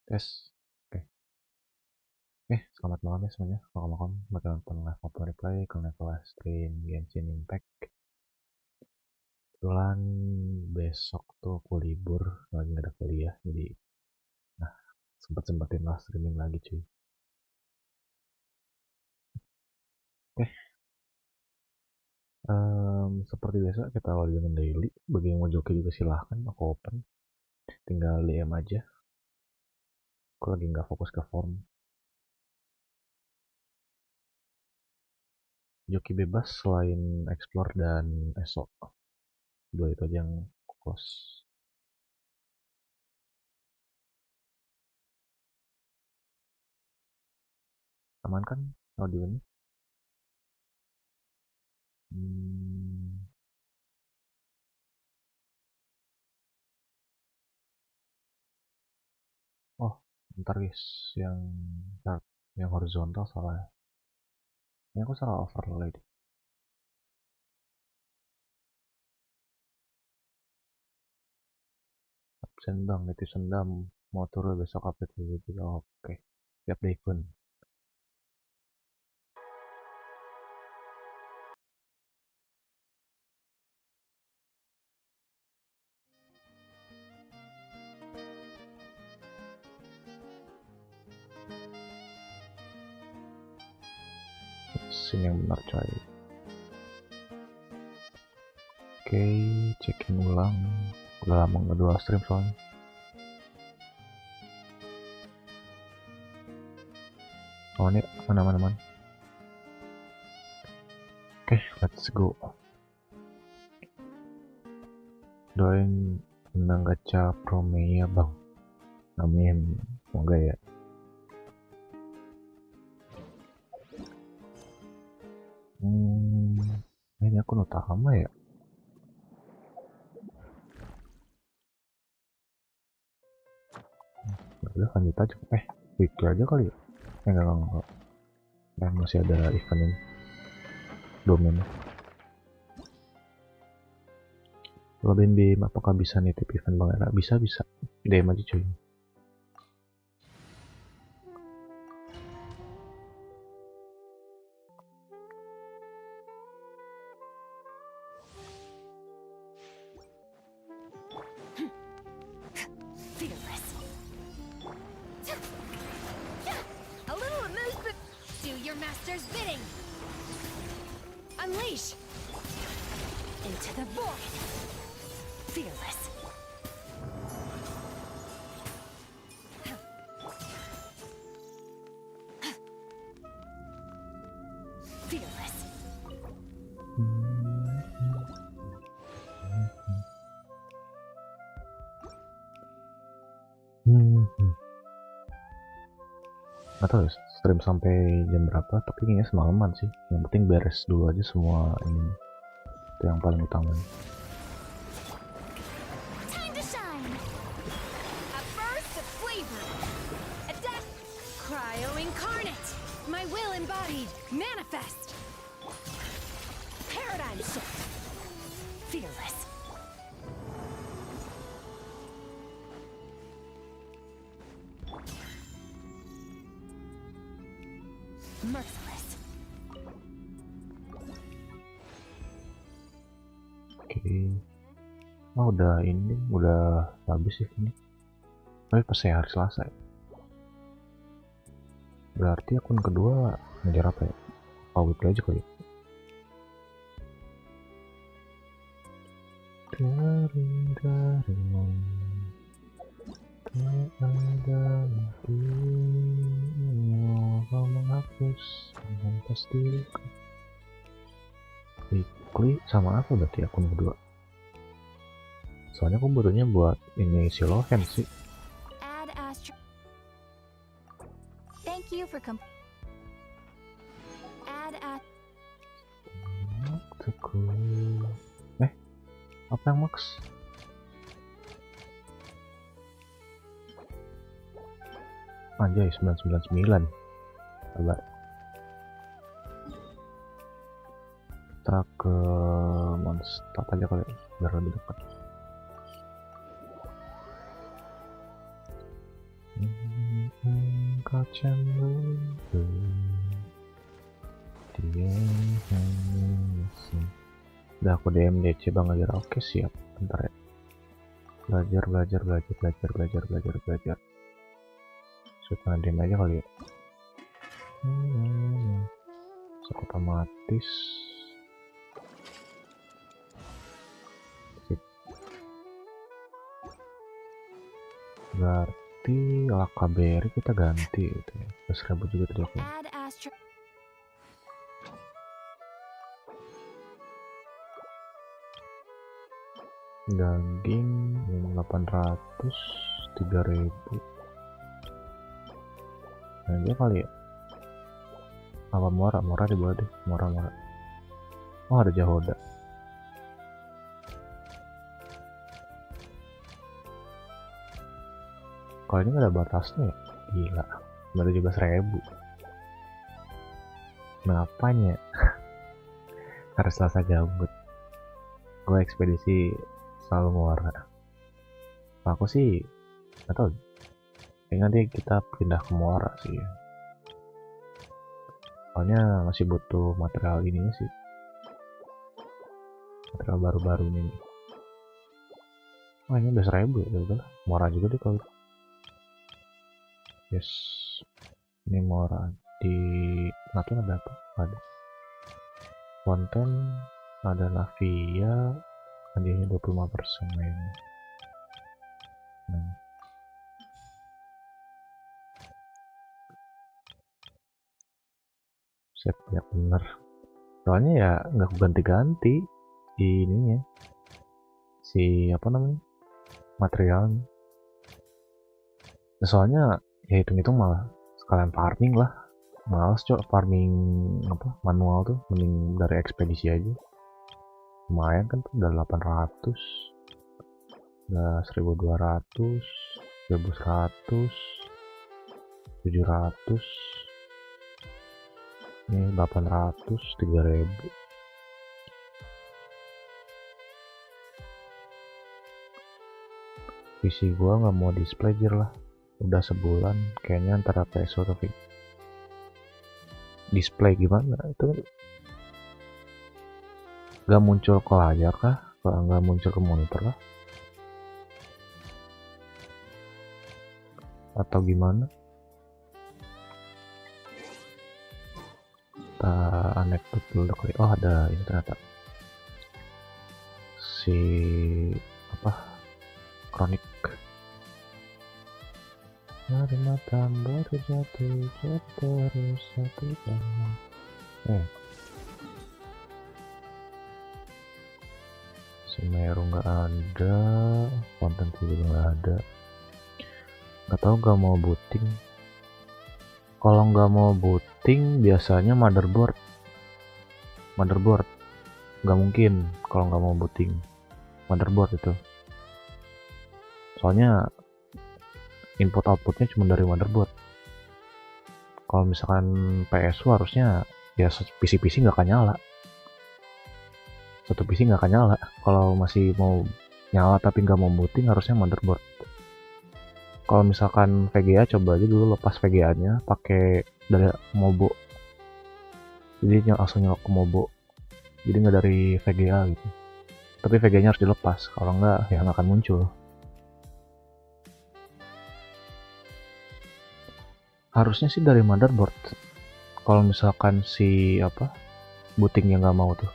Tes. Oke, selamat malam ya semuanya. Malam-malam bakal nonton live maupun replay kalau live stream GENSHIN Impact. Kebetulan besok tuh aku libur, lagi nggak ada kuliah, jadi sempat-sempatin lah streaming lagi cuy. Oke, seperti biasa kita awali dengan daily. Bagi yang mau joki juga silahkan, aku open. Tinggal DM aja. Aku lagi nggak fokus ke form. Joki bebas selain explore dan esok. Dua itu aja yang close. Aman kan audionya? Oh, bentar guys, yang horizontal salah ya. Ini aku salah overlay deh. Absen bang, netizen dam mau turun besok update gitu. Oke, siap deh Kun. Sini yang benar coy. Oke, checking ulang. Udah lama nggak dua stream soalnya. Oh ini mana. Oke, let's go. Doain menang gacha Promea bang. Amin. Semoga ya. Ini akun utama ya. Udah lanjut aja. Weekly aja kali ya. Enggak. Dan masih ada event ini. Domain. Lo Bim, apakah bisa nitip event bang Era? Bisa. DM aja cuy. Unleash into the void. Fearless. Fearless. Nggak tahu ya stream sampai jam berapa, tapi kayaknya semalaman sih. Yang penting beres dulu aja semua ini. Itu yang paling utama. Time to shine. A burst of flavor. A death. Cryo incarnate. My will embodied. Manifest. Paradigm shift. Fearless. Merciless. Oke. Oh udah habis sih ini. Tapi pas saya hari Selasa ya. Berarti akun kedua ngejar apa ya? Pawit aja kali. Menghapus menghapus diriku. Weekly sama apa berarti akun kedua? Soalnya aku butuhnya buat ini si Lohen sih. Add astro. Thank you for add Apa yang max? Anjay 999. Coba kita ke monster aja kali biar lebih dekat. kau cemburu, dia hanya udah aku DM DC Bang Ajar. Oke siap, bentar ya. Belajar. Sudah DM aja kali ya. Otomatis. Sip. Berarti KBRI kita ganti gitu ya. 10.000 juga tadi aku. Daging 800, 3.000. Nah dia kali ya. Apa murah di bawah deh, murah. Oh ada jahoda. Kalau ini nggak ada batasnya ya? Gila, 17.000. Kenapanya? Harus selasa gabut. Gue ekspedisi selalu muara. Aku sih nggak tahu. Kayaknya nanti kita pindah ke muara sih. Soalnya masih butuh material ini sih. Material baru-baru ini. Oh ini udah 1.000 ya, udah muara juga deh kalau. Yes, ini muara di Natun ada apa? Ada konten, ada Navia, hadiahnya 25% mainnya. Set ya bener. Soalnya ya nggak ganti-ganti ininya. Si apa namanya? Materialnya. Nah, soalnya ya hitung-hitung malah sekalian farming lah. Males farming apa manual tuh, mending dari ekspedisi aja. Lumayan kan tuh, udah 800, udah 1.200, 1.100, 700, ini 800, 3.000. PC gua nggak mau display lah, udah sebulan kayaknya antara PSO tapi display gimana itu nggak muncul ke layar kah, nggak muncul ke monitor lah atau gimana. Kita anekdot dulu kali. Oh ada ini ternyata si apa kronik. Mari mata baru jatuh terus satu jangan. Semeru nggak ada, konten juga nggak ada. Nggak tahu nggak mau booting. Kalau nggak mau booting biasanya motherboard nggak mungkin kalau nggak mau booting motherboard itu. Soalnya input outputnya cuma dari motherboard. Kalau misalkan PSU harusnya ya PC nggak akan nyala. Satu PC nggak akan nyala. Kalau masih mau nyala tapi nggak mau booting harusnya motherboard. Kalau misalkan VGA coba aja dulu lepas VGA-nya pakai dari Mobo. Jadi langsung nyala ke Mobo. Jadi nggak dari VGA gitu. Tapi VGA-nya harus dilepas. Kalau nggak ya nggak akan muncul. Harusnya sih dari motherboard. Kalau misalkan si apa bootingnya nggak mau tuh.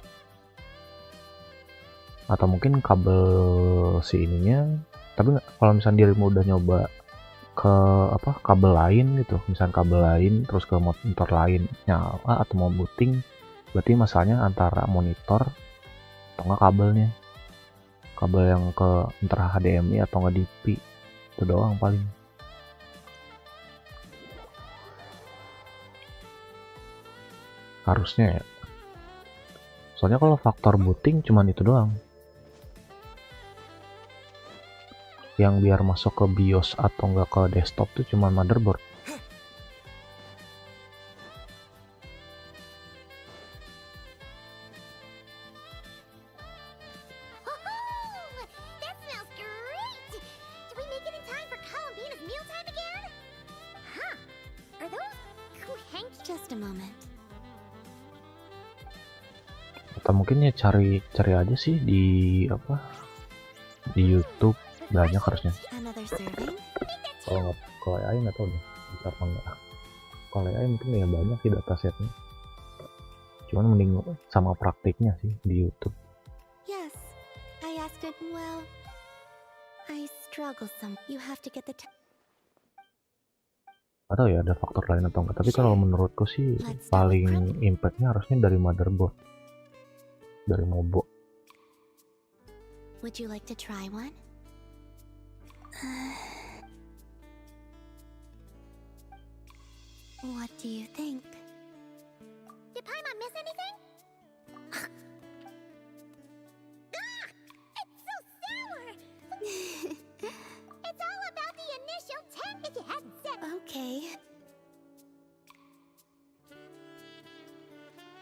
Atau mungkin kabel si ininya. Tapi kalau misalnya dirimu udah nyoba ke apa kabel lain gitu, misalnya kabel lain terus ke monitor lain nyala atau mau booting, berarti masalahnya antara monitor atau nggak kabelnya, kabel yang ke antara HDMI atau nggak DP itu doang paling. Harusnya ya, soalnya kalau faktor booting cuman itu doang yang biar masuk ke BIOS atau enggak ke desktop tuh cuma motherboard. Just a moment. Atau mungkin ya cari aja sih di di YouTube, banyak harusnya. Another serving? Kalau AI nggak tahu deh bisa apa enggak. Kalau AI mungkin ya banyak sih datasetnya, cuman mending sama praktiknya sih di YouTube. Yes, I asked it. Well, I struggle some. You have to get the Atau ya ada faktor lain atau enggak, tapi kalau menurutku sih paling impactnya harusnya dari motherboard, dari mobo. Would you like to try one? What do you think? Did Paimon miss anything? It's so sour! It's all about the initial 10 if you hadn't said. Okay.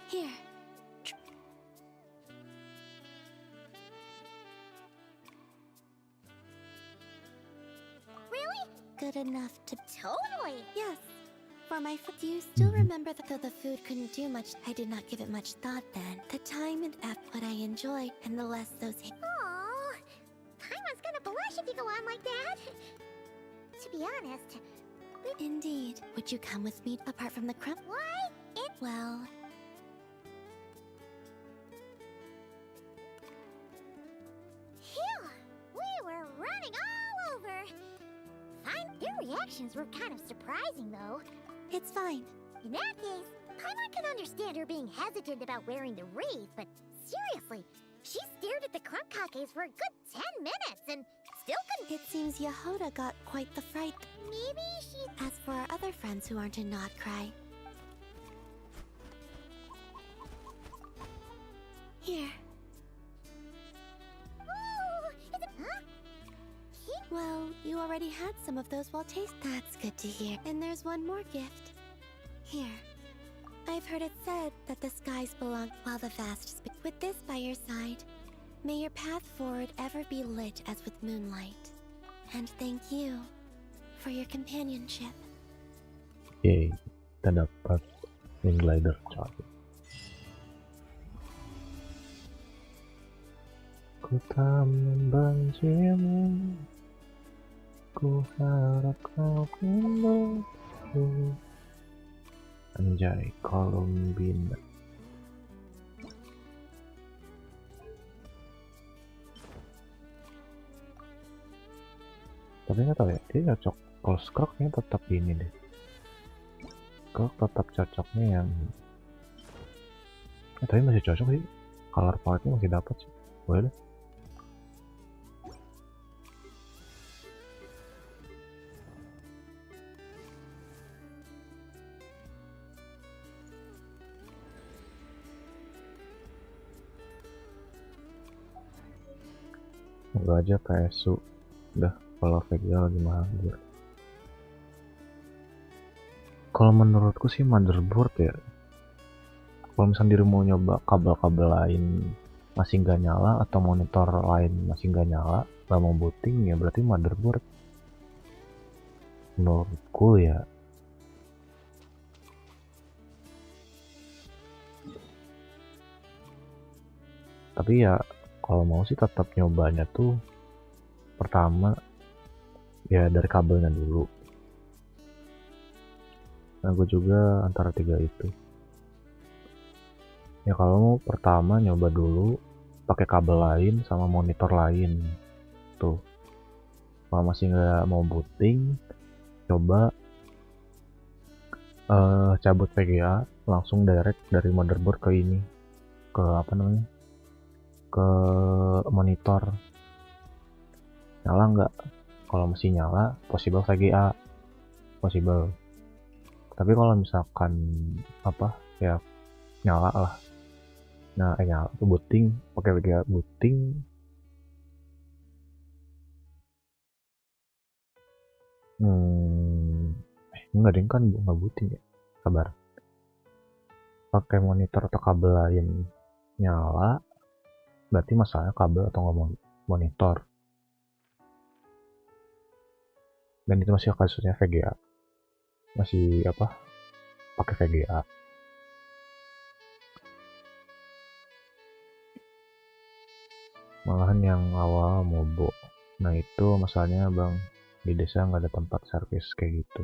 Here. Really? Good enough to... Totally! Yes. For my do you still remember that though the food couldn't do much, I did not give it much thought then. The time and effort what I enjoy, and the less those... Aww, Paimon's gonna blush if you go on like that. To be honest... Indeed. Would you come with me, apart from the crumb? Why? Well... Phew! We were running all over! Fine. Their reactions were kind of surprising, though. It's fine. In that case, Paimon can understand her being hesitant about wearing the wreath, but seriously, she stared at the crumb kakes for a good 10 minutes and still couldn't... It seems Yehoda got quite the fright. Maybe she... As for our other friends who aren't in Not Cry... Here. Oh, is it... Huh? Well, you already had some of those while taste. That's good to hear. And there's one more gift. Here. I've heard it said that the skies belong while the vast with this by your side. May your path forward ever be lit as with moonlight. And thank you for your companionship. Yeay, kita dapat wing glider coy. Ku tak membencimu, ku harap kau kembali. Anjay, Columbina. Tapi nggak tahu ya, dia cocok. Kalau Skroknya tetap ini deh. Skrok tetap cocoknya yang... tapi masih cocok sih. Color palette-nya masih dapat sih. Boleh deh. Semoga aja PSU udah, kalau VGA lagi nganggur. Kalau menurutku sih motherboard ya, kalau misalnya diri mau nyoba kabel-kabel lain masih nggak nyala atau monitor lain masih nggak nyala, nggak mau booting, ya berarti motherboard menurutku ya. Tapi ya kalau mau sih tetap nyobanya tuh pertama ya dari kabelnya dulu. Nah gue juga antara tiga itu ya. Kalau mau pertama nyoba dulu pakai kabel lain sama monitor lain tuh. Kalau masih nggak mau booting, coba cabut VGA, langsung direct dari motherboard ke ini, ke apa namanya, ke monitor. Nyala nggak? Kalau masih nyala, possible VGA, possible. Tapi kalau misalkan apa ya nyala lah, nah nyala tuh booting, pakai VGA booting. Enggak deh, kan nggak booting ya, sabar. Pakai monitor atau kabel lain nyala, berarti masalahnya kabel atau nggak monitor. Dan itu masih kasusnya VGA, masih apa, pakai VGA. Malahan yang awal mobo. Nah itu masalahnya bang, di desa nggak ada tempat servis kayak gitu.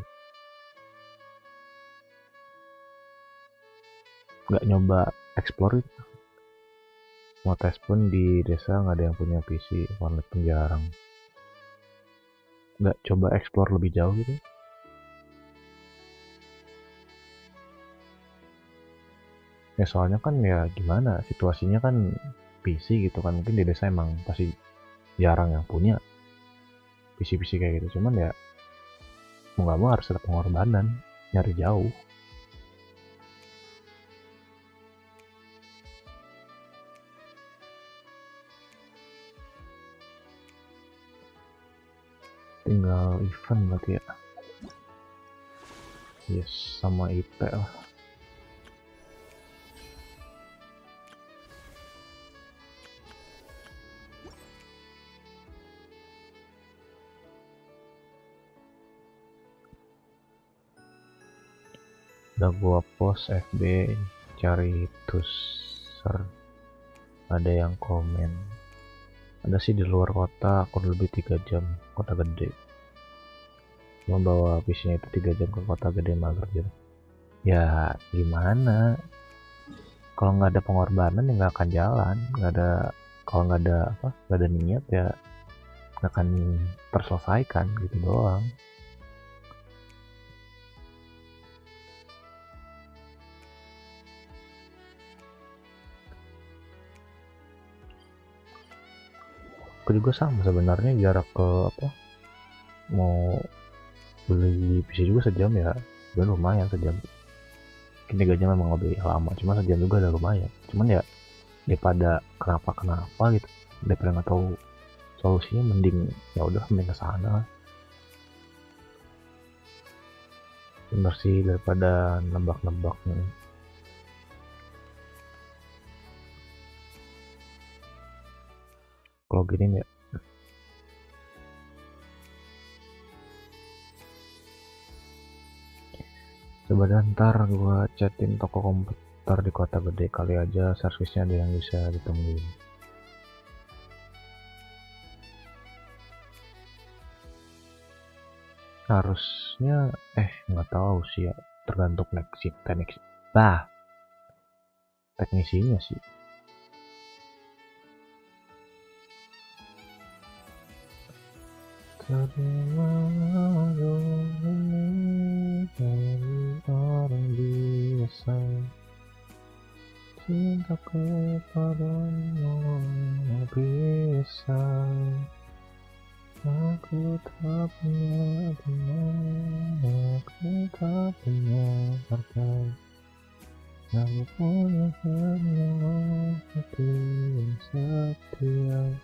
Nggak nyoba explore itu. Mau tes pun di desa nggak ada yang punya PC, warnet pun jarang. Nggak coba explore lebih jauh gitu. Ya soalnya kan ya gimana, situasinya kan PC gitu kan, mungkin di desa emang pasti jarang yang punya PC-PC kayak gitu. Cuman ya mau nggak mau harus ada pengorbanan, nyari jauh. Tinggal event berarti ya. Yes, sama IP lah. Udah gua post FB, cari tuser, ada yang komen. Ada sih di luar kota, kurang lebih 3 jam, kota gede. Cuma bawa PC-nya itu 3 jam ke kota gede mager gitu. Ya gimana? Kalau nggak ada pengorbanan ya nggak akan jalan. Nggak ada, kalau nggak ada apa, nggak ada niat ya nggak akan terselesaikan gitu doang. Aku juga sama sebenarnya, jarak ke apa, mau beli PC juga sejam ya, udah lumayan sejam. Mungkin 3 jam memang lebih lama, cuma sejam juga udah lumayan. Cuman ya daripada kenapa gitu, daripada nggak tahu solusinya, mending ya udah mending kesana. Bener sih, daripada nebak-nebak nih. Kalau gini ya, coba ntar gua chatin toko komputer di kota gede, kali aja servisnya ada yang bisa ditemuin. Harusnya nggak tahu sih ya, tergantung teknisinya sih. Terima dari orang biasa, cintaku padamu bisa. Aku tak punya teman, aku tak punya harta, aku punya hanya hati yang setia.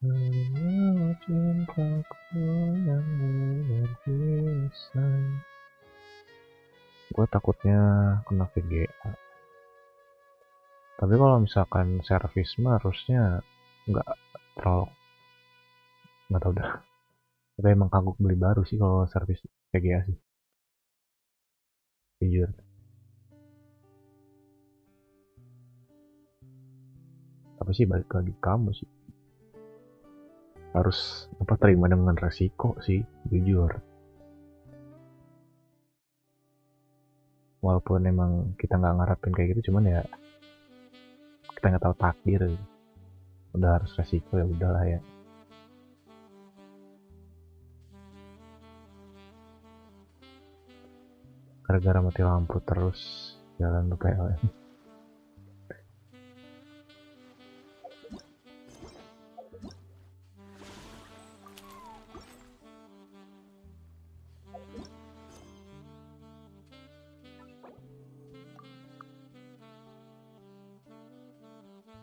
Hanya cintaku yang luar biasa. Gue takutnya kena VGA. Tapi kalau misalkan servis mah harusnya nggak terlalu, nggak tahu dah. Tapi emang kagok beli baru sih kalau servis VGA sih, jujur. Tapi sih balik lagi kamu sih, harus apa, terima dengan resiko sih, jujur. Walaupun emang kita nggak ngarepin kayak gitu, cuman ya kita nggak tahu takdir gitu. Udah harus resiko ya udahlah ya. Gara-gara mati lampu terus jalan ke PLN.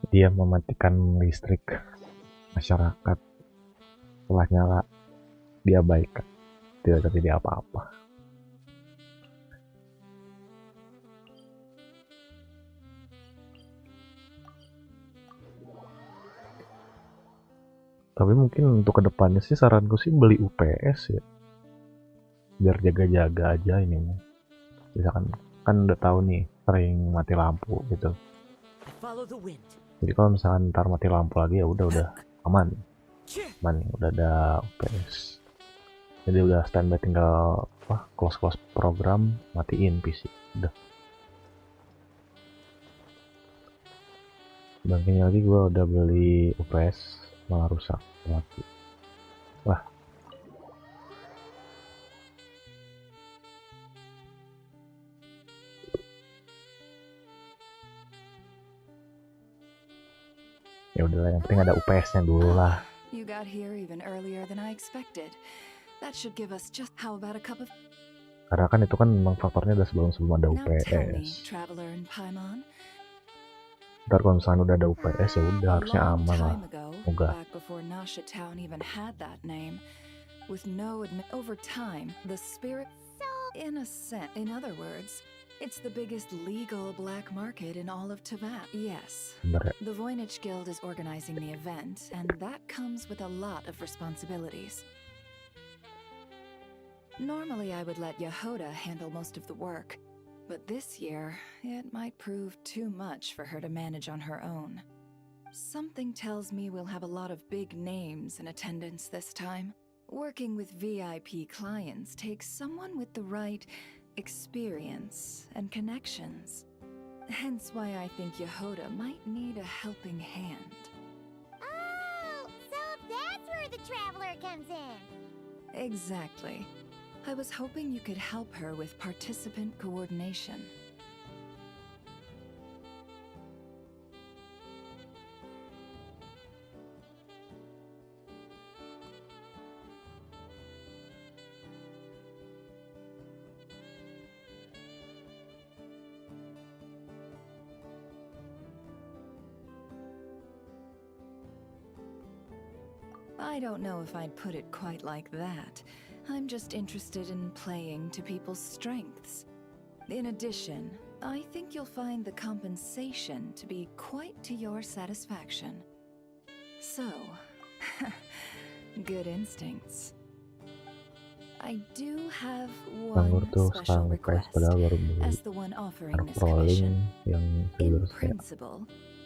Dia mematikan listrik masyarakat, setelah nyala diabaikan, tidak terjadi apa-apa. Tapi mungkin untuk kedepannya sih saranku sih beli UPS ya, biar jaga-jaga aja ini. Misalkan kan udah tahu nih sering mati lampu gitu. Jadi kalau misalkan ntar mati lampu lagi ya udah aman, udah ada UPS. Jadi udah standby, tinggal close program, matiin PC, udah. Bangkitnya lagi gue udah beli UPS malah rusak mati. Wah. Ya udahlah, yang penting ada UPS-nya dulu lah. You got here even earlier than I expected. That should give us just how about a cup of. Karena kan itu kan memang faktornya udah sebelum ada UPS. Ntar kalau misalnya udah ada UPS ya udah harusnya aman lah. Moga. With no over time, the spirit in a sense, in other words, it's the biggest legal black market in all of Tibet. Yes. Bener. The Voynich Guild is organizing the event, and that comes with a lot of responsibilities. Normally, I would let Yehuda handle most of the work, but this year, it might prove too much for her to manage on her own. Something tells me we'll have a lot of big names in attendance this time. Working with VIP clients takes someone with the right experience and connections. Hence why I think Yehuda might need a helping hand. Oh, so that's where the traveler comes in. Exactly. I was hoping you could help her with participant coordination. I don't know if I'd put it quite like that. I'm just interested in playing to people's strengths. In addition, I think you'll find the compensation to be quite to your satisfaction. So, good instincts. I do have one special request. As the one offering this commission, in principle,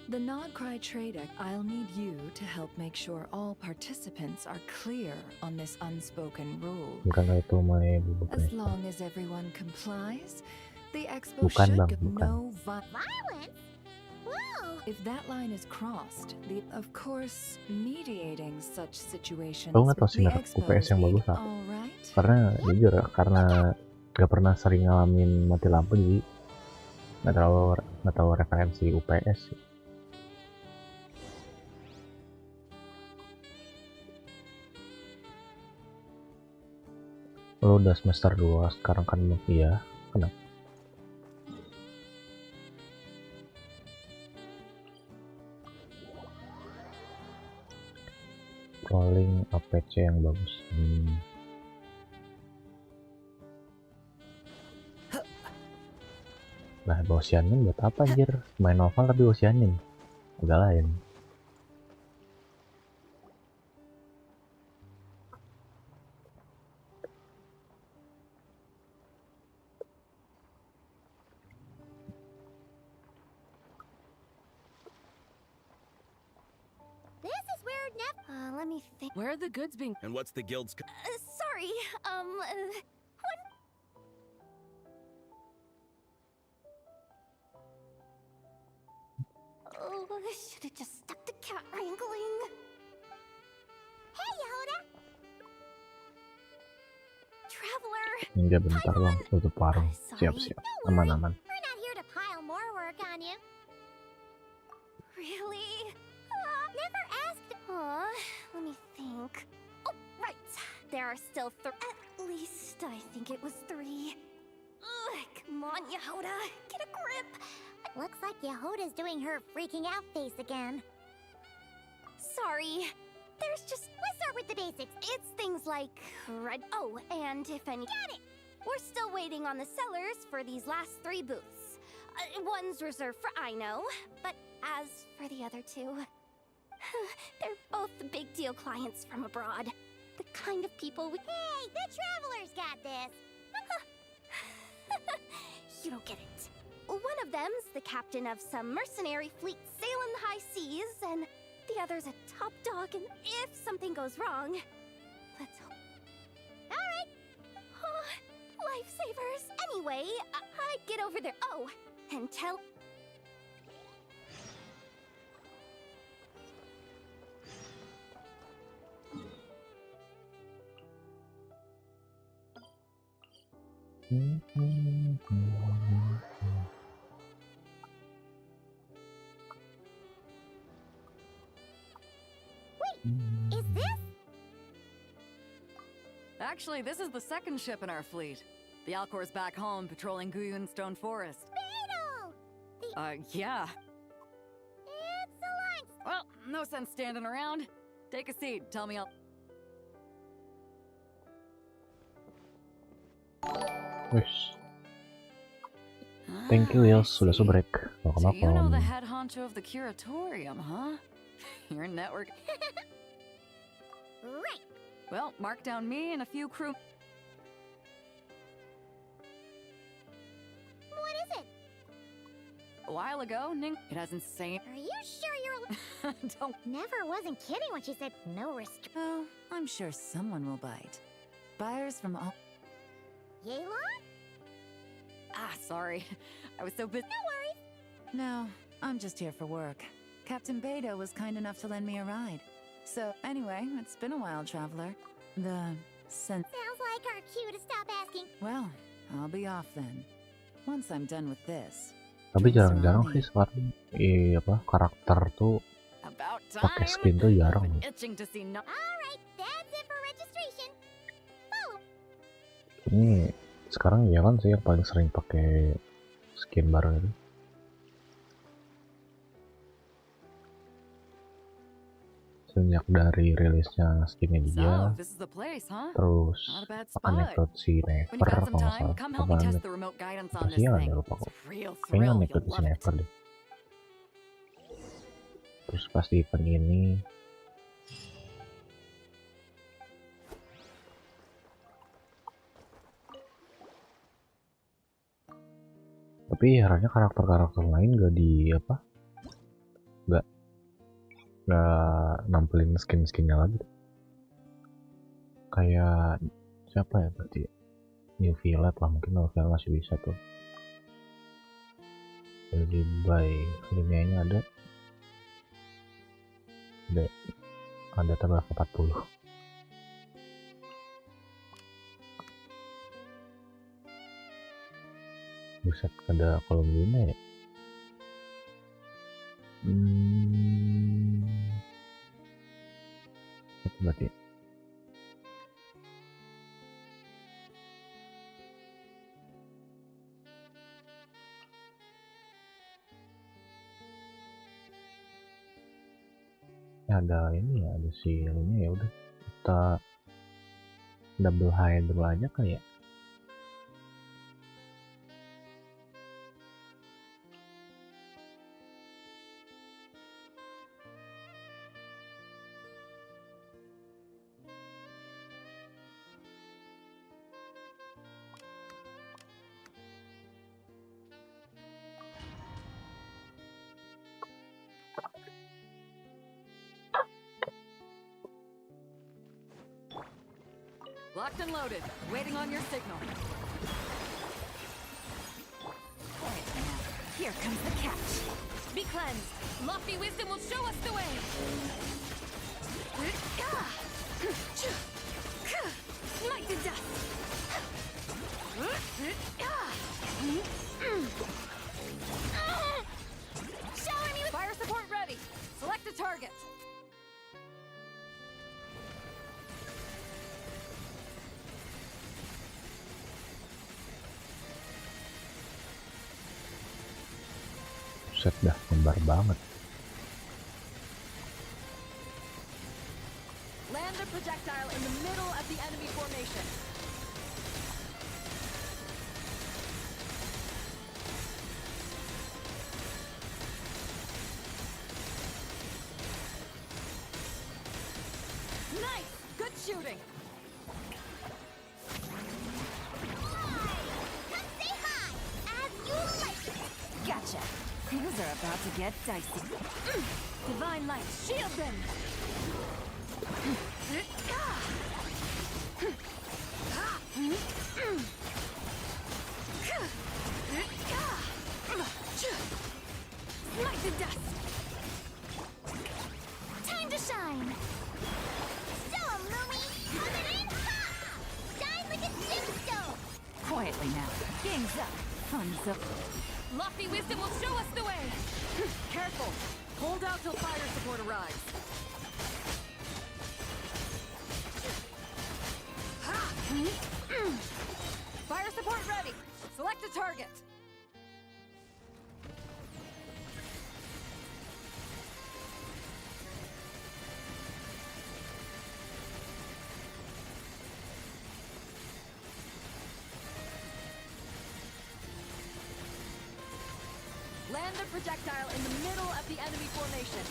the Nodcry Trade Act, I'll need you to help make sure all participants are clear on this unspoken rule. As long as everyone complies, the expo should give no Violence? Whoa! If that line is crossed, of course, mediating such situations Nggak tahu sih UPS yang bagus apa. Karena jujur ya, karena gak pernah sering ngalamin mati lampu, jadi nggak tahu referensi UPS sih. Lo udah semester 2 sekarang kan? Iya, kenapa? Rolling APC yang bagus. Nah, Oceanin buat apa anjir? Main novel tapi Oceanin agak lain. Let me think. Where are the goods being? And what's the guild's? Sorry. What? Oh, I should have just stuck to cat wrangling. Hey, Yehuda. Traveler. Hingga bentar bang, tutup warung. Siap-siap. Aman-aman. We're not here to pile more work on you. Really? Never asked. Let me think. Oh, right. There are still at least I think it was 3. Come on, Yehuda. Get a grip. Looks like Yehuda's doing her freaking out face again. Sorry. Let's start with the basics. It's things like red. Oh, and if any. Got it. We're still waiting on the sellers for these last 3 booths. One's reserved for I know, but as for the other 2, They're both big deal clients from abroad. The kind of people we— Hey, the travelers got this! You don't get it. One of them's the captain of some mercenary fleet sailing the high seas, and the other's a top dog, and if something goes wrong, let's hope. Alright! Oh, lifesavers! Anyway, I'd get over there. Oh, and tell— Is this? Actually, this is the second ship in our fleet. The Alcor's back home patrolling Guyun Stone Forest. Beetle! Yeah. It's a line. Well, no sense standing around. Take a seat. Tell me I'll... Wish. Thank you, Yos. Sudah subrek. So you know the Welcome. head honcho of the curatorium, huh? Your network... Right. Well, mark down me and a few crew... What is it? A while ago, Ning... It has insane... Are you sure you're— Don't... Never wasn't kidding when she said no Oh, I'm sure someone will bite. Buyers from all... Yelan? Ah, sorry. I was so busy... No, I'm just here for work. Captain Beto was kind enough to lend me a ride. So, anyway, it's been a while, traveler. Sounds like our cue to stop asking. Well, I'll be off then. Once I'm done with this. Tapi jarang-jarang sih sekarang karakter tuh About pakai time. skin tuh jarang. Been itching to see no... Alright, that's it for registration. Follow. Ini sekarang ya kan sih yang paling sering pakai skin baru itu. Sejak dari rilisnya skinnya dia, So, this is the place, huh? terus Not a bad akan spot. ikut si When Never you got kalau some nggak time, salah. come help me test the remote guidance on this Persianan thing. ya lupa kok. It's a real Kayaknya thrill, ikut you'll si love it. Never deh. Terus pas di event ini tapi herannya karakter-karakter lain gak di gak nampilin skin-skinnya lagi. Kayak siapa ya berarti? New Violet lah, mungkin New Violet masih bisa tuh. Jadi by linianya ada terberapa 40. Buset, ada kolomnya ya. Itu berarti ya, ada ini ya, ada silnya. Ya udah kita double hide dulu aja kali ya. Locked and loaded, waiting on your signal. Quiet now. Here comes the catch. Be cleansed. Lofty wisdom will show us the way. Smite the dust. Shower me with fire support ready. Select a target. Set dah lembar banget. Land the projectile in the middle of the enemy formation. Things are about to get dicey. Divine light, shield them! Smite the dust! Time to shine! Show 'em, Lumi! Coming in hot! Shine like a gemstone! Quietly now. Gang's up. Fun's up. Lofty wisdom will show us the way! Careful! Hold out till fire support arrives. Fire support ready! Select a target! Land the projectile in the middle of the enemy formation.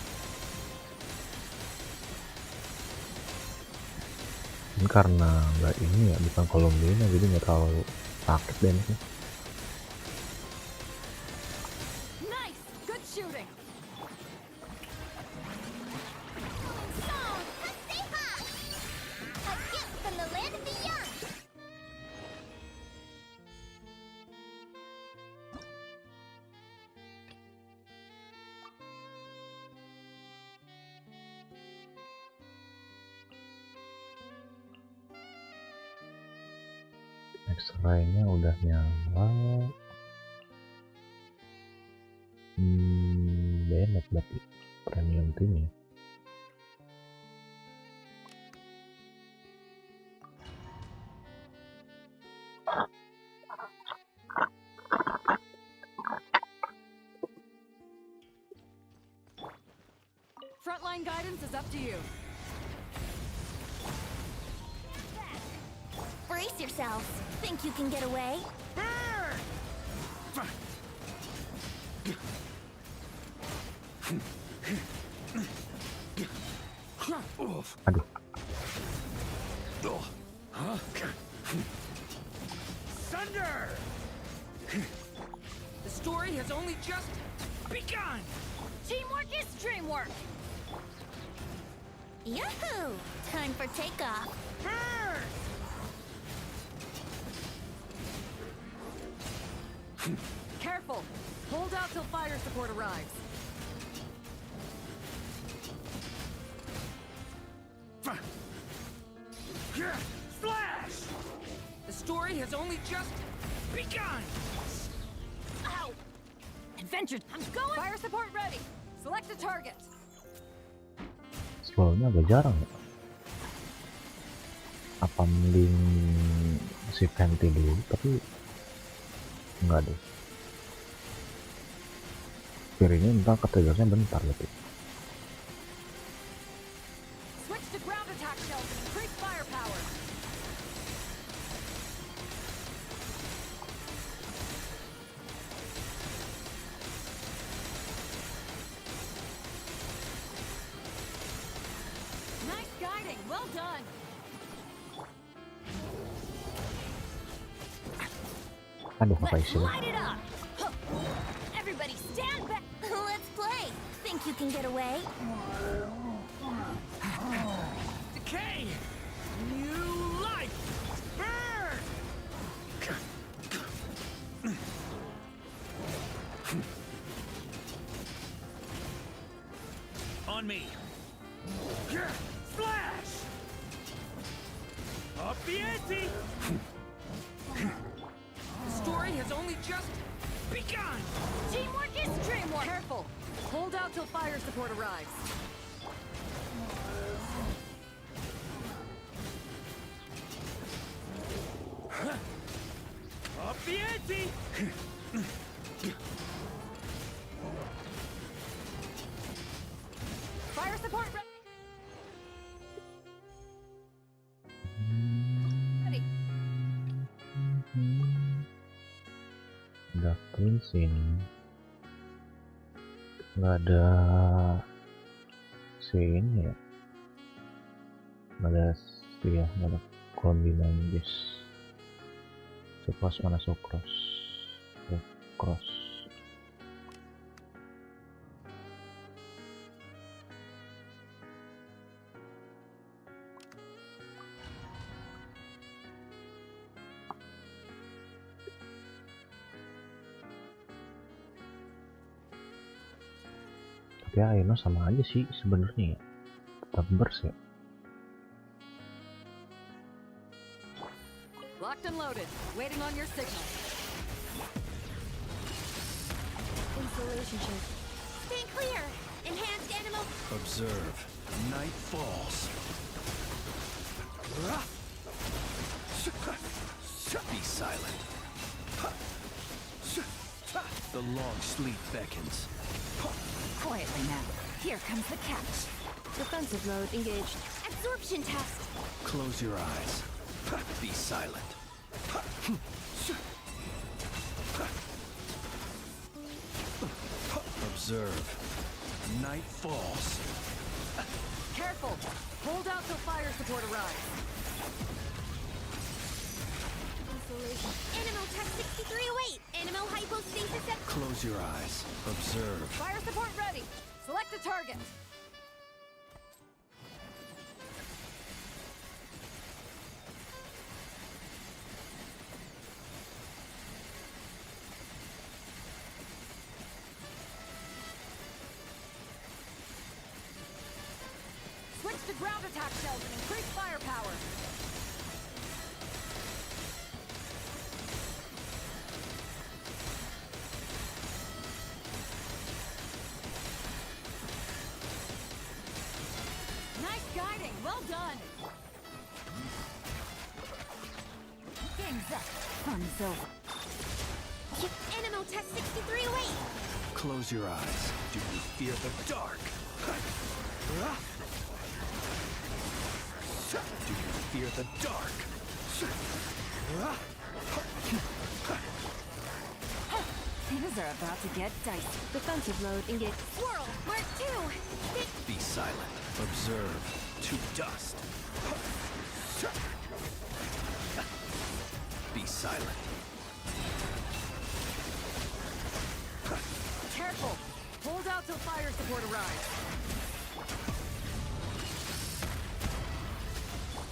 Ini karena nggak ini ya, bukan Colombina, jadi nggak terlalu sakit deh ini. Nice! Good shooting! Song, stay hot! A gift from the land of the young! X-ray-nya udah nyala. Bennett berarti premium timnya. Frontline guidance is up to you. Brace yourselves. Think you can get away? Aduh. Thunder! The story has only just begun! Teamwork is dreamwork! Yahoo! Time for takeoff. Careful! Hold out till fire support arrives. Flash! The story has only just begun! Ow! Adventure! I'm going! Fire support ready! Select a target! Slownya agak jarang ya. Apa mending si Venti dulu, tapi enggak deh. Kirinya entah ketegasnya bentar gitu. Switch to ground attack shells and increase firepower! Nice guiding! Well done! Aduh, apa Let's isinya? light it up! Huh. Everybody stand back! Let's play! Think you can get away? Decay! New life! Burn! On me! Flash! Up the ante! The story has only just begun! Teamwork is dreamwork! Careful! Hold out till fire support arrives. Up the ante! Fire support ready! Udah GENSHIN, nggak ada scene ya, nggak ada ya, nggak ada kombinasi guys. Sukros mana sukros, sukros. Ya Eno sama aja sih sebenarnya ya, tetap bers ya. Locked and loaded, waiting on your signal. Installation check. Stand clear. Enhanced animal. Observe. Night falls. Be silent. The long sleep beckons. Quietly now. Here comes the catch. Defensive mode engaged. Absorption test. Close your eyes. Be silent. Observe. Night falls. Careful! Hold out till fire support arrives. Installation. Animal test 6308. Animal hypostasis at... Close your eyes. Observe. Fire support ready. Select a target. Switch to ground attack shells and increase firepower. Nice guiding, well done. Game's up, fun's over. Animal test 6308. Close your eyes. Do you fear the dark? Do you fear the dark? Things are about to get dicey. Defensive mode engaged. Swirl. Mark 2. Be silent. Observe. To dust. Be silent. Careful! Hold out till fire support arrives.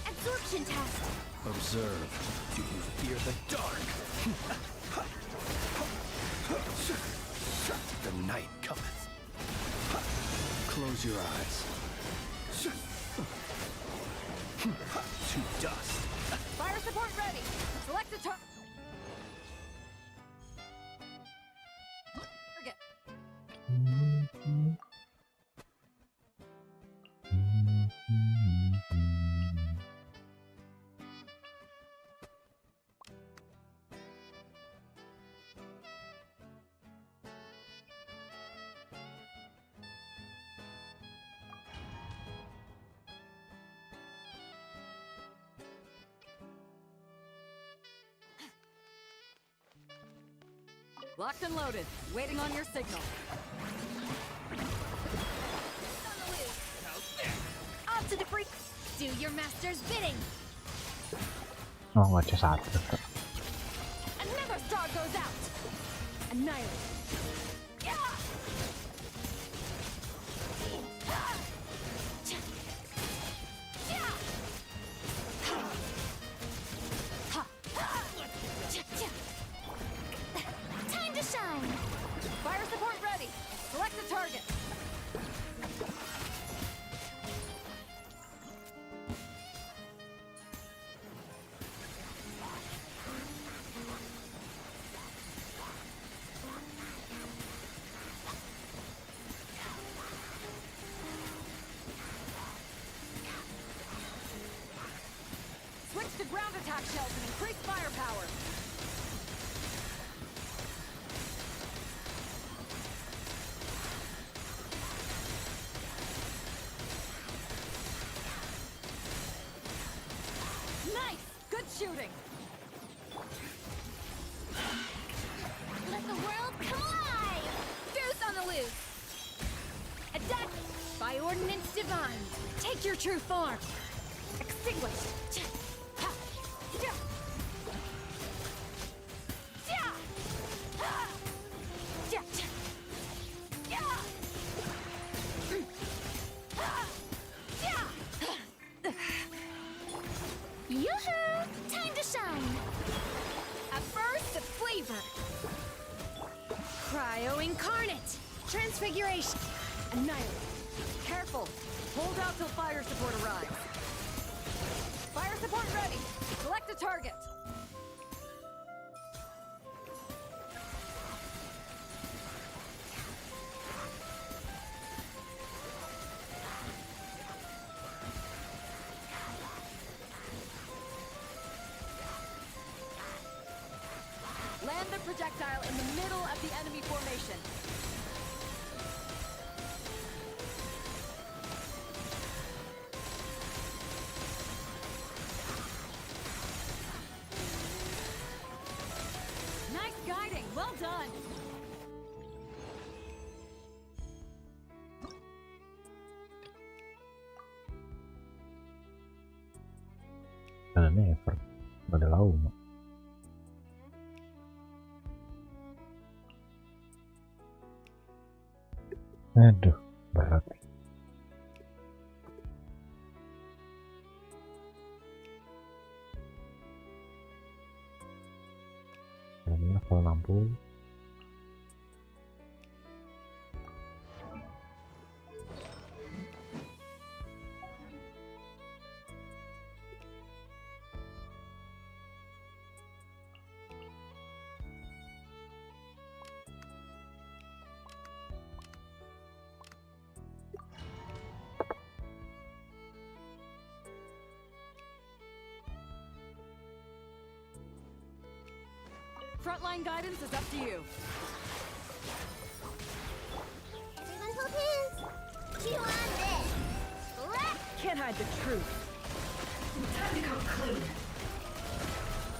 Absorption test. Observe. Do you fear the dark? The night cometh. Close your eyes. To dust. Fire support ready. Select a target. Locked and loaded, waiting on your signal. On to the freak. Do your master's bidding. Oh nggak C1 Another star goes out. Annihilate. Yeah. Time to shine. Fire support ready. Select a target. Switch to ground attack shells and increase firepower. Nice! Good shooting! Let the world come alive. Deuce on the loose. Attack by ordinance divine. Take your true form. Extinguished. Yoo-hoo! Time to shine. A burst of flavor. Cryo incarnate. Transfiguration. Annihilate. Careful. Hold out till fire support arrives. Fire support ready. Select a target. Land the projectile in the middle of the enemy formation. Nice guiding, well done. Ada never, ada lauma. Aduh, berat. Ini level 60. Frontline guidance is up to you. Everyone hold hands. Chew on this. Can't hide the truth. Time to come clean.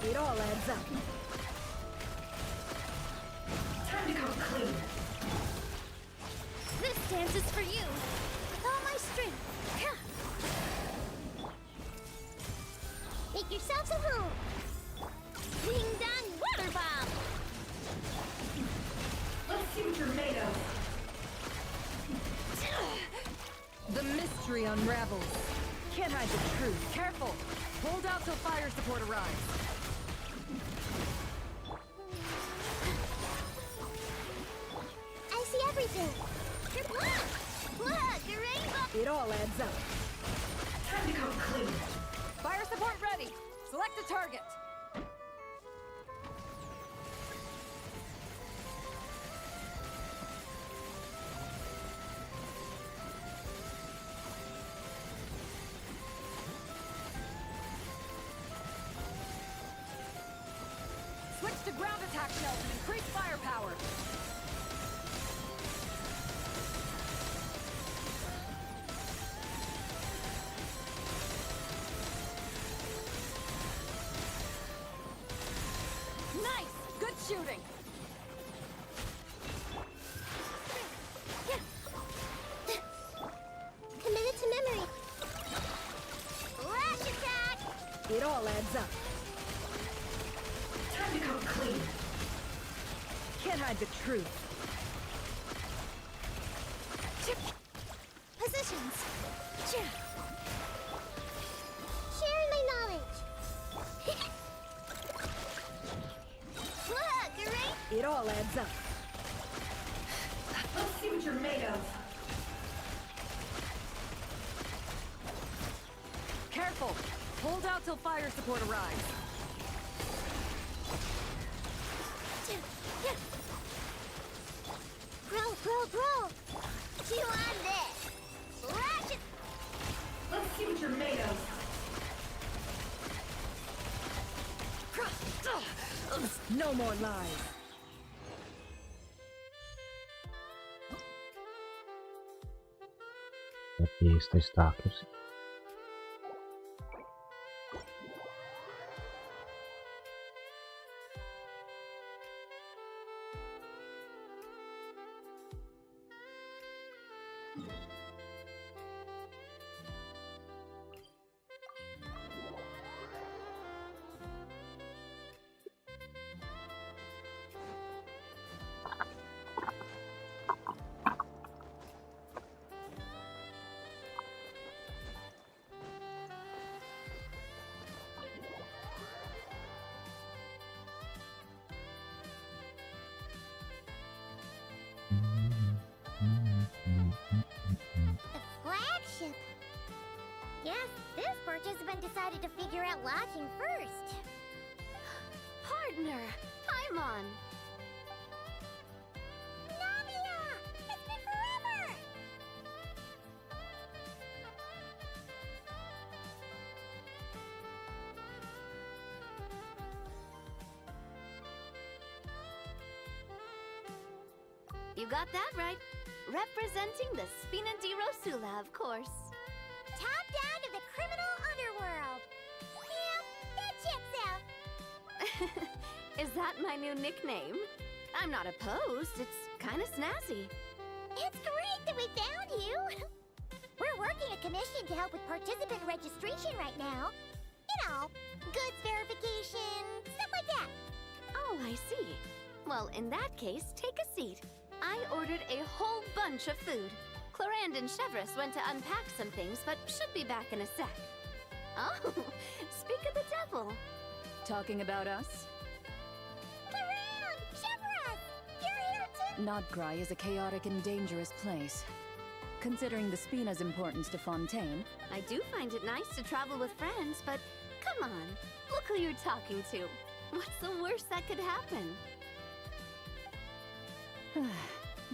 It all adds up. Time to come clean. This dance is for you. With all my strength. Make yourselves at home. Ding dong water bomb. Let's see what you're made of. The mystery unravels. Can't hide the truth. Careful. Hold out till fire support arrives. I see everything. Look, a rainbow. It all adds up. Time to come clean. Fire support ready. Select a target. Switch to ground attack shells and increase firepower. Nice! Good shooting! Committed to memory. Flash attack. It all adds up. Time to come clean. Can't hide the truth. Positions. Sharing my knowledge. Look, a rainbow. It all adds up. Let's see what you're made of. Careful! Hold out till fire support arrives. Bro. Chew on this. Flash it. Let's see what you're made of. No more lies. Tapi stage terakhir sih. participant decided to figure out locking first. Partner, I'm on. Navia! It's been forever! You got that right. Representing the Spina di Rosula, of course. Top down of the criminal underworld. Yeah, that checks out. Is that my new nickname? I'm not opposed. It's kind of snazzy. It's great that we found you. We're working a commission to help with participant registration right now. You know, goods verification, stuff like that. Oh, I see. Well, in that case, take a seat. I ordered a whole bunch of food. Clorand and Chevreuse went to unpack some things, but should be back in a sec. Oh, speak of the devil. Talking about us? Around! Chevreuse! You're here too! Nodgrai is a chaotic and dangerous place. Considering the Spina's importance to Fontaine, I do find it nice to travel with friends, but come on, look who you're talking to. What's the worst that could happen?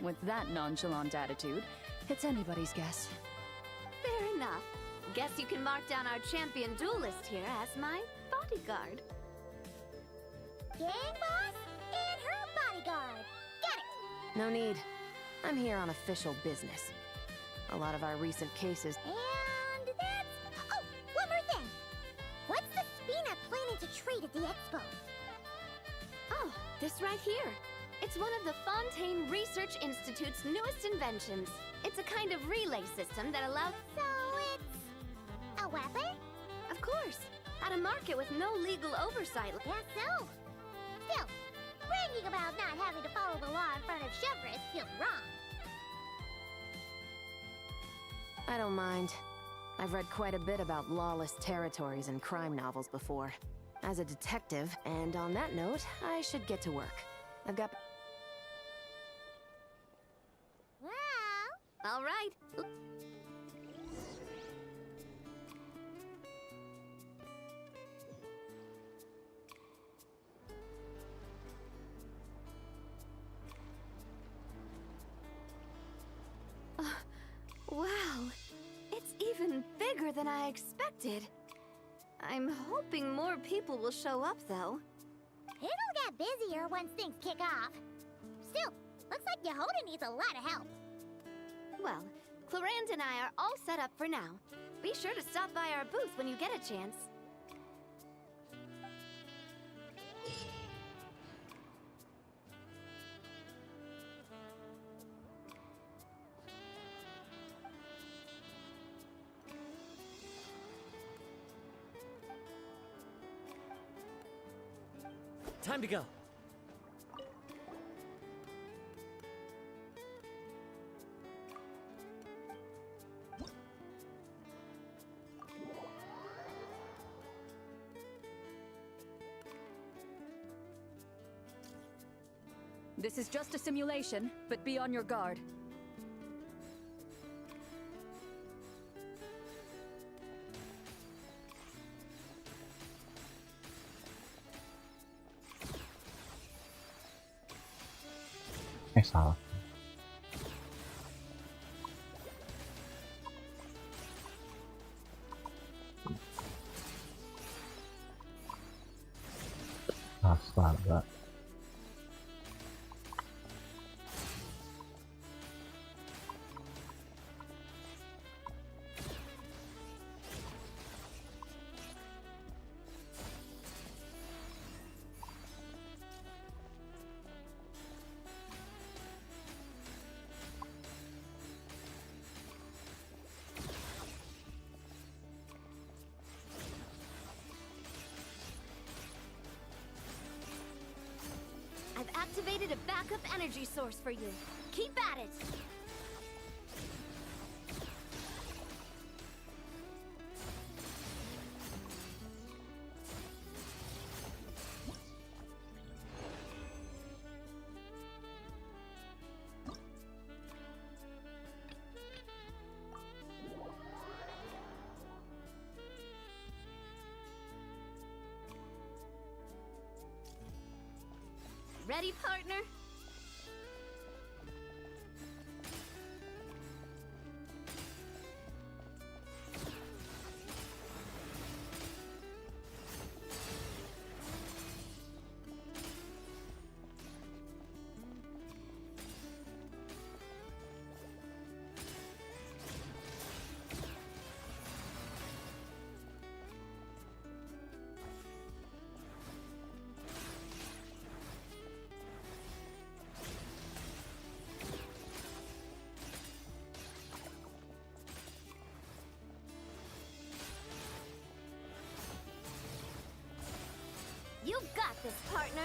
with that nonchalant attitude, it's anybody's guess. Fair enough. Guess you can mark down our champion duelist here as my bodyguard. Gang boss and her bodyguard. Got it! No need. I'm here on official business. A lot of our recent cases... And that's... Oh, one more thing. What's the Spina planning to trade at the expo? Oh, this right here. It's one of the Fontaine Research Institute's newest inventions. It's a kind of relay system that allows... So it's... a weapon? Of course. At a market with no legal oversight. Guess so. Still, bragging about not having to follow the law in front of Chevreuse feels wrong. I don't mind. I've read quite a bit about lawless territories and crime novels before. As a detective, and on that note, I should get to work. I've got... Well... All right. Wow. It's even bigger than I expected. I'm hoping more people will show up, though. It'll get busier once things kick off. Still, looks like Yehoda needs a lot of help. Well, Clorand and I are all set up for now. Be sure to stop by our booth when you get a chance. Time to go. This is just a simulation, but be on your guard. Salah. Astaga. I've activated a backup energy source for you. Keep at it! Ready, partner? You got this, partner!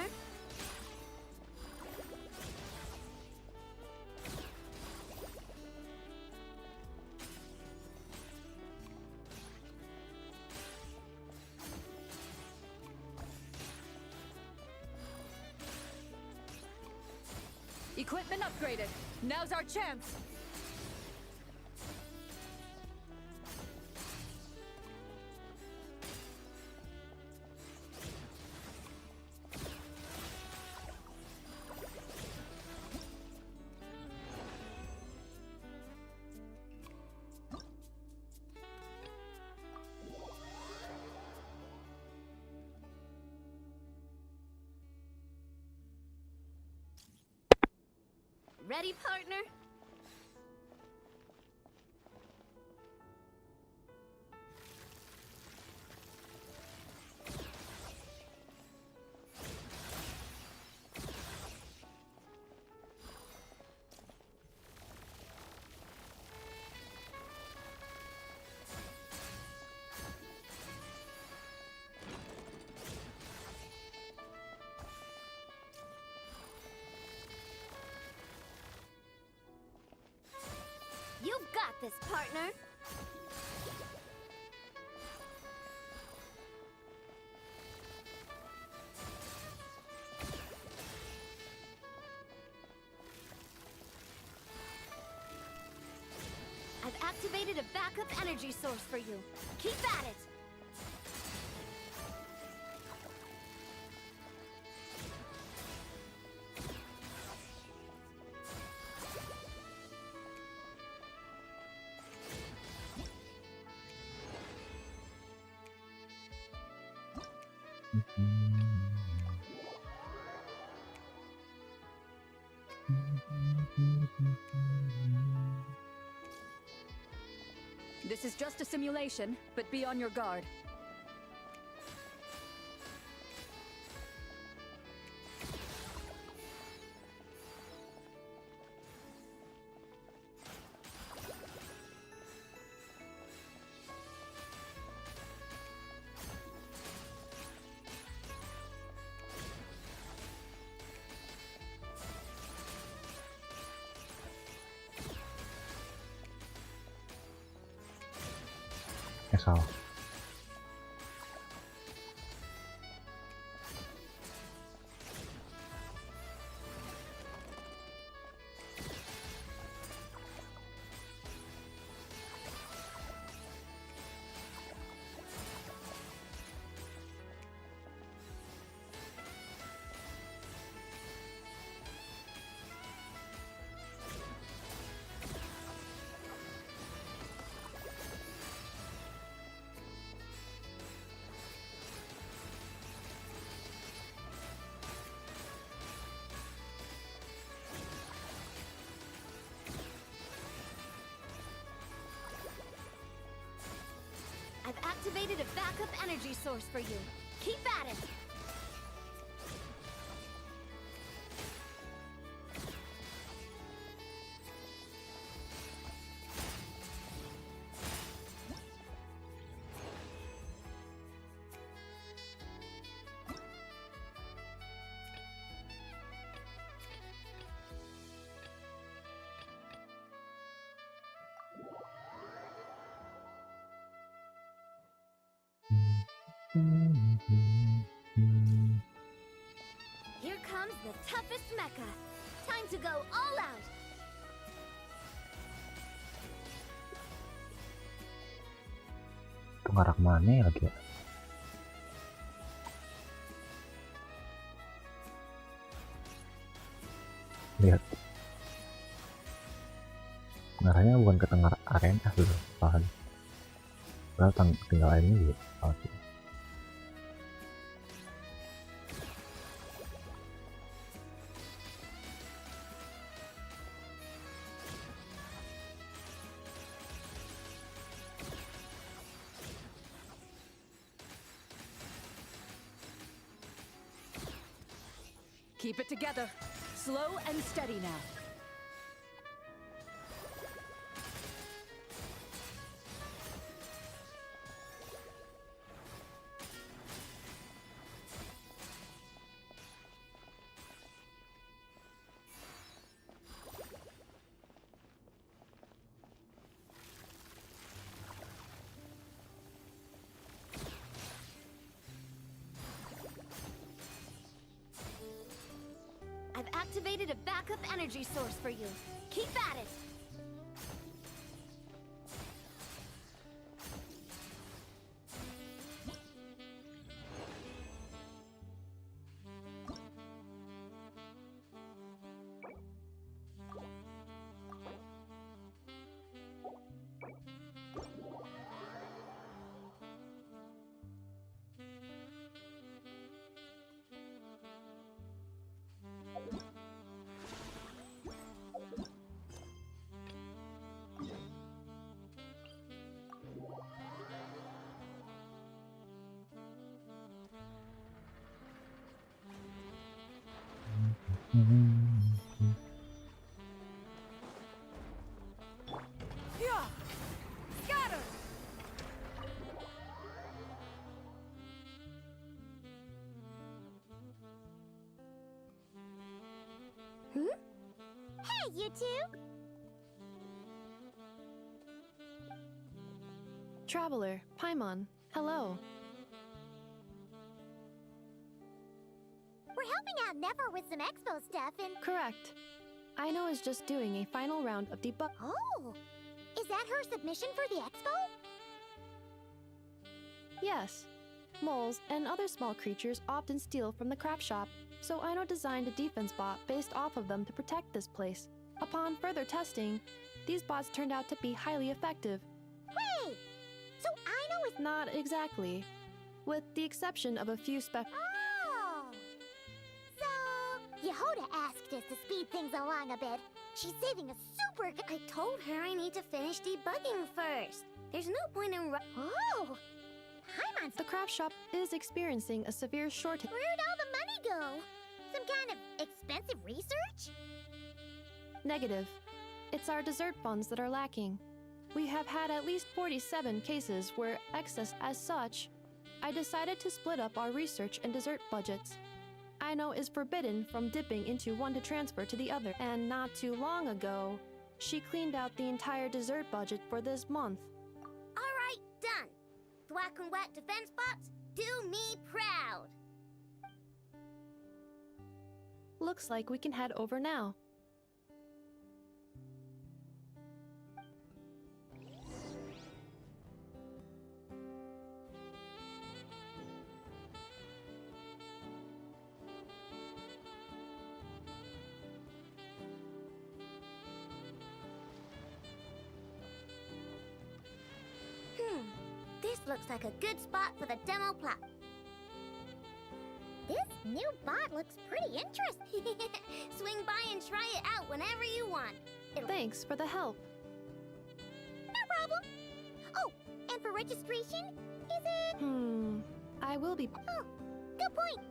Equipment upgraded. Now's our chance. Ready, partner? You got this, partner! I've activated a backup energy source for you. Keep at it! This is just a simulation, but be on your guard. Salah. I've activated a backup energy source for you. Keep at it! Here comes the toughest mecha. Time to go all out. Itu ngarah mana ya lagi ya? lihat ngarahnya bukan ke tengah arena dulu, paham? Padahal tinggal airnya juga. Oke. Keep it together. Slow and steady now. I've activated a backup energy source for you. Keep at it! Yeah. Scatter. Hey, you two! Traveler, Paimon, hello. We're helping out Never with some expo stuff and... Correct. Aino is just doing a final round of debug. Oh! Is that her submission for the expo? Yes. Moles and other small creatures often steal from the craft shop, so Aino designed a defense bot based off of them to protect this place. Upon further testing, these bots turned out to be highly effective. Wait! So Aino is... Not exactly. With the exception of a few Oh! So... Yehoda asked us to speed things along a bit. She's saving a super... I told her I need to finish debugging first. There's no point in Oh! Paimon's... The craft shop is experiencing a severe shortage. Where'd all the money go? Some kind of expensive research? Negative. It's our dessert funds that are lacking. We have had at least 47 cases where excess as such. I decided to split up our research and dessert budgets. Aino is forbidden from dipping into one to transfer to the other, and not too long ago, she cleaned out the entire dessert budget for this month. Alright, done. Thwack and whack defense bots, do me proud. Looks like we can head over now. This looks like a good spot for the demo plot. This new bot looks pretty interesting. Swing by and try it out whenever you want. Thanks for the help. No problem. Oh, and for registration, is it... I will be... Oh, good point.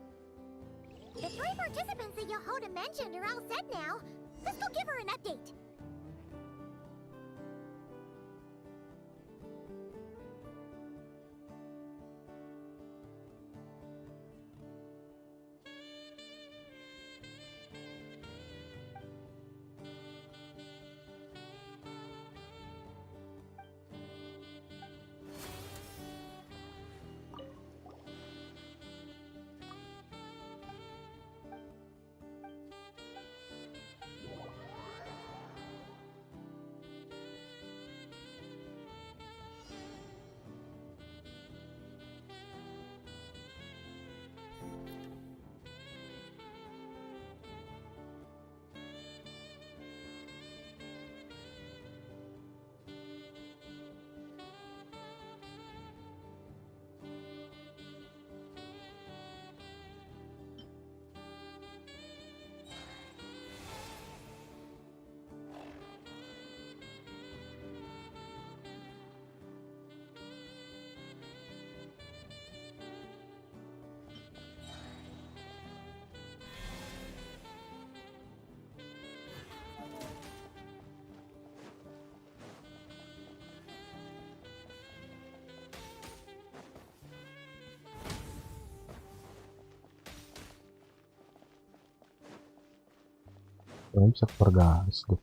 The 3 participants that Yehoda mentioned are all set now. Let's go give her an update. bisa keluar garis deh.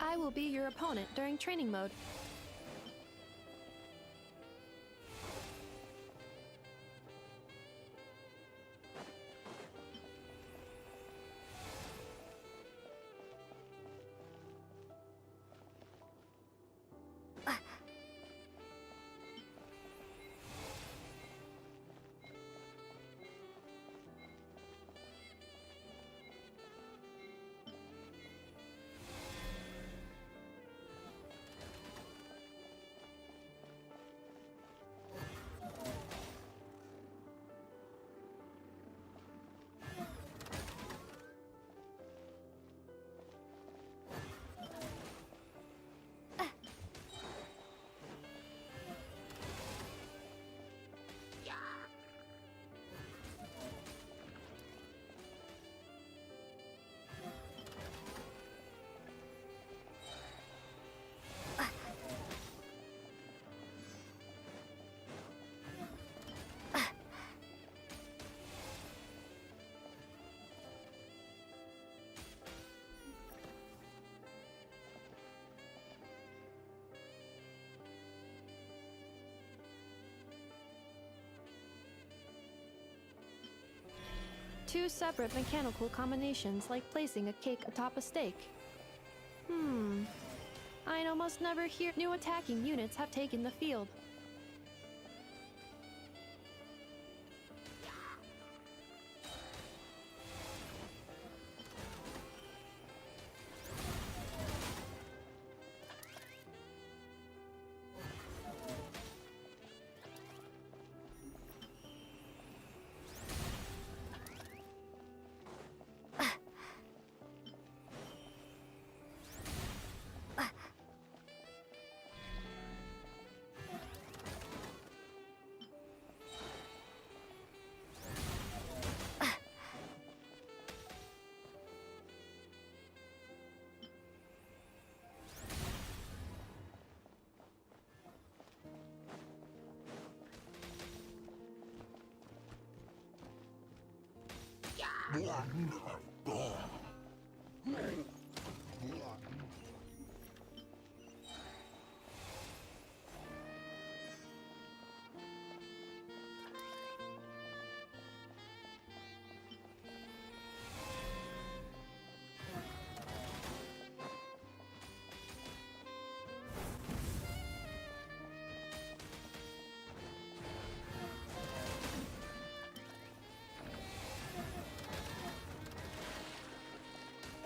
I will be your opponent during training mode. Two separate mechanical combinations like placing a cake atop a steak. I'd almost never hear new attacking units have taken the field.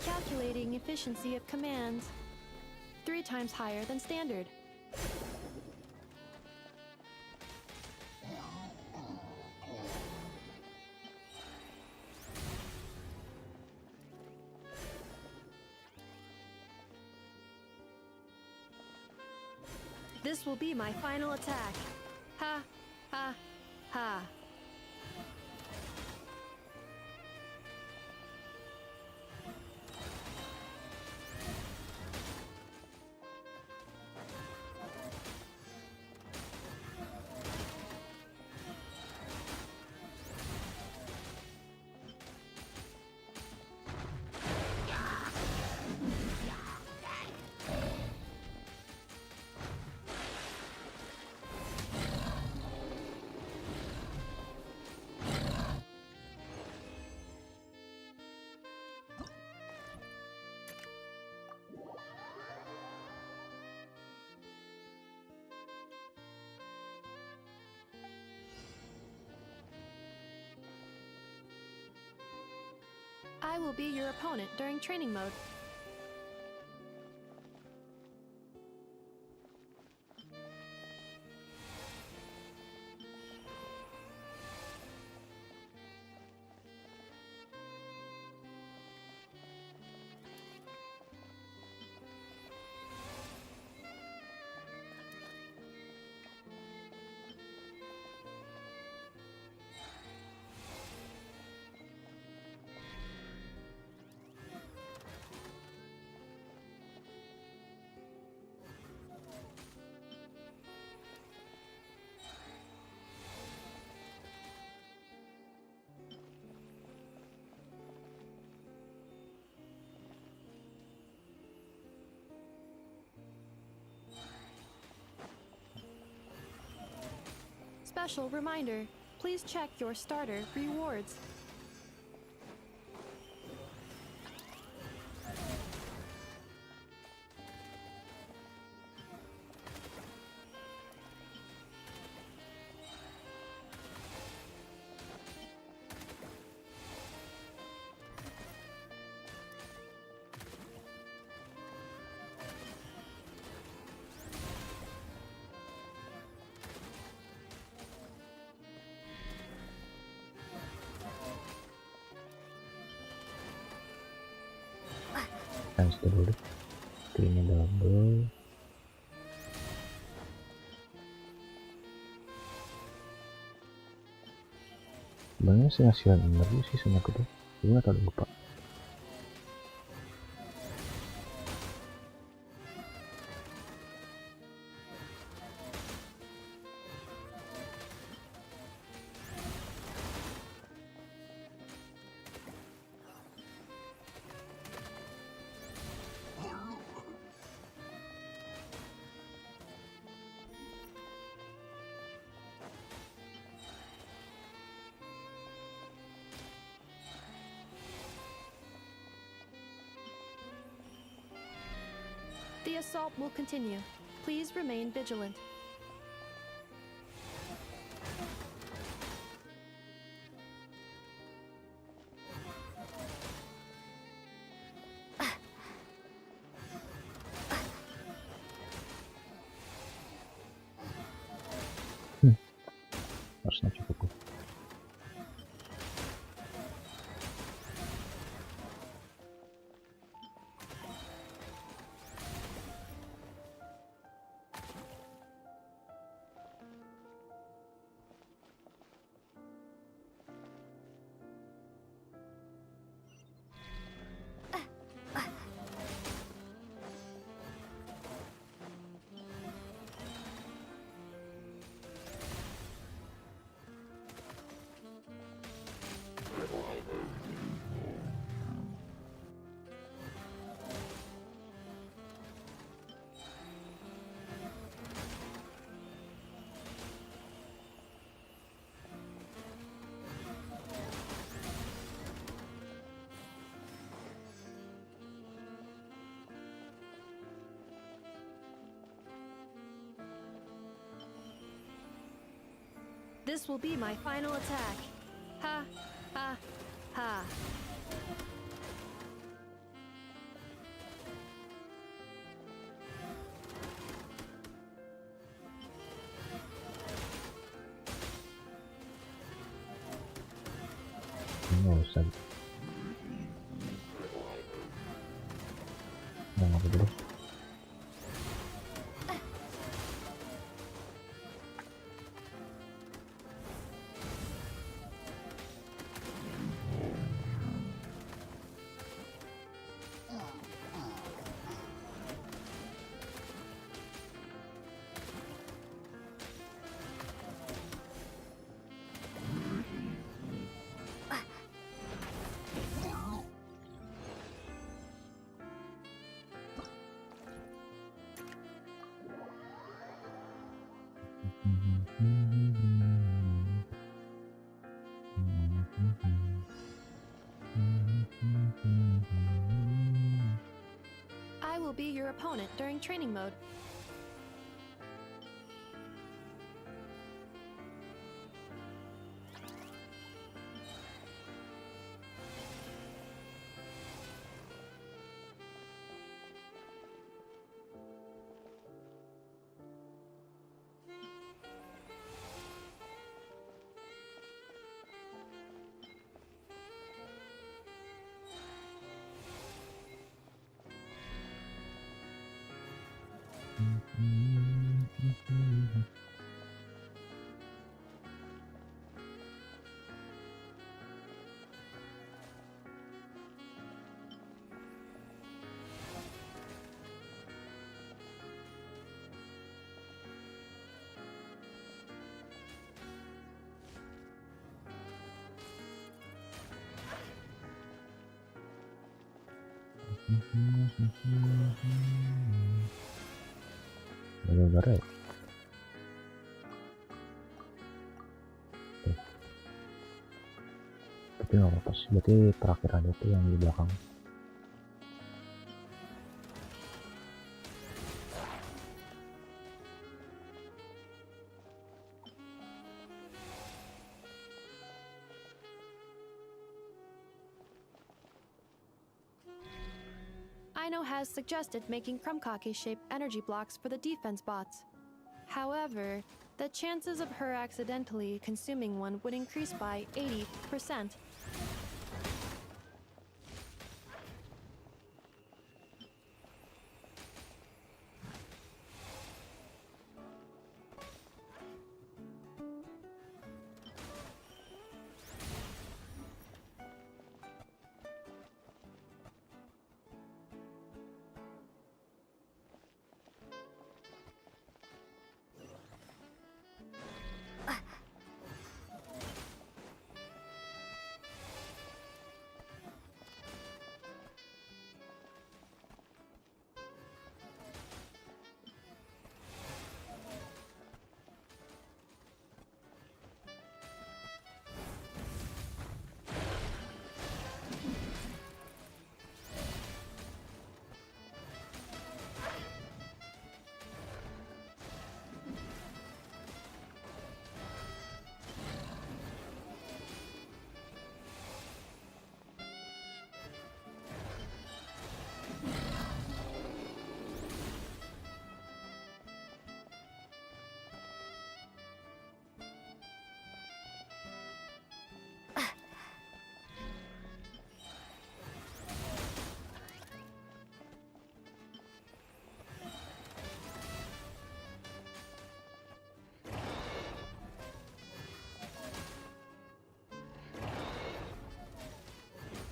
Calculating efficiency of commands. 3 times higher than standard. This will be my final attack. Ha, ha, ha. I will be your opponent during training mode. Special reminder, please check your starter rewards. Chance dulu deh, kayaknya double. Sebenarnya sih ngasihin energi sih sama kedua, gue nggak tahu, lupa. The assault will continue. Please remain vigilant. Harusnya cukup. This will be my final attack. Ha, ha, ha. Nggak usah. Nggak apa dulu. I will be your opponent during training mode. Gara-gara ya? Tapi nggak apa-apa sih, berarti terakhiran itu yang di belakang. Aino has suggested making Krumkake-shaped energy blocks for the defense bots. However, the chances of her accidentally consuming one would increase by 80%.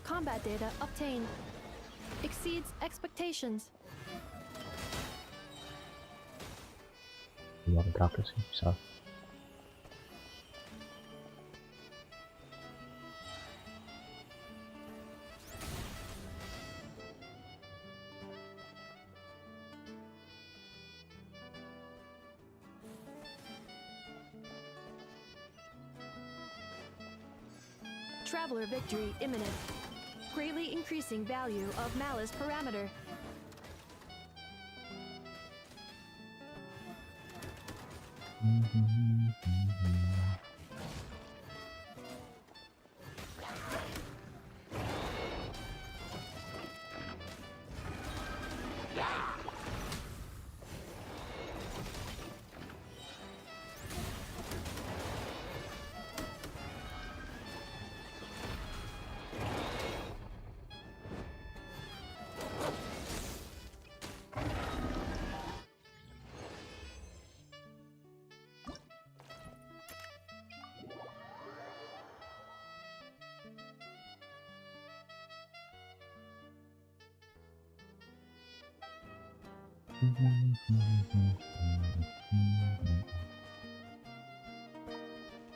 Combat data obtained. Exceeds expectations. Yang terakhir sih bisa. Traveler victory imminent. Greatly increasing value of malice parameter.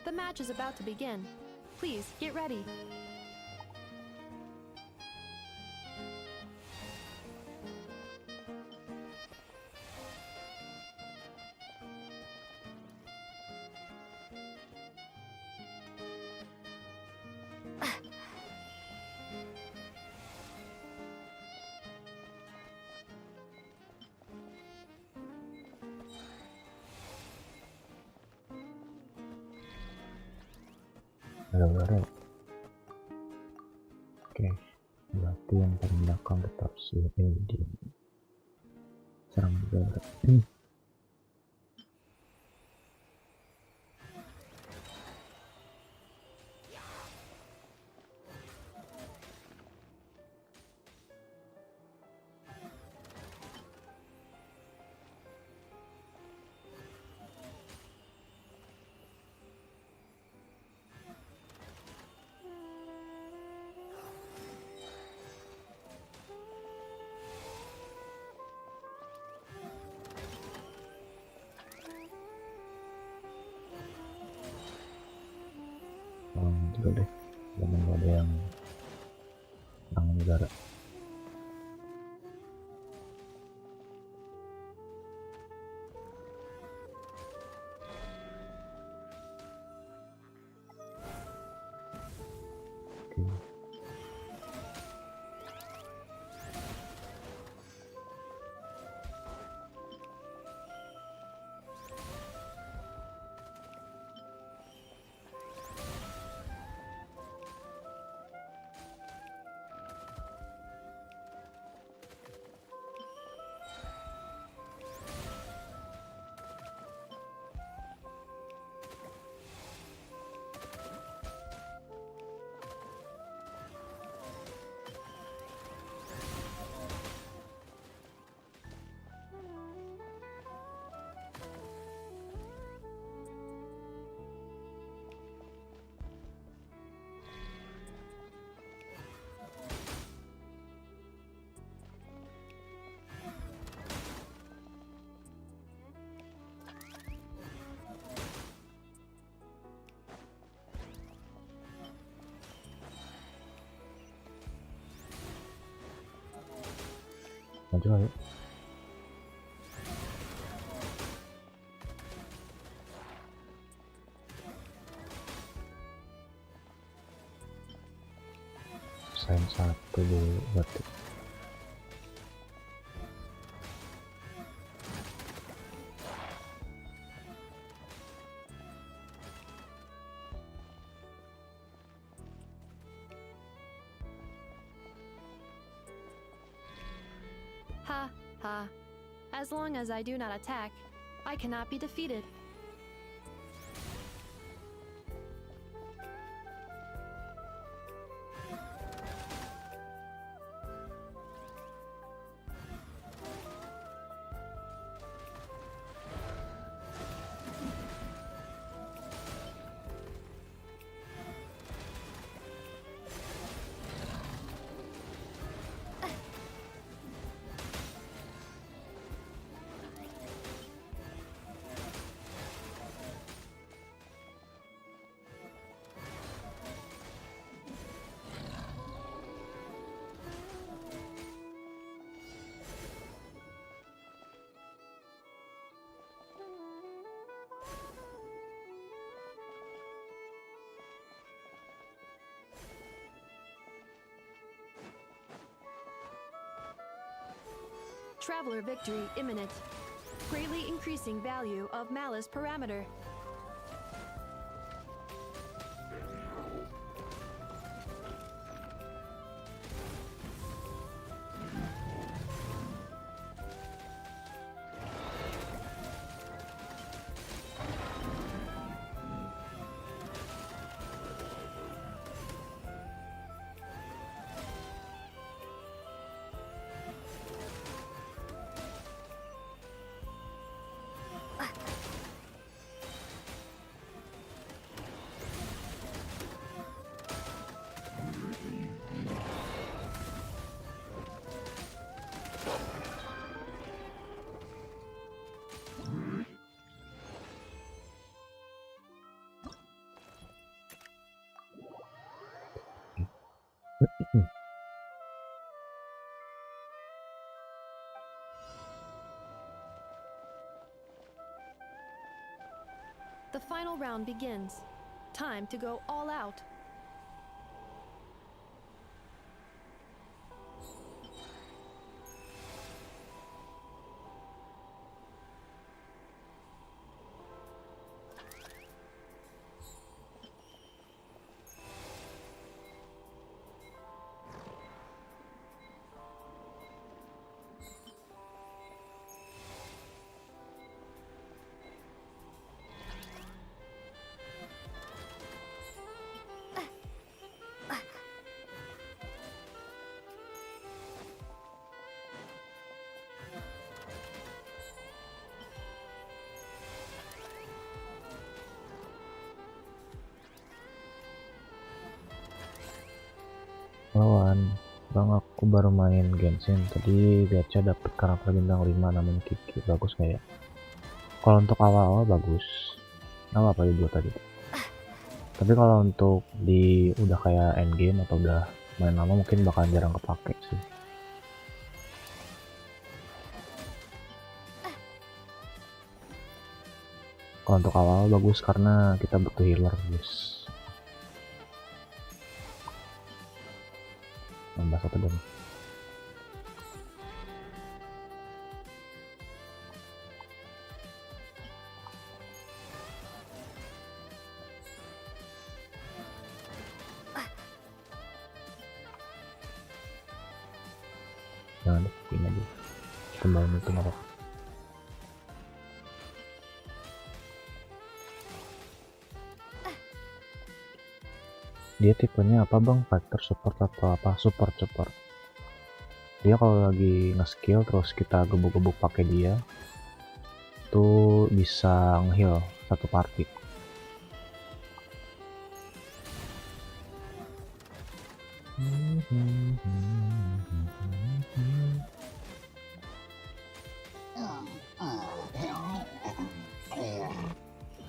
The match is about to begin. Please get ready. Gara-gara. Oke, berarti yang paling belakang tetap di serang negara. Juga deh, jangan ada yang perang negara. Oke. Maju ayo. Sign satu dulu berarti. Ha ha. As long as I do not attack, I cannot be defeated. Traveler victory imminent. Greatly increasing value of malice parameter. The final round begins. Time to go all out. Lawan bang, aku baru main GENSHIN tadi, gacha dapet karakter bintang 5 namanya Kiki. Bagus kayak kalau untuk awal-awal bagus. Apa dibuat tadi? Tapi kalau untuk di udah kayak end game atau udah main lama mungkin bakalan jarang kepake sih. Kalau untuk awal bagus karena kita butuh healer guys. Nambah satu dong. Jangan deh, ini aja. Kembali itu nggak apa-apa. Dia tipenya apa bang? Fighter, support atau apa? Support. Dia kalau lagi nge-skill terus kita gebuk-gebuk pakai dia, tuh bisa nge-heal satu party.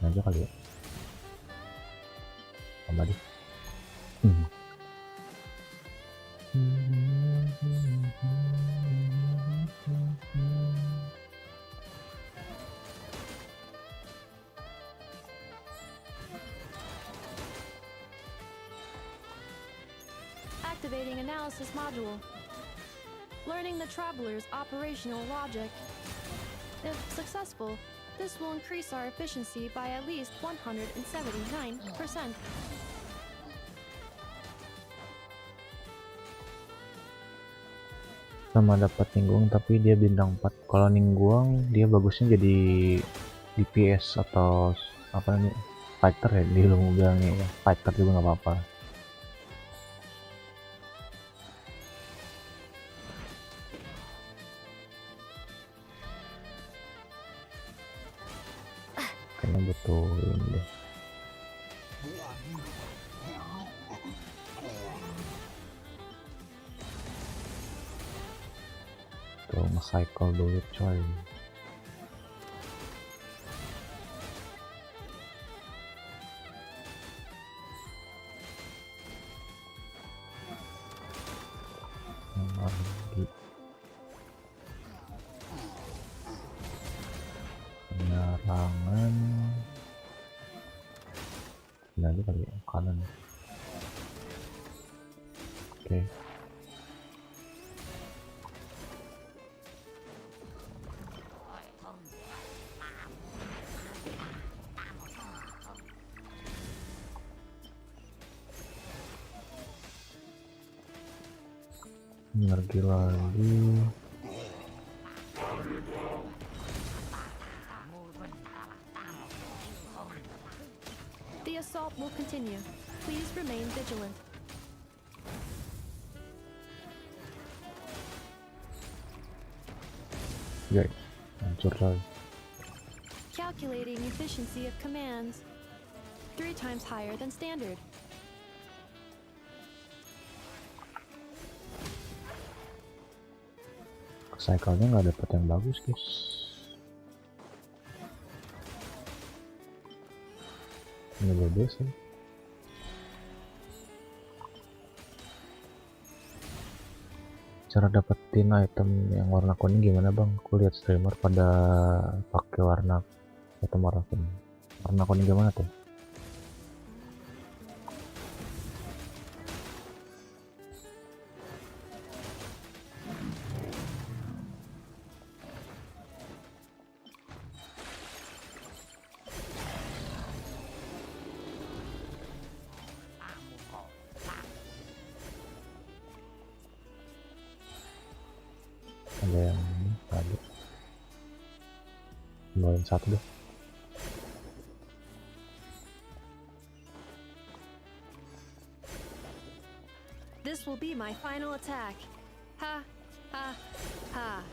Aja kali ya. Tambah deh. Activating analysis module. Learning the traveler's operational logic. If successful, this will increase our efficiency by at least 179%. Sama dapat ninggung tapi dia bintang 4. Kalau ninggung dia bagusnya jadi DPS atau apa nih, fighter ya, dia lu bilangnya ya, fighter juga nggak apa-apa. Kayaknya butuh ini deh. Tuh nge-cycle dulu coy. Lagi penyerangan ini aja kali ya, kanan. Oke. Energi lagi. The assault will continue. Please remain vigilant. Guys, hancur lagi. Calculating efficiency of commands. 3 times higher than standard. Cycle-nya nggak dapet yang bagus guys. Ini bebas sih. Cara dapetin item yang warna kuning gimana bang? Aku lihat streamer pada pakai warna item warna kuning. Warna kuning gimana tuh? Ada yang ini ada. Kembaliin satu deh. This will be my final attack. Ha, ha, ha.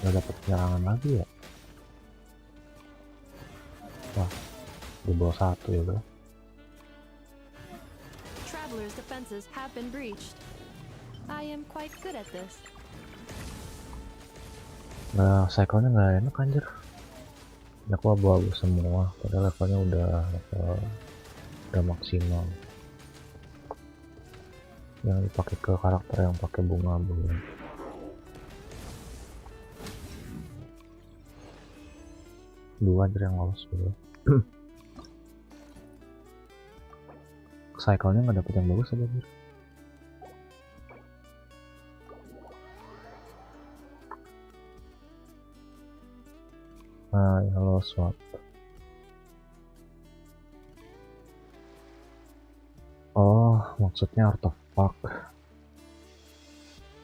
nggak dapat penyerangan lagi ya. Wah, di bawah 1 ya bro. Travelers' defenses have been breached. I am quite good at this. Nah, cycle-nya nggak enak anjir. Ini aku abu-abu semua, padahal levelnya udah maksimal. Yang dipakai ke karakter yang pakai bunga belum. Dua aja yang lolos dulu. Cycle-nya nggak dapet yang bagus aja bro. Hai, halo swap. Oh, maksudnya artefak.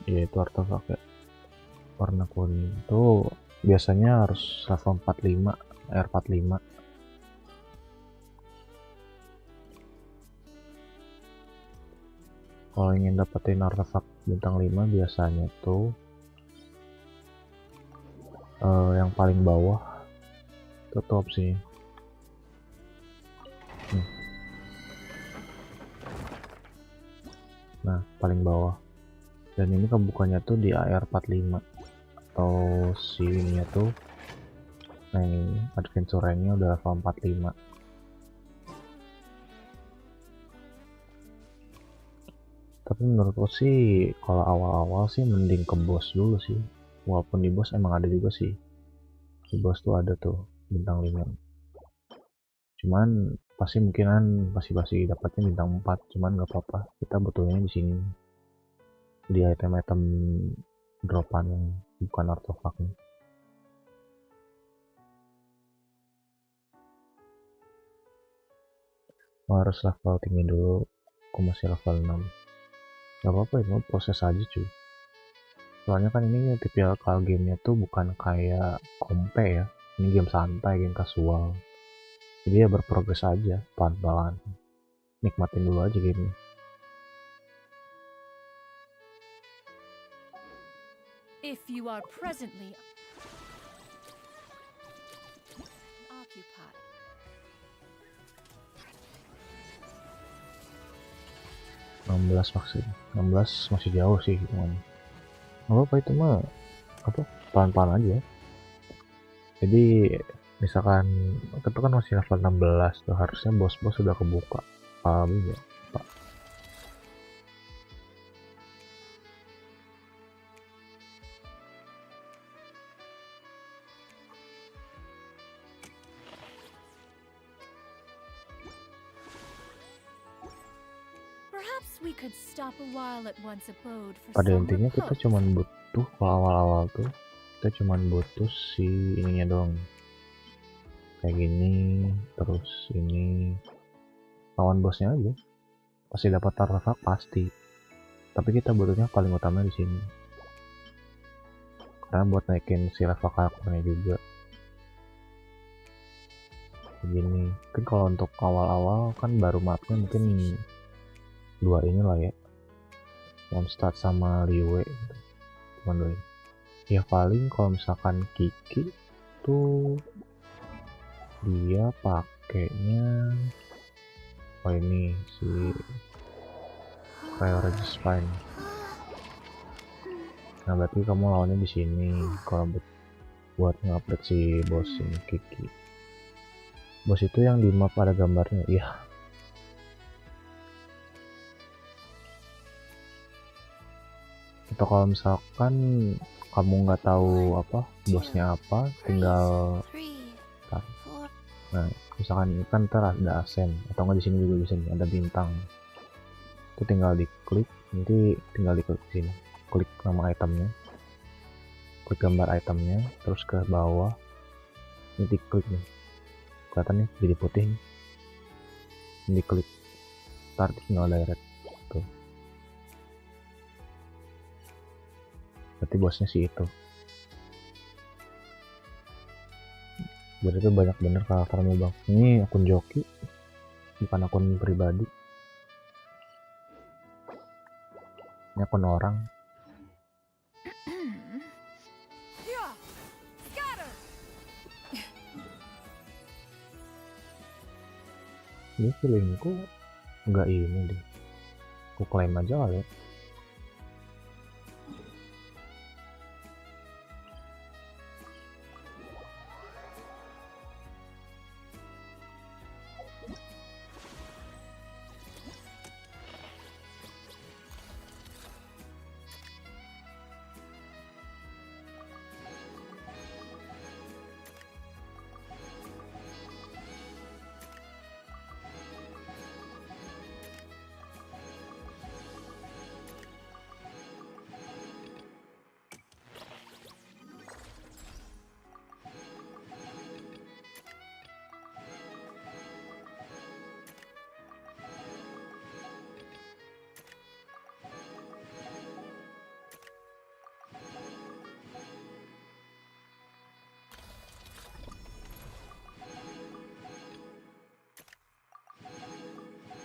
Iya, itu artefak ya. Warna kuning tuh biasanya harus level 45, R45. Kalau ingin dapetin artefak bintang 5 biasanya tuh yang paling bawah itu tuh opsinya. Nah, paling bawah. Dan ini kebukanya tuh di AR45 atau si ininya tuh. Nah, ini adventure rank-nya udah level 45. Tapi menurutku sih kalau awal-awal sih mending ke bos dulu sih. Walaupun di bos emang ada juga sih. Di bos tuh ada tuh bintang 5. Cuman pasti mungkinan pasti dapatnya bintang 4, cuman nggak apa-apa, kita butuhnya di sini di item-item dropan yang bukan artefaknya. Harus level tinggi dulu, aku masih level 6. Gak apa-apa, itu proses aja cuy. Soalnya kan ini tipikal gamenya tuh bukan kayak kompe ya, ini game santai, game casual. Jadi ya berprogres aja, pelan-pelan. Nikmatin dulu aja gamenya. If you are presently occupied. 16 vaksin, 16 masih jauh sih hitungannya. Apa itu mah apa pelan-pelan aja. Jadi misalkan itu kan masih level 16 tuh, harusnya bos-bos sudah kebuka. Paham ya Pak? Perhaps we could stop a while at one's abode for Pada some intinya kita repose. cuman butuh, kalau awal-awal tuh kita cuman butuh si ininya dong, kayak gini, terus ini lawan bosnya aja pasti dapat artefak pasti. Tapi kita butuhnya paling utama di sini karena buat naikin si level karakternya juga. Begini kan kalau untuk awal-awal kan baru mapnya mungkin 2 ini lah ya, Mondstadt sama Liwe gitu. Cuman 2 ini ya. Paling kalau misalkan Kiki tuh dia pakainya ini si Priority Spine. Nah berarti kamu lawannya di sini kalau buat ngupdate si bos ini Kiki. Bos itu yang di map ada gambarnya ya. Atau kalau misalkan kamu nggak tahu apa bosnya apa, tinggal nah misalkan kan ntar ada asen atau nggak di sini juga bisa nih, ada bintang itu tinggal diklik, nanti tinggal diklik sini, klik nama itemnya, klik gambar itemnya, terus ke bawah ini diklik nih, kelihatan nih jadi putih nih, ini diklik, ntar tinggal direct tuh. Berarti bosnya sih itu. Jadi itu banyak bener karaktermu bang. Ini akun joki, bukan akun pribadi. Ini akun orang. Ini feelingku nggak ini deh, aku klaim aja kali ya.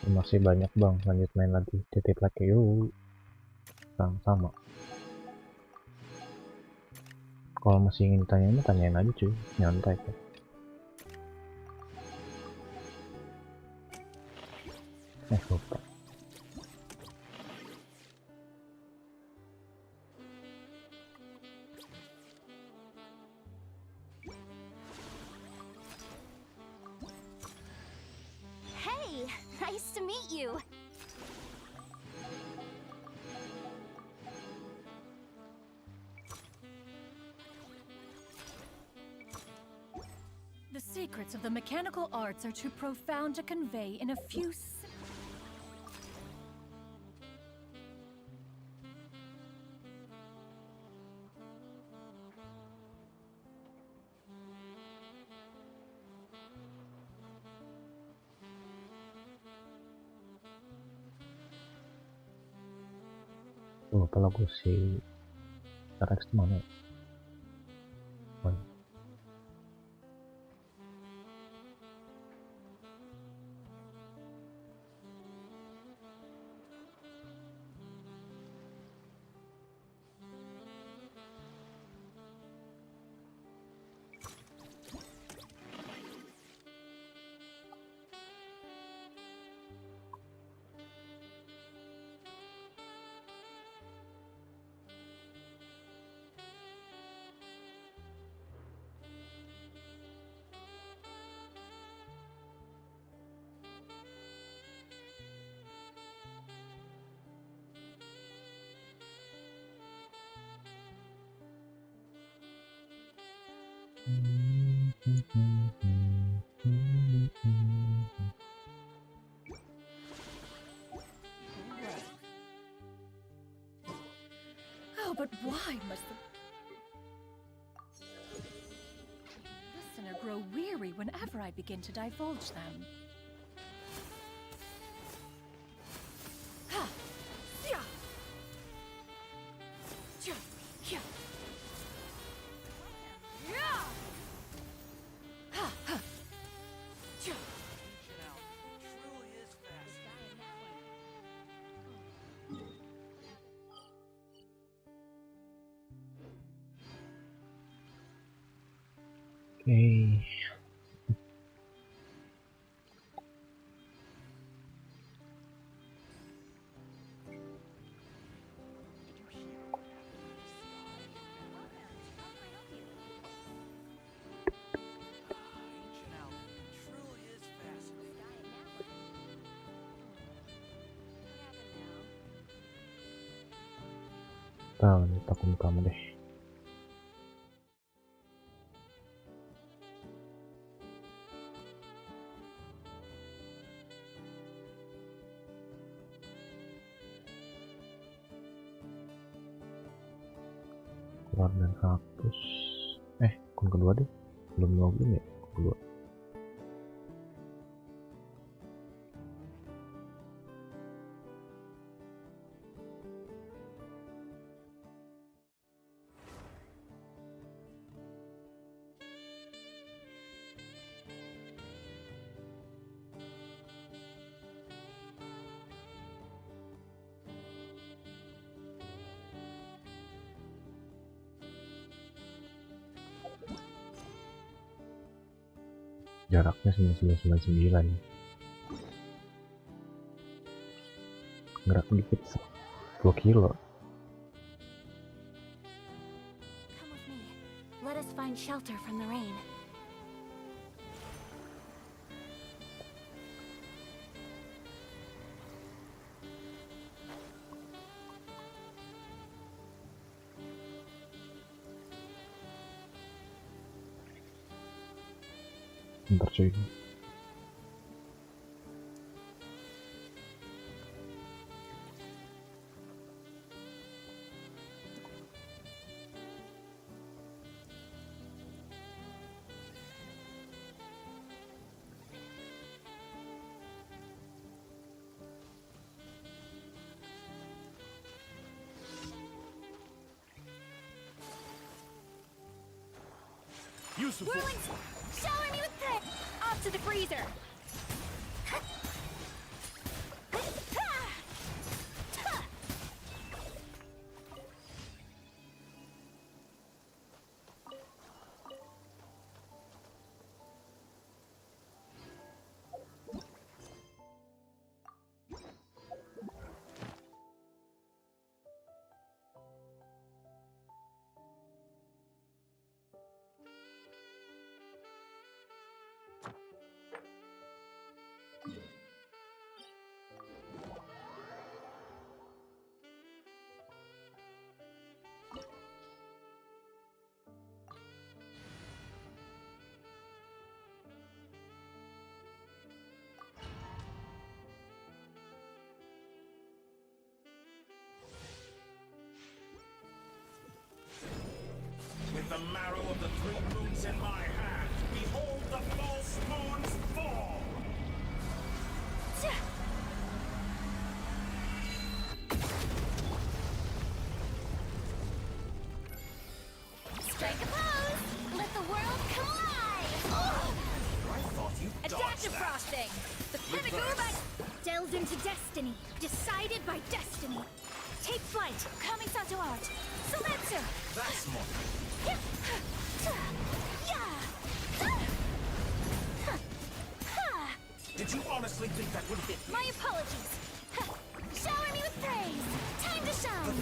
Masih banyak bang, lanjut main lagi, titip lagi yuk. Sama. Kalau masih ingin tanya tanyain aja cuy, nyantai kok. Lupa. Hey, nice to meet you. The secrets of the mechanical arts are too profound to convey in a few Lupa lagu si Rex mana ya? Oh, but why must the listener grow weary whenever I begin to divulge them? Ha! Yeah! Yeah! Yeah! Yeah! Ha! Ha! Yeah! Oke. Takut kamu deh. Keluar dan hapus. Akun kedua deh. Belum login ya? Akun kedua. Jaraknya 9999. gerak dikit 10 kilo. Come with me. Let us find shelter from the rain. Bentar cuy. Useful. Whirling, shower me with thread. Off to the freezer. With the marrow of the 3 moons in my hand, behold the false moons fall! Strike a pose. Let the world come alive. I thought you dodged that. Frosting. The pinnacle delves into destiny. Decided by destiny. Take flight. Coming to art. Seletsu. That's more. Did you honestly think that would hit me? My apologies. Shower me with praise. Time to shine.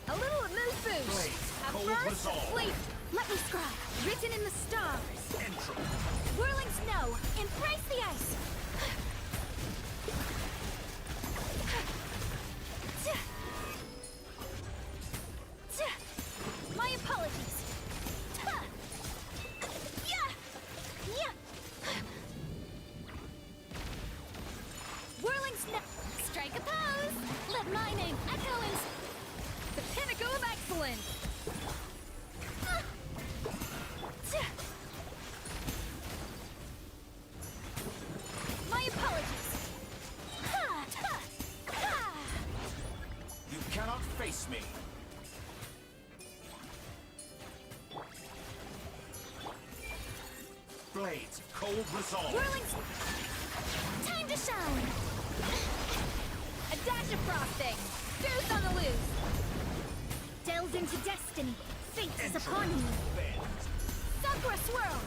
A little mood boost. Blades, At cold first, resolve. sleep. Let me scribe. Written in the stars. Entropy. Whirling snow. Embrace the ice. My apologies. Whirling snow. Strike a pose. Let my name echo in The pinnacle of excellence! my apologies. You cannot face me. Blades, cold resolve. Whirling. Time to shine. A dash of frosting! Goose on the loose! Delve into destiny. Fate is upon you. Bend. Sakura swirl.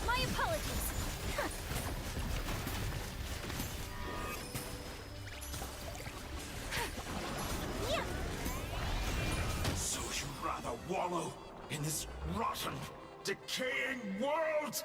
My apologies. So you'd rather wallow in this rotten, decaying world?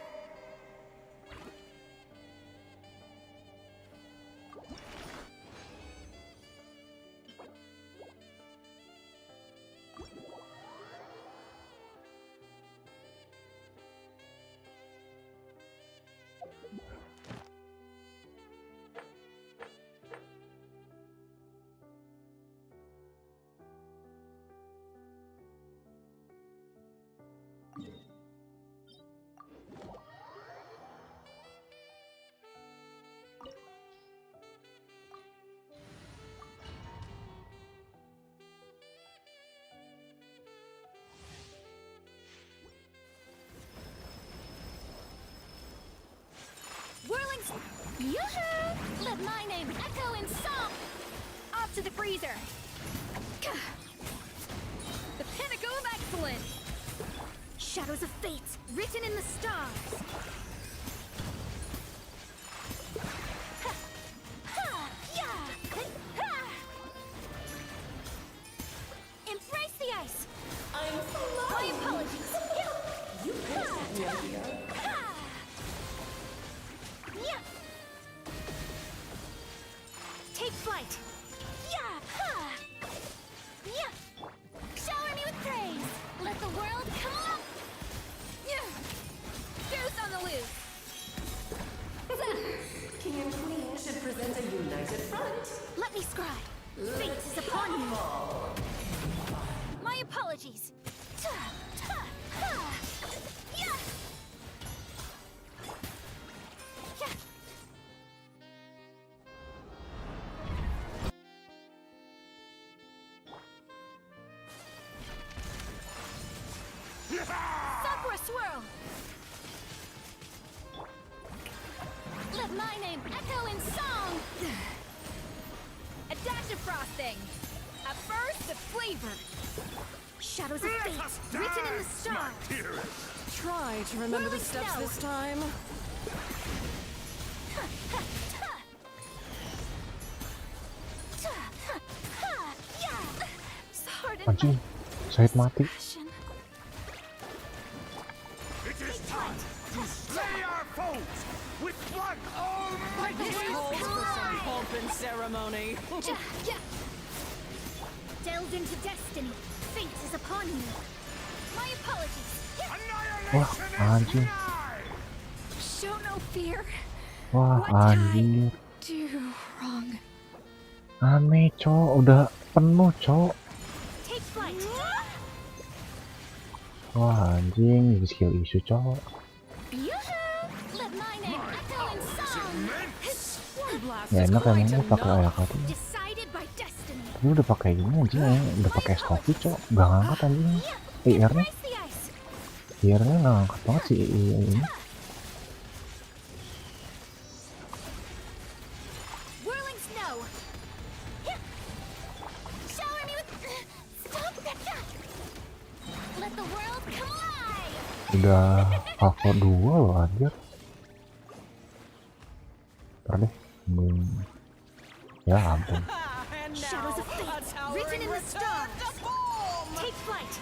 Whirling. Yoo-hoo! Let my name echo in song. Off to the freezer! The pinnacle of excellence! Shadows of fate written in the stars. My apologies. You yeah. Take flight. Yeah. Yeah. Shower me with praise. Let the world come up. Yeah. Deuce on the loose. King and Queen should present a united front. Let me scribe. Fate is upon you. My apologies. Yeah. Sakura swirl. Let my name echo in song. A dash of frosting. A burst of flavor. Shadows of fate written in the stars. Try to remember the steps this time. Anjing, Syed mati. It is time to slay our foes with one almighty Calls for some pomp and ceremony. Delved into destiny. Fate is upon you. My apologies. Wah, anjing. Show no fear. Wah, anjing. Do wrong. Aneh, cok. Udah penuh, cok. Take flight. Wah, anjing. Skill isu, cok. Let my name echo in song. Ya enak emangnya pakai ayak apa. Decided by destiny. Ini udah pakai gini anjing ya. Udah pakai es kopi, cok. Gak ngangkat anjing. IR-nya. Embrace the ice. IR-nya gak ngangkat banget sih ini. Whirling snow. Shower me with. Stop that. Let the world come alive. Udah Falco 2 loh anjir. Ntar deh. Ya ampun. And Shadows of fate written in the stars. Take flight.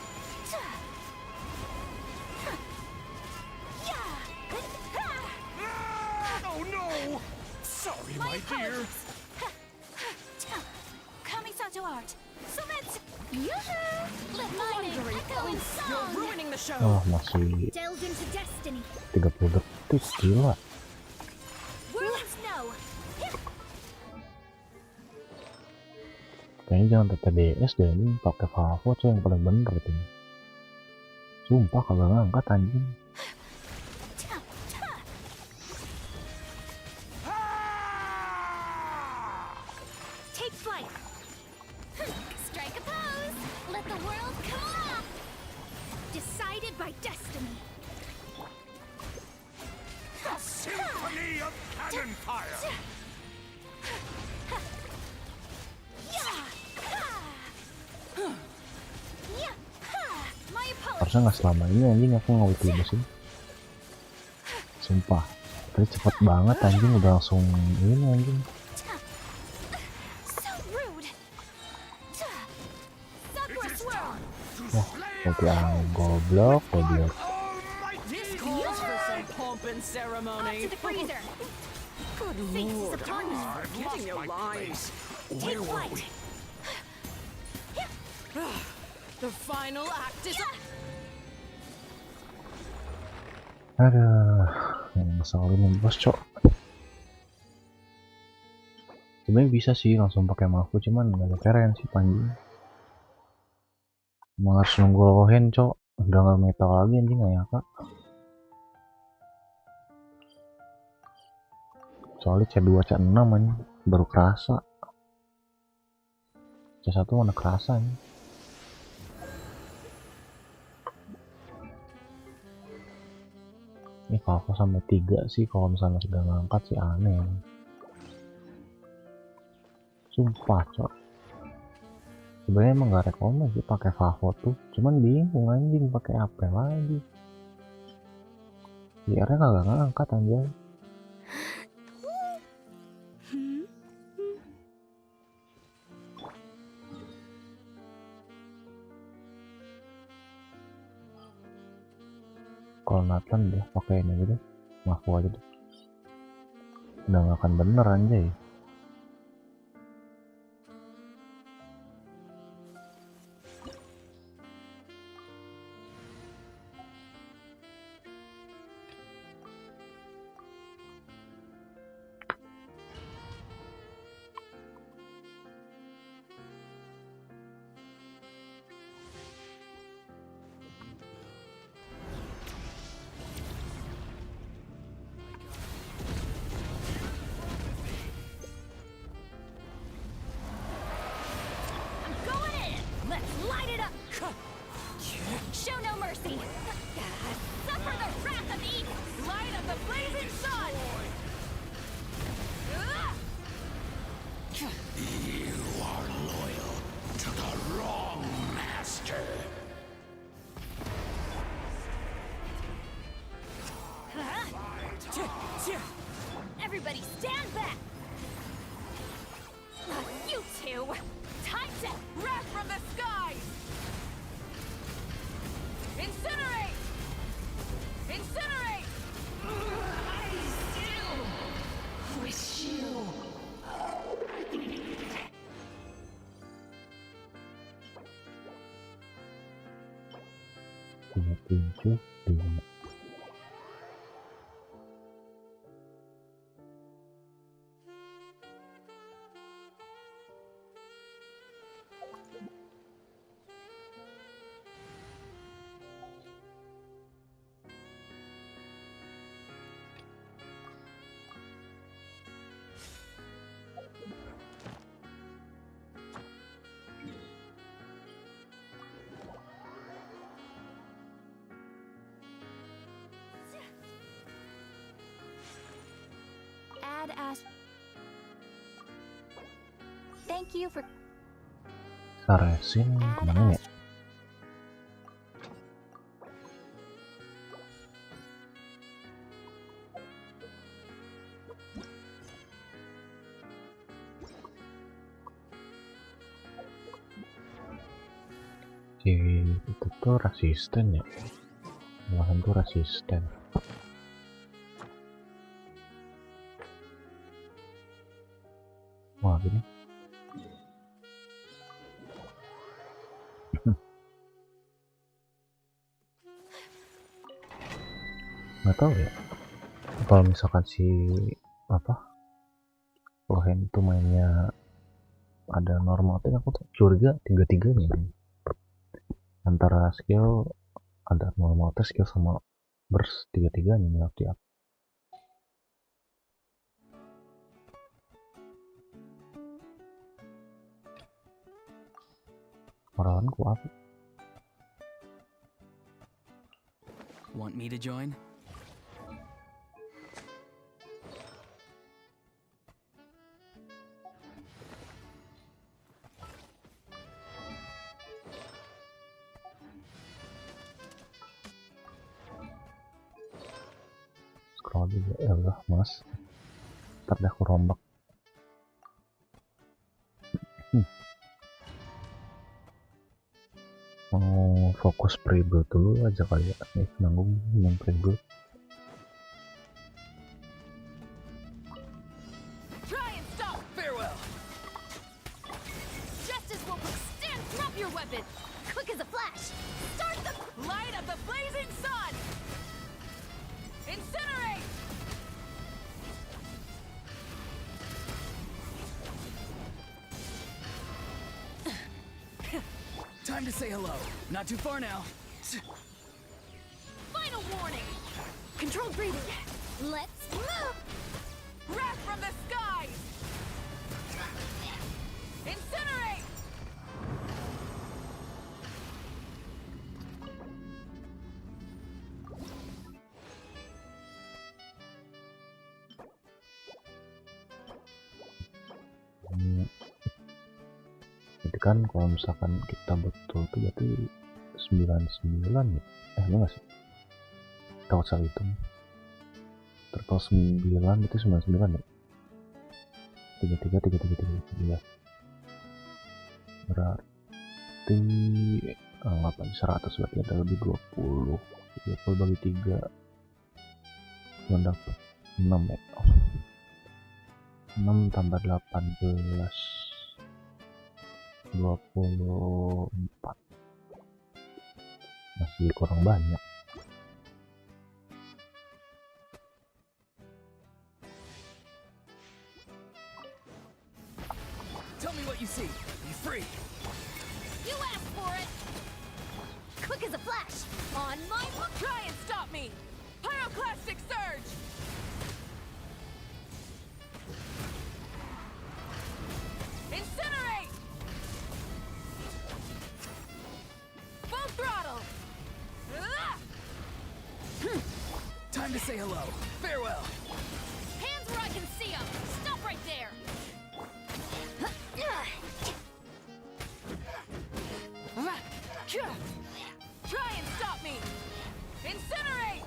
Oh no! Sorry, my dear. Kamisato art. So that's let my name echo in you're song. ruining the show. Oh, masih Delved into destiny. 30 detik, gila. Whirling snow. Kayaknya jangan TTDS deh, ini pakai Valvo tuh yang paling bener itu. Sumpah kagak ngangkat anjing. Take flight. Strike a pose. Let the world come alive. Decided by destiny. A symphony of cannon fire. My apologies. Harusnya nggak selama ini anjing aku ngawet sih. Sumpah. Tadi cepet banget anjing, udah langsung ini anjing. So rude. Sakura swirl. Wah, kopi goblok. This calls for some pomp and Up ceremony. to the freezer. Good Fate is lord. upon you. Forgetting your lines. Take flight. The final act is Aduh, ngeselin bos, cok. Sebenarnya bisa sih langsung pakai Mafu, cuman nggak keren sih Panji. Emang harus nunggu lohen, cok. Udah nggak metal lagi anjing, nggak ya kak. Soalnya C2 C6 anjing baru kerasa. C1 mana kerasa nih. Ini Valvo sampai 3 sih, kalau misalnya sudah ngangkat sih aneh. Sumpah, cok. Sebenarnya emang gak rekomen sih pakai Valvo tuh, cuman bingung anjing pakai apa lagi. IR-nya kagak ngangkat anjing. kalau Nathan udah pakai ini gitu, ngaku aja deh. Udah gak akan bener anjay. Let's light it up! Show no mercy! Suffer the wrath of Eden! Light of the blazing sun! You are loyal to the wrong master. Everybody stand back! You two! Time to wrath from the skies! Incinerate! Incinerate! I still wish you. Tunjuk di Add as. Thank you for. Saresin kemana ya? Itu tuh resisten ya, malahan tuh resisten. Wah gini nggak tahu ya, kalau misalkan si Lohen itu mainnya ada normal thing, aku tuh curiga tiga-tiganya antara skill ada normal test, skill sama burst, tiga-tiganya nih up. Orang-orangku apa? Want me to join? Scroll juga ya Allah mas, ntar dah aku rombak. Mau fokus pre-build dulu aja kali ya, nanggung yang pre-build. Try and stop! Farewell! Justice will stand, drop your weapon! Quick as a flash! Start the light of the blazing sun! Incinerate! Time to say hello. Not too far now. Final warning! Controlled breathing! Let's move! Wrath from the skies! Incinerate! Jadi kan kalau misalkan kita betul tuh berarti 99 ya, enggak sih, kalau salah itu total 9 itu 99 ya, 33 berarti anggap aja 100, berarti ada lebih 20 30 bagi 3 cuma dapat 6 ya. 6 tambah 18 24, masih kurang banyak. Tell me what you see. Be free. You asked for it! Quick as a flash! On my mark! Try and stop me! Pyroclastic surge! Incinerate! Full throttle! Time to say hello. Farewell. Hands where I can see them! Stop right there! Try and stop me! Incinerate!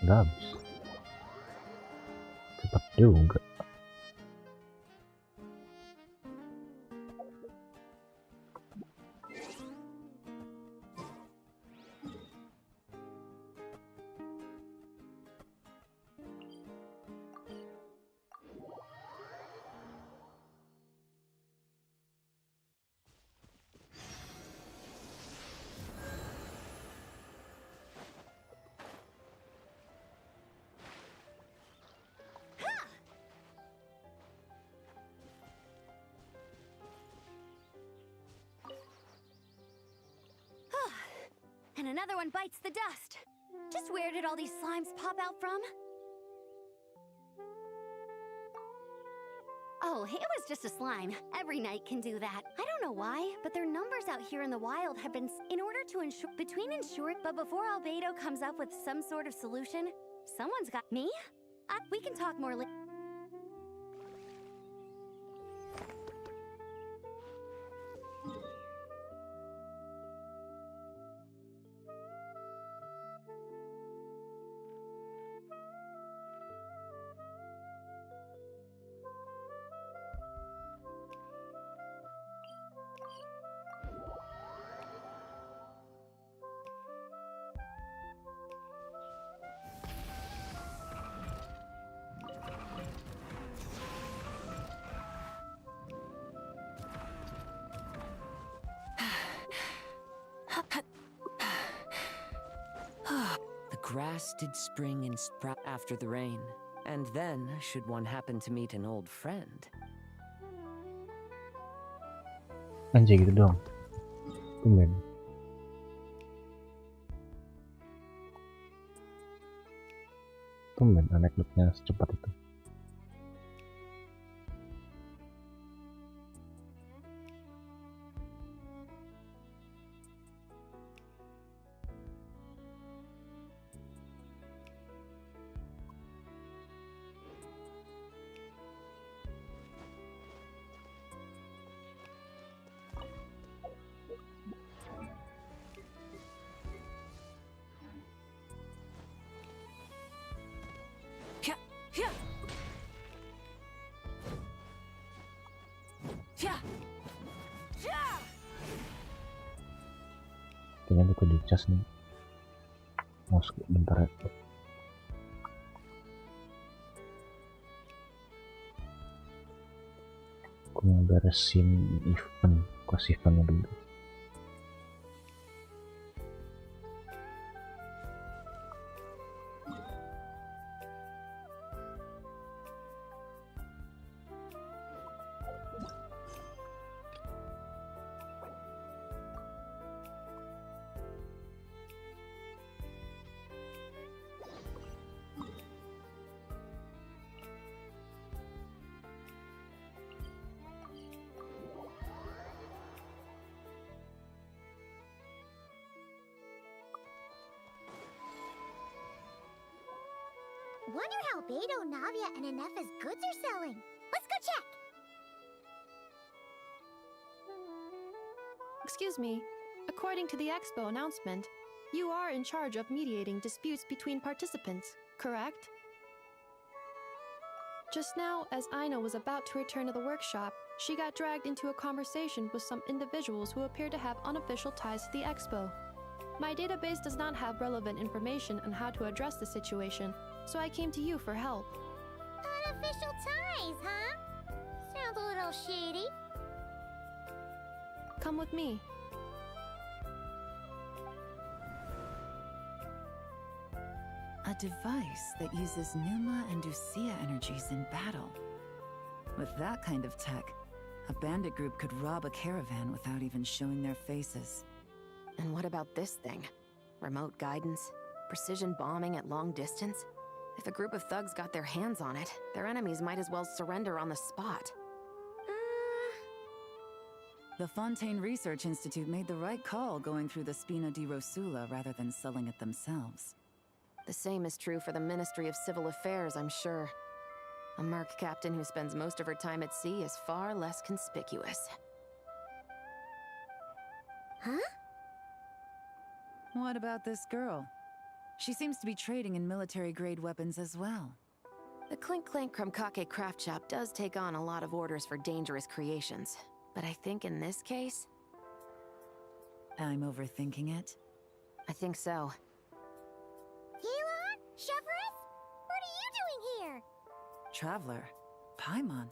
Udah habis. Cepet juga. And another one bites the dust. Just where did all these slimes pop out from? Oh, it was just a slime. Every night can do that. I don't know why, but their numbers out here in the wild have been in order to ensure but before Albedo comes up with some sort of solution, someone's got me? We can talk more later. The grass did spring and sprout after the rain, and then, should one happen to meet an old friend. Anjay gitu dong. Tumben. Tumben anekdotnya secepat itu. Kayaknya aku dicas nih. Masuk bentar ya. Aku mau beresin event, kasih eventnya dulu. Wonder how Beto, Navia, and Anefa's goods are selling. Let's go check! Excuse me. According to the expo announcement, you are in charge of mediating disputes between participants, correct? Just now, as Aino was about to return to the workshop, she got dragged into a conversation with some individuals who appear to have unofficial ties to the expo. My database does not have relevant information on how to address the situation, so I came to you for help. Unofficial ties, huh? Sounds a little shady. Come with me. A device that uses Numa and Usia energies in battle. With that kind of tech, a bandit group could rob a caravan without even showing their faces. And what about this thing? Remote guidance? Precision bombing at long distance? If a group of thugs got their hands on it, their enemies might as well surrender on the spot. The Fontaine Research Institute made the right call going through the Spina di Rosula rather than selling it themselves. The same is true for the Ministry of Civil Affairs, I'm sure. A merc captain who spends most of her time at sea is far less conspicuous. Huh? What about this girl? She seems to be trading in military-grade weapons as well. The Clink Clank Krumkake craft shop does take on a lot of orders for dangerous creations, but I think in this case... I'm overthinking it? I think so. Elon? Chevron? What are you doing here? Traveler? Paimon?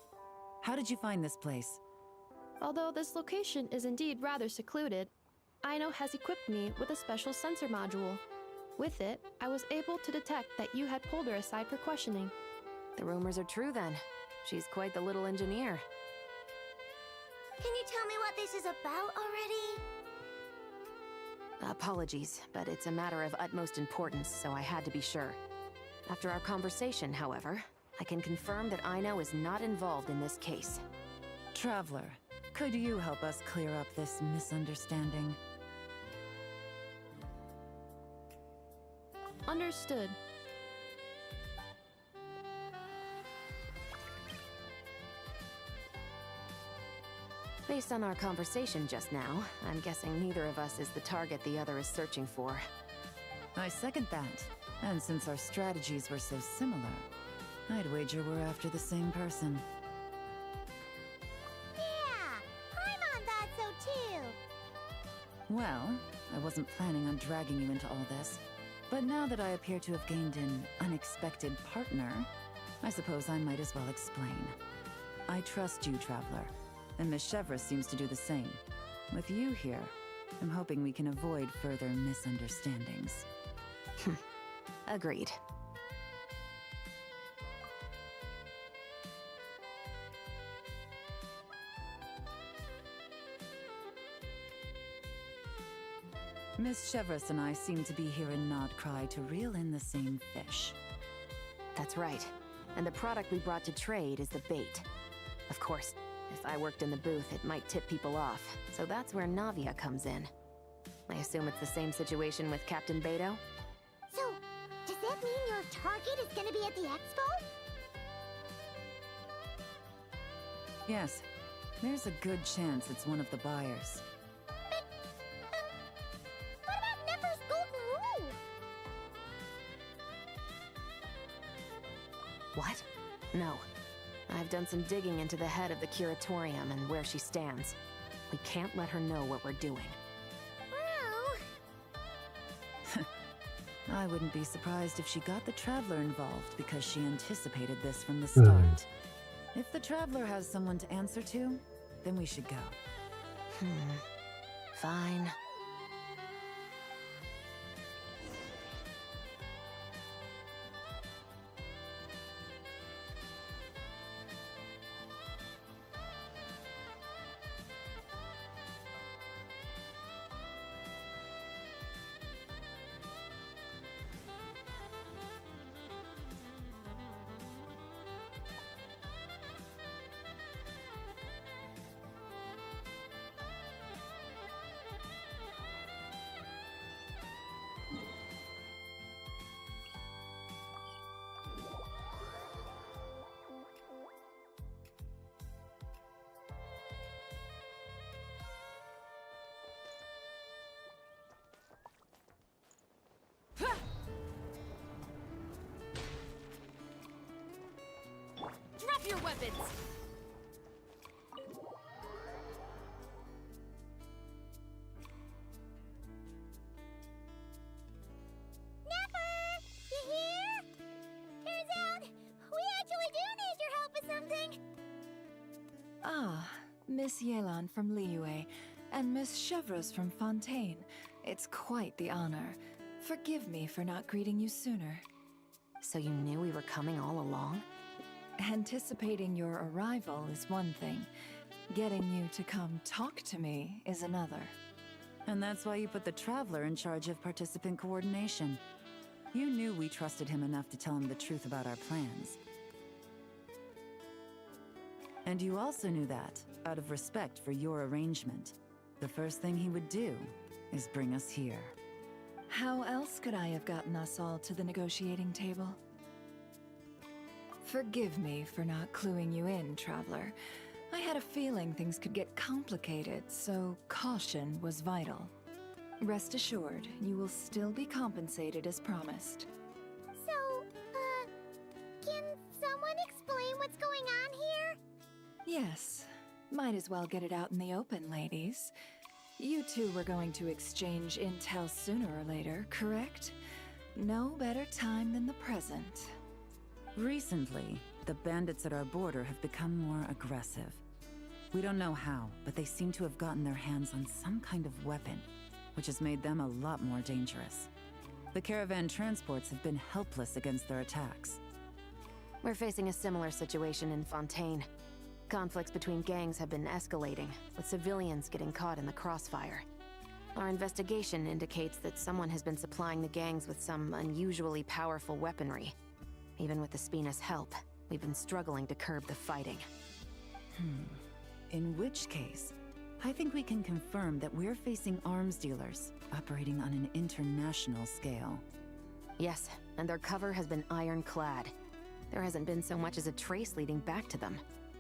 How did you find this place? Although this location is indeed rather secluded, Aino has equipped me with a special sensor module. With it, I was able to detect that you had pulled her aside for questioning. The rumors are true then. She's quite the little engineer. Can you tell me what this is about already? Apologies, but it's a matter of utmost importance, so I had to be sure. After our conversation, however, I can confirm that Aino is not involved in this case. Traveler, could you help us clear up this misunderstanding? Understood. Based on our conversation just now, I'm guessing neither of us is the target the other is searching for. I second that. And since our strategies were so similar, I'd wager we're after the same person. Yeah, Paimon thought so too. Well, I wasn't planning on dragging you into all this, but now that I appear to have gained an unexpected partner, I suppose I might as well explain. I trust you, Traveler, and Miss Chevra seems to do the same. With you here, I'm hoping we can avoid further misunderstandings. Agreed. Miss Chevres and I seem to be here in Nodcry to reel in the same fish. That's right. And the product we brought to trade is the bait. Of course, if I worked in the booth, it might tip people off, so that's where Navia comes in. I assume it's the same situation with Captain Beto? So, does that mean your target is gonna be at the expo? Yes, there's a good chance it's one of the buyers. What about Nefer's golden rule? What? No. I've done some digging into the head of the curatorium and where she stands. We can't let her know what we're doing. Well... I wouldn't be surprised if she got the Traveler involved because she anticipated this from the start. If the Traveler has someone to answer to, then we should go. Fine. your weapons! Never! You here? Turns out, we actually do need your help with something! Ah, Miss Yelan from Liyue and Miss Chevreuse from Fontaine. It's quite the honor. Forgive me for not greeting you sooner. So you knew we were coming all along? Anticipating your arrival is one thing. Getting you to come talk to me is another. And that's why you put the Traveler in charge of participant coordination. You knew we trusted him enough to tell him the truth about our plans. And you also knew that, out of respect for your arrangement, the first thing he would do is bring us here. How else could I have gotten us all to the negotiating table? Forgive me for not cluing you in, Traveler. I had a feeling things could get complicated, so caution was vital. Rest assured, you will still be compensated as promised. So, can someone explain what's going on here? Yes, might as well get it out in the open, ladies. You two were going to exchange intel sooner or later, correct? No better time than the present. Recently, the bandits at our border have become more aggressive. We don't know how, but they seem to have gotten their hands on some kind of weapon, which has made them a lot more dangerous. The caravan transports have been helpless against their attacks. We're facing a similar situation in Fontaine. Conflicts between gangs have been escalating, with civilians getting caught in the crossfire. Our investigation indicates that someone has been supplying the gangs with some unusually powerful weaponry. Even with the Spina's help, we've been struggling to curb the fighting. In which case, I think we can confirm that we're facing arms dealers operating on an international scale. Yes, and their cover has been ironclad. There hasn't been so much as a trace leading back to them,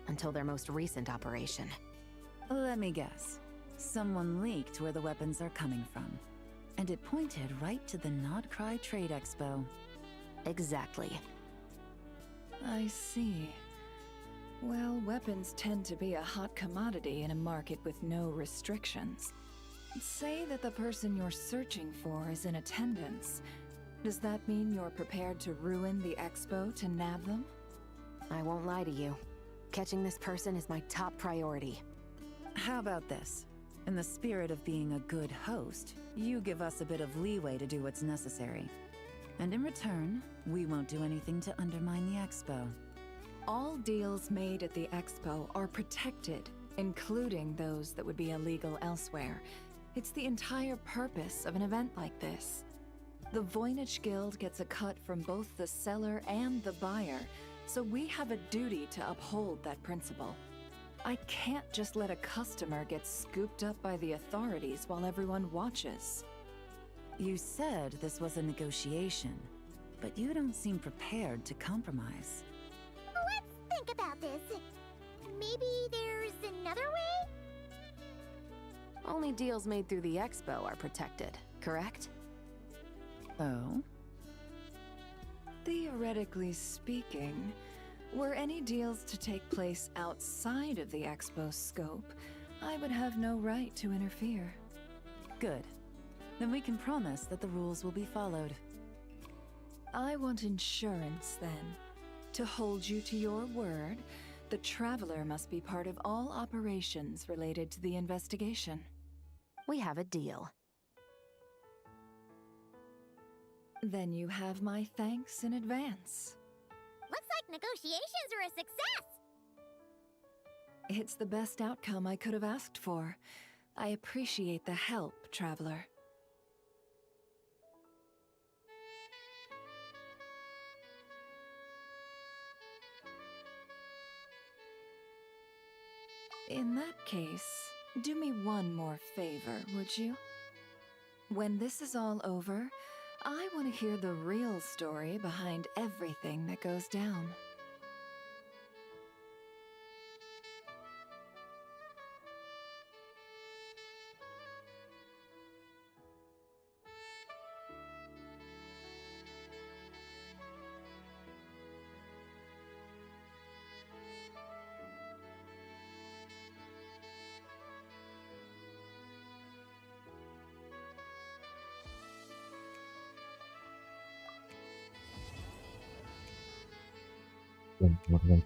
until their most recent operation. Let me guess. Someone leaked where the weapons are coming from. And it pointed right to the Nodcry Trade Expo. Exactly. I see. Well, weapons tend to be a hot commodity in a market with no restrictions. Say that the person you're searching for is in attendance. Does that mean you're prepared to ruin the expo to nab them? I won't lie to you. Catching this person is my top priority. How about this? In the spirit of being a good host, you give us a bit of leeway to do what's necessary. And in return, we won't do anything to undermine the expo. All deals made at the expo are protected, including those that would be illegal elsewhere. It's the entire purpose of an event like this. The Voynich Guild gets a cut from both the seller and the buyer, so we have a duty to uphold that principle. I can't just let a customer get scooped up by the authorities while everyone watches. You said this was a negotiation, but you don't seem prepared to compromise. Let's think about this. Maybe there's another way? Only deals made through the expo are protected, correct? Oh? Theoretically speaking, were any deals to take place outside of the expo's scope, I would have no right to interfere. Good. Then we can promise that the rules will be followed. I want insurance, then. To hold you to your word, the Traveler must be part of all operations related to the investigation. We have a deal. Then you have my thanks in advance. Looks like negotiations are a success! It's the best outcome I could have asked for. I appreciate the help, Traveler. In that case, do me one more favor, would you? When this is all over, I want to hear the real story behind everything that goes down. Kemarin.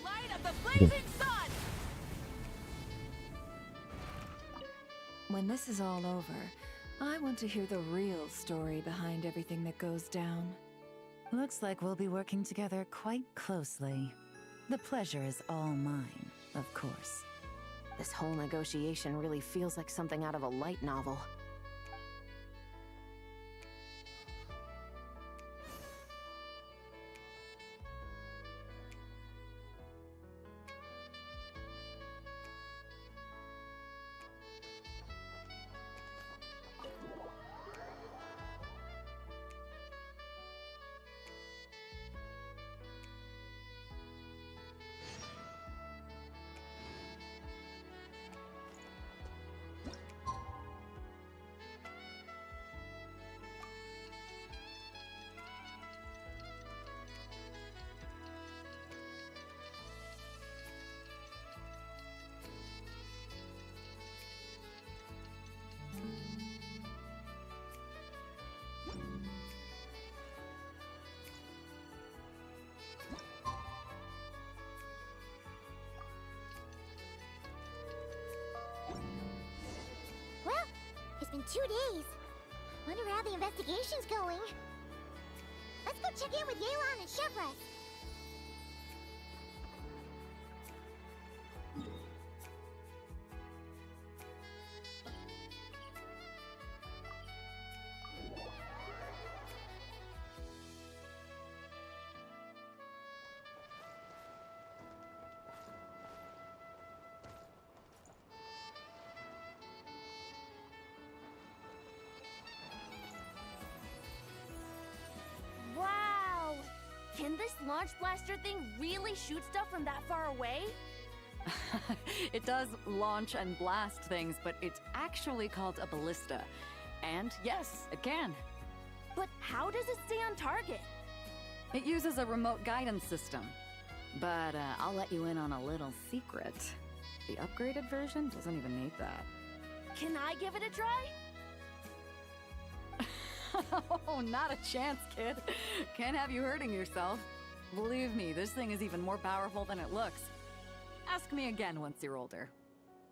Light of the blazing sun! When this is all over, I want to hear the real story behind everything that goes down. Looks like we'll be working together quite closely. The pleasure is all mine, of course. This whole negotiation really feels like something out of a light novel. Well, it's been 2 days. Wonder how the investigation's going. Let's go check in with Yelan and Chevres. Wow! Can this launch blaster thing really shoot stuff from that far away? It does launch and blast things, but it's actually called a ballista. And yes, it can. But how does it stay on target? It uses a remote guidance system. But I'll let you in on a little secret. The upgraded version doesn't even need that. Can I give it a try? Oh, not a chance, kid. Can't have you hurting yourself. Believe me, this thing is even more powerful than it looks. Ask me again once you're older.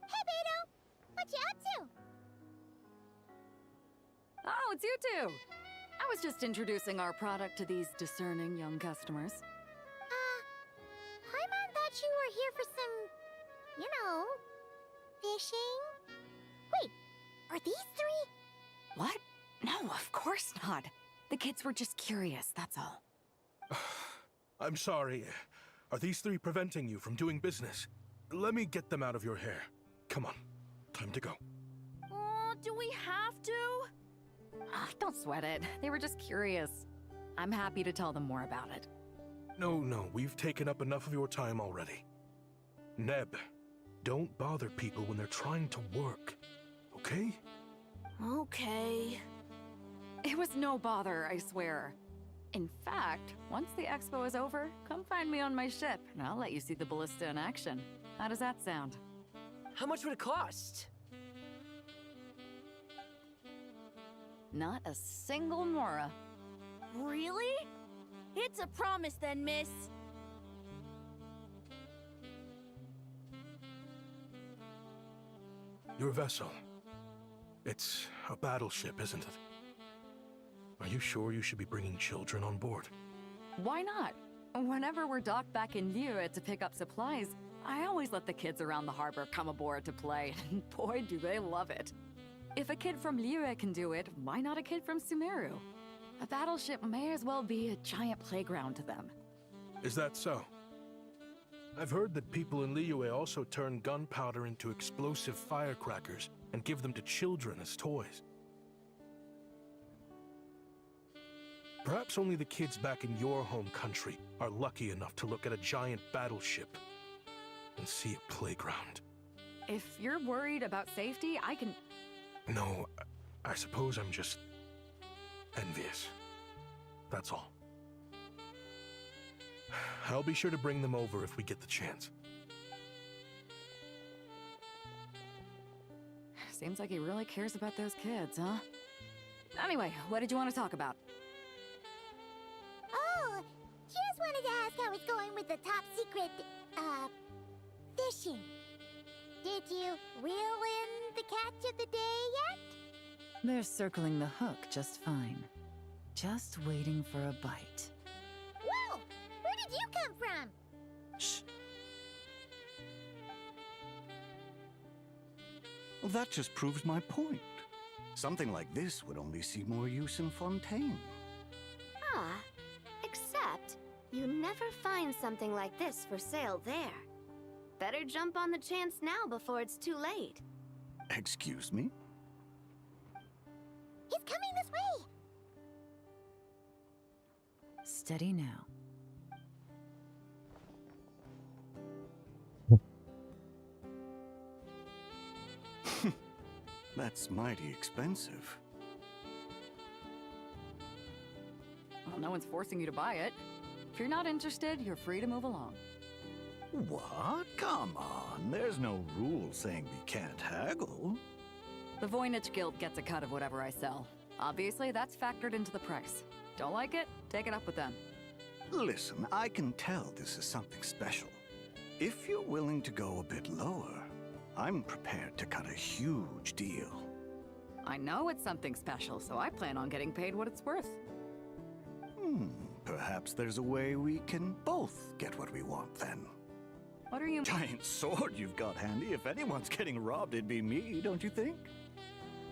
Hey, Beto! What you up to? Oh, it's you two! I was just introducing our product to these discerning young customers. Paimon thought you were here for some, fishing? Wait, are these three? What? No, of course not. The kids were just curious, that's all. I'm sorry. Are these three preventing you from doing business? Let me get them out of your hair. Come on, time to go. Oh, do we have to? Don't sweat it. They were just curious. I'm happy to tell them more about it. No, we've taken up enough of your time already. Neb, don't bother people when they're trying to work, okay? Okay. It was no bother, I swear. In fact, once the expo is over, come find me on my ship, and I'll let you see the ballista in action. How does that sound? How much would it cost? Not a single mora. Really? It's a promise then, miss. Your vessel. It's a battleship, isn't it? Are you sure you should be bringing children on board? Why not? Whenever we're docked back in Liyue to pick up supplies, I always let the kids around the harbor come aboard to play, and boy do they love it. If a kid from Liyue can do it, why not a kid from Sumeru? A battleship may as well be a giant playground to them. Is that so? I've heard that people in Liyue also turn gunpowder into explosive firecrackers and give them to children as toys. Perhaps only the kids back in your home country are lucky enough to look at a giant battleship and see a playground. If you're worried about safety, I can... No, I suppose I'm just envious. That's all. I'll be sure to bring them over if we get the chance. Seems like he really cares about those kids, huh? Anyway, what did you want to talk about? Oh, just wanted to ask how it's going with the top secret, fishing. Did you reel in the catch of the day yet? They're circling the hook just fine. Just waiting for a bite. Whoa! Where did you come from? Shh. Well, that just proves my point. Something like this would only see more use in Fontaine. Ah, except you never find something like this for sale there. Better jump on the chance now before it's too late. Excuse me? He's coming this way! Steady now. That's mighty expensive. Well, no one's forcing you to buy it. If you're not interested, you're free to move along. What? Come on, there's no rule saying we can't haggle. The Voynich Guild gets a cut of whatever I sell. Obviously, that's factored into the price. Don't like it? Take it up with them. Listen, I can tell this is something special. If you're willing to go a bit lower, I'm prepared to cut a huge deal. I know it's something special, so I plan on getting paid what it's worth. Perhaps there's a way we can both get what we want then. What are you— Giant sword you've got handy. If anyone's getting robbed, it'd be me, don't you think?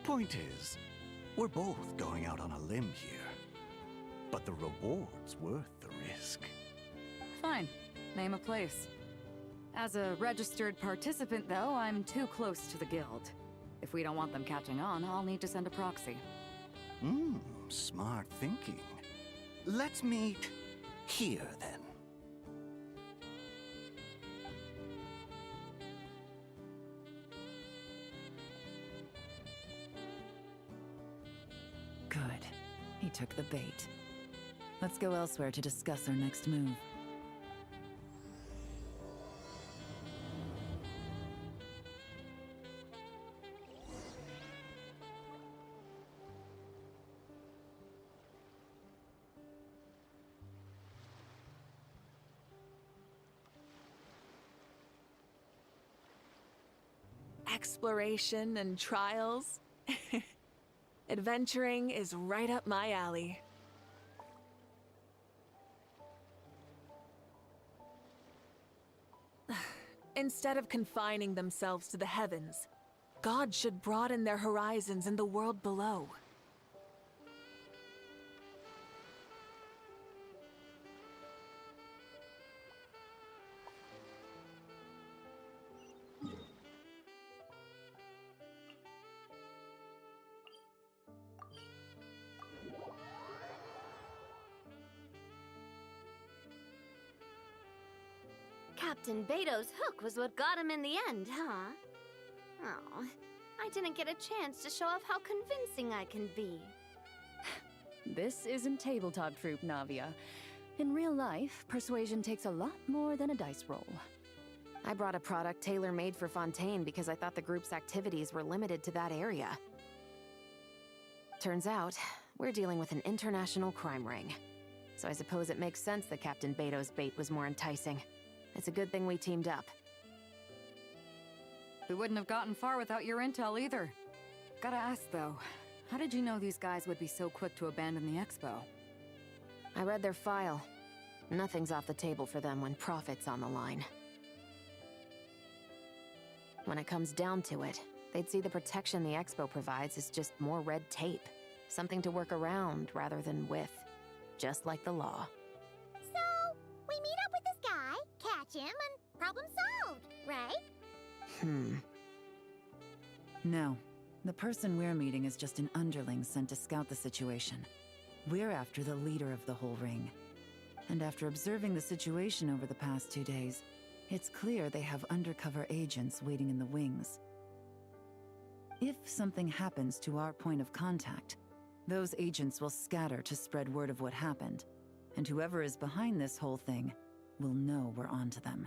Point is, we're both going out on a limb here. But the reward's worth the risk. Fine. Name a place. As a registered participant, though, I'm too close to the guild. If we don't want them catching on, I'll need to send a proxy. Smart thinking. Let's meet here, then. Good. He took the bait. Let's go elsewhere to discuss our next move. Exploration and trials. Adventuring is right up my alley. Instead of confining themselves to the heavens, God should broaden their horizons in the world below. Captain Beto's hook was what got him in the end, huh? Oh, I didn't get a chance to show off how convincing I can be. This isn't tabletop troop, Navia. In real life, persuasion takes a lot more than a dice roll. I brought a product tailor-made for Fontaine because I thought the group's activities were limited to that area. Turns out, we're dealing with an international crime ring. So I suppose it makes sense that Captain Beto's bait was more enticing. It's a good thing we teamed up. We wouldn't have gotten far without your intel either. Gotta ask though, how did you know these guys would be so quick to abandon the expo? I read their file. Nothing's off the table for them when profit's on the line. When it comes down to it, they'd see the protection the expo provides as just more red tape. Something to work around rather than with. Just like the law. So, we meet up with this guy, catch him, and problem solved, right? No. The person we're meeting is just an underling sent to scout the situation. We're after the leader of the whole ring. And after observing the situation over the past 2 days, it's clear they have undercover agents waiting in the wings. If something happens to our point of contact, those agents will scatter to spread word of what happened, and whoever is behind this whole thing will know we're onto them.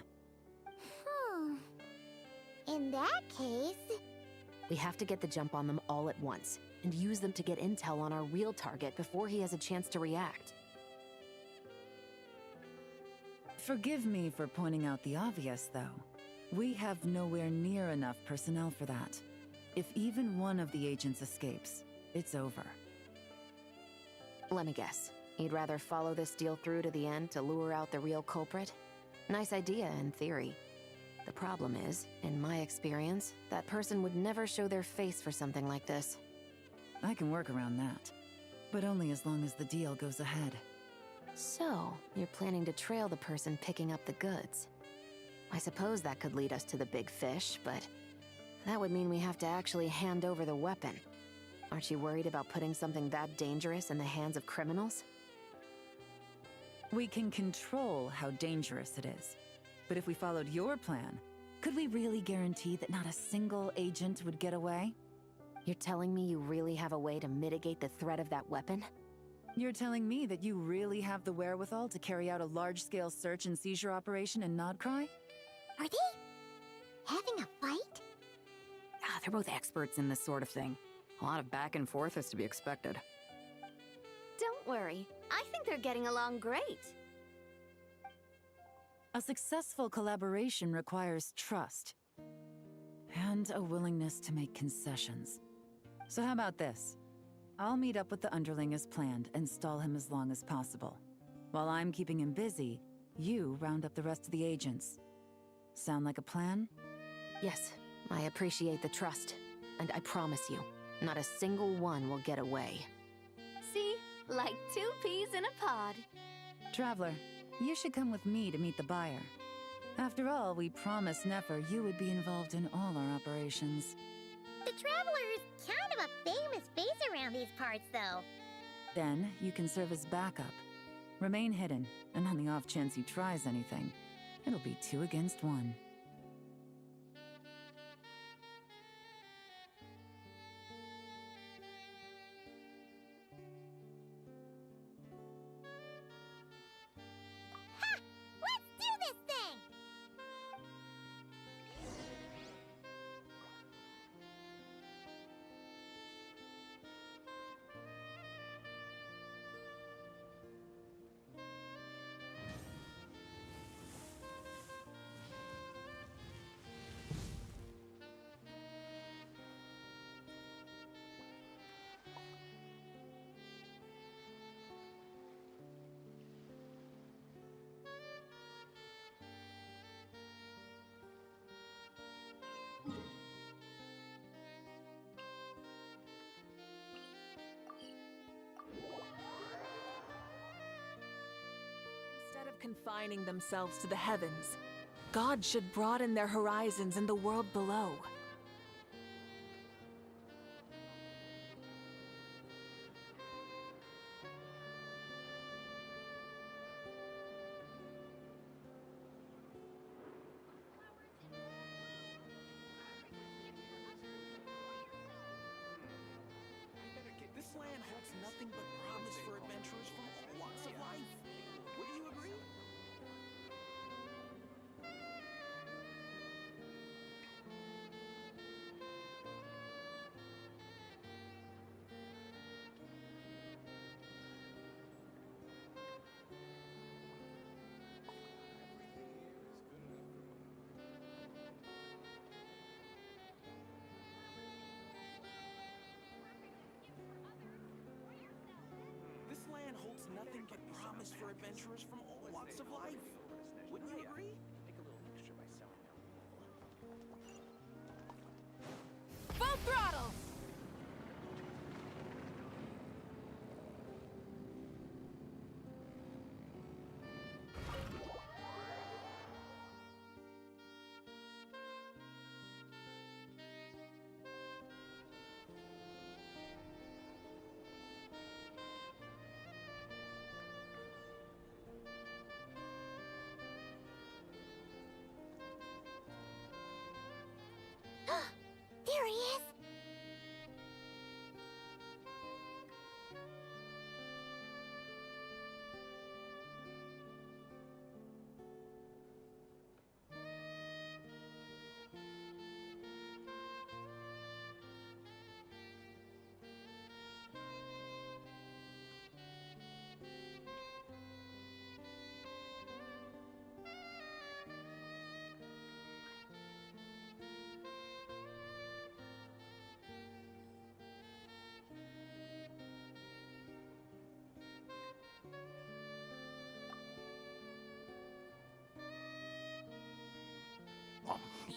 In that case, We have to get the jump on them all at once, and use them to get intel on our real target before he has a chance to react. Forgive me for pointing out the obvious, though. We have nowhere near enough personnel for that. If even one of the agents escapes, it's over. Let me guess. You'd rather follow this deal through to the end to lure out the real culprit? Nice idea, in theory. The problem is, in my experience, that person would never show their face for something like this. I can work around that, but only as long as the deal goes ahead. So, you're planning to trail the person picking up the goods. I suppose that could lead us to the big fish, but that would mean we have to actually hand over the weapon. Aren't you worried about putting something that dangerous in the hands of criminals? We can control how dangerous it is. But if we followed your plan, could we really guarantee that not a single agent would get away? You're telling me you really have a way to mitigate the threat of that weapon? You're telling me that you really have the wherewithal to carry out a large-scale search and seizure operation in Nodcry? Are they having a fight? They're both experts in this sort of thing. A lot of back and forth is to be expected. Don't worry. I think they're getting along great. A successful collaboration requires trust. And a willingness to make concessions. So how about this? I'll meet up with the underling as planned and stall him as long as possible. While I'm keeping him busy, you round up the rest of the agents. Sound like a plan? Yes, I appreciate the trust. And I promise you, not a single one will get away. See? Like 2 peas in a pod. Traveler, you should come with me to meet the buyer. After all, we promised Nefer you would be involved in all our operations. The Traveler is kind of a famous face around these parts, though. Then, you can serve as backup. Remain hidden, and on the off chance he tries anything, it'll be 2 against 1. Let's do this thing! Instead of confining themselves to the heavens, God should broaden their horizons in the world below. This land holds nothing but promise for adventurers from all walks of life. Wouldn't you agree? This land holds nothing but promise for adventurers from all walks of life. Wouldn't you agree? Full throttle!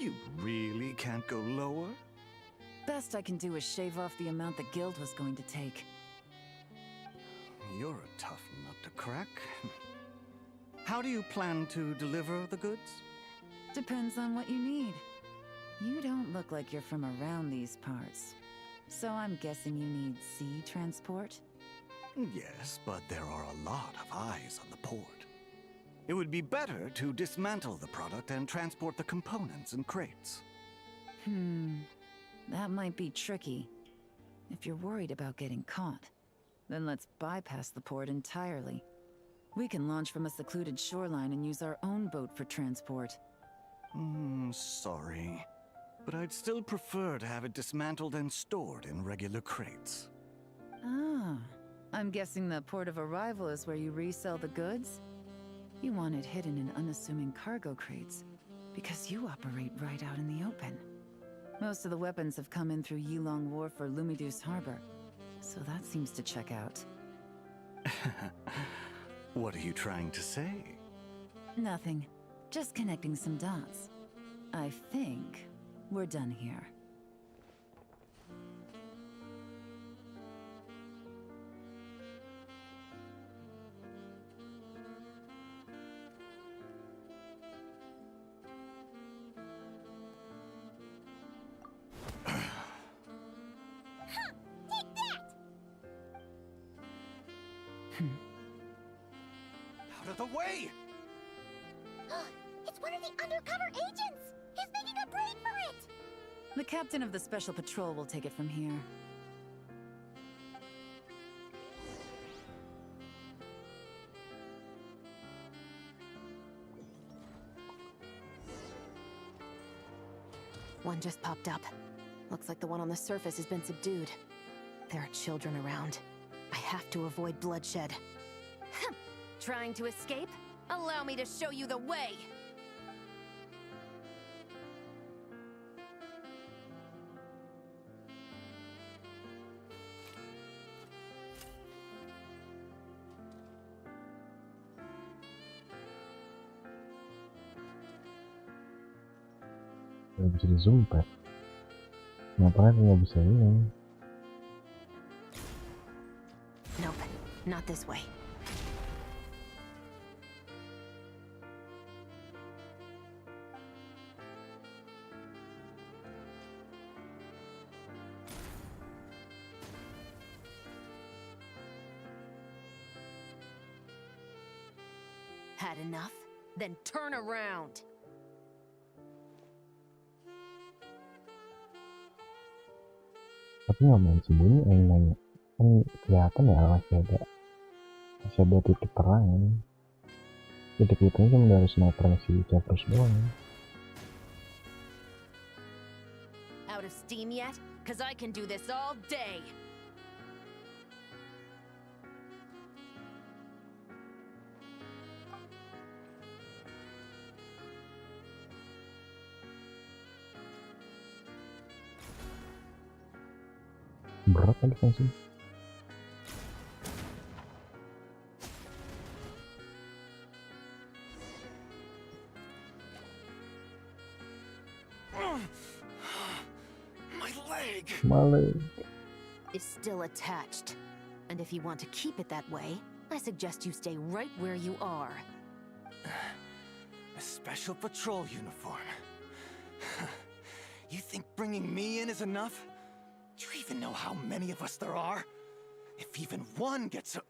You really can't go lower? Best I can do is shave off the amount the guild was going to take. You're a tough nut to crack. How do you plan to deliver the goods? Depends on what you need. You don't look like you're from around these parts. So I'm guessing you need sea transport? Yes, but there are a lot of eyes on the port. It would be better to dismantle the product and transport the components in crates. That might be tricky. If you're worried about getting caught, then let's bypass the port entirely. We can launch from a secluded shoreline and use our own boat for transport. Sorry. But I'd still prefer to have it dismantled and stored in regular crates. Ah, I'm guessing the port of arrival is where you resell the goods? You want it hidden in unassuming cargo crates, because you operate right out in the open. Most of the weapons have come in through Yilong Wharf or Lumidus Harbor, so that seems to check out. What are you trying to say? Nothing. Just connecting some dots. I think we're done here. Out of the way! It's one of the undercover agents! He's making a break for it! The captain of the Special Patrol will take it from here. One just popped up. Looks like the one on the surface has been subdued. There are children around. I have to avoid bloodshed. Trying to escape? Allow me to show you the way! Nggak bisa di zoom, Pak. Ngapain nggak bisa ini? Nope, not this way. Had enough? Then turn around! Tapi nggak main sembunyi, nanya kan kelihatan ya masih ada titik terang. Titik-titiknya cuma dari sniper si Cephas doang. Out of steam yet? Cause I can do this all day! Berat kan sih. My leg is still attached. And if you want to keep it that way, I suggest you stay right where you are. A special patrol uniform. You think bringing me in is enough? Do you even know how many of us there are? If even one gets a...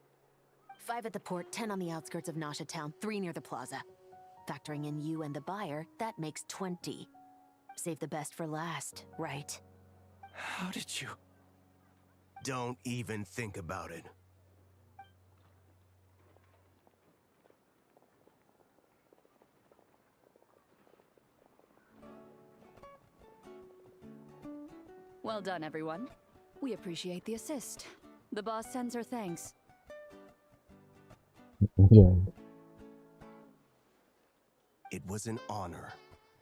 5 at the port, 10 on the outskirts of Nasha Town, 3 near the plaza. Factoring in you and the buyer, that makes 20. Save the best for last, right? How did you... Don't even think about it. Well done, everyone. We appreciate the assist. The boss sends her thanks. It was an honor.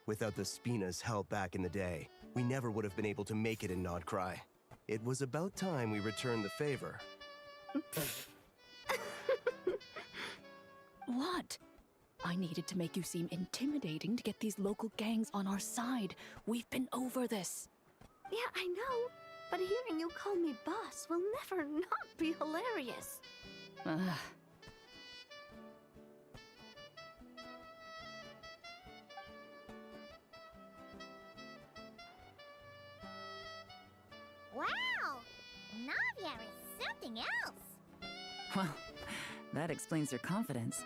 Without the Spina's help back in the day, we never would have been able to make it in Nodcry. It was about time we returned the favor. What? I needed to make you seem intimidating to get these local gangs on our side. We've been over this. Yeah, I know. But hearing you call me boss will never not be hilarious. Wow! Navia is something else! Well, that explains your confidence.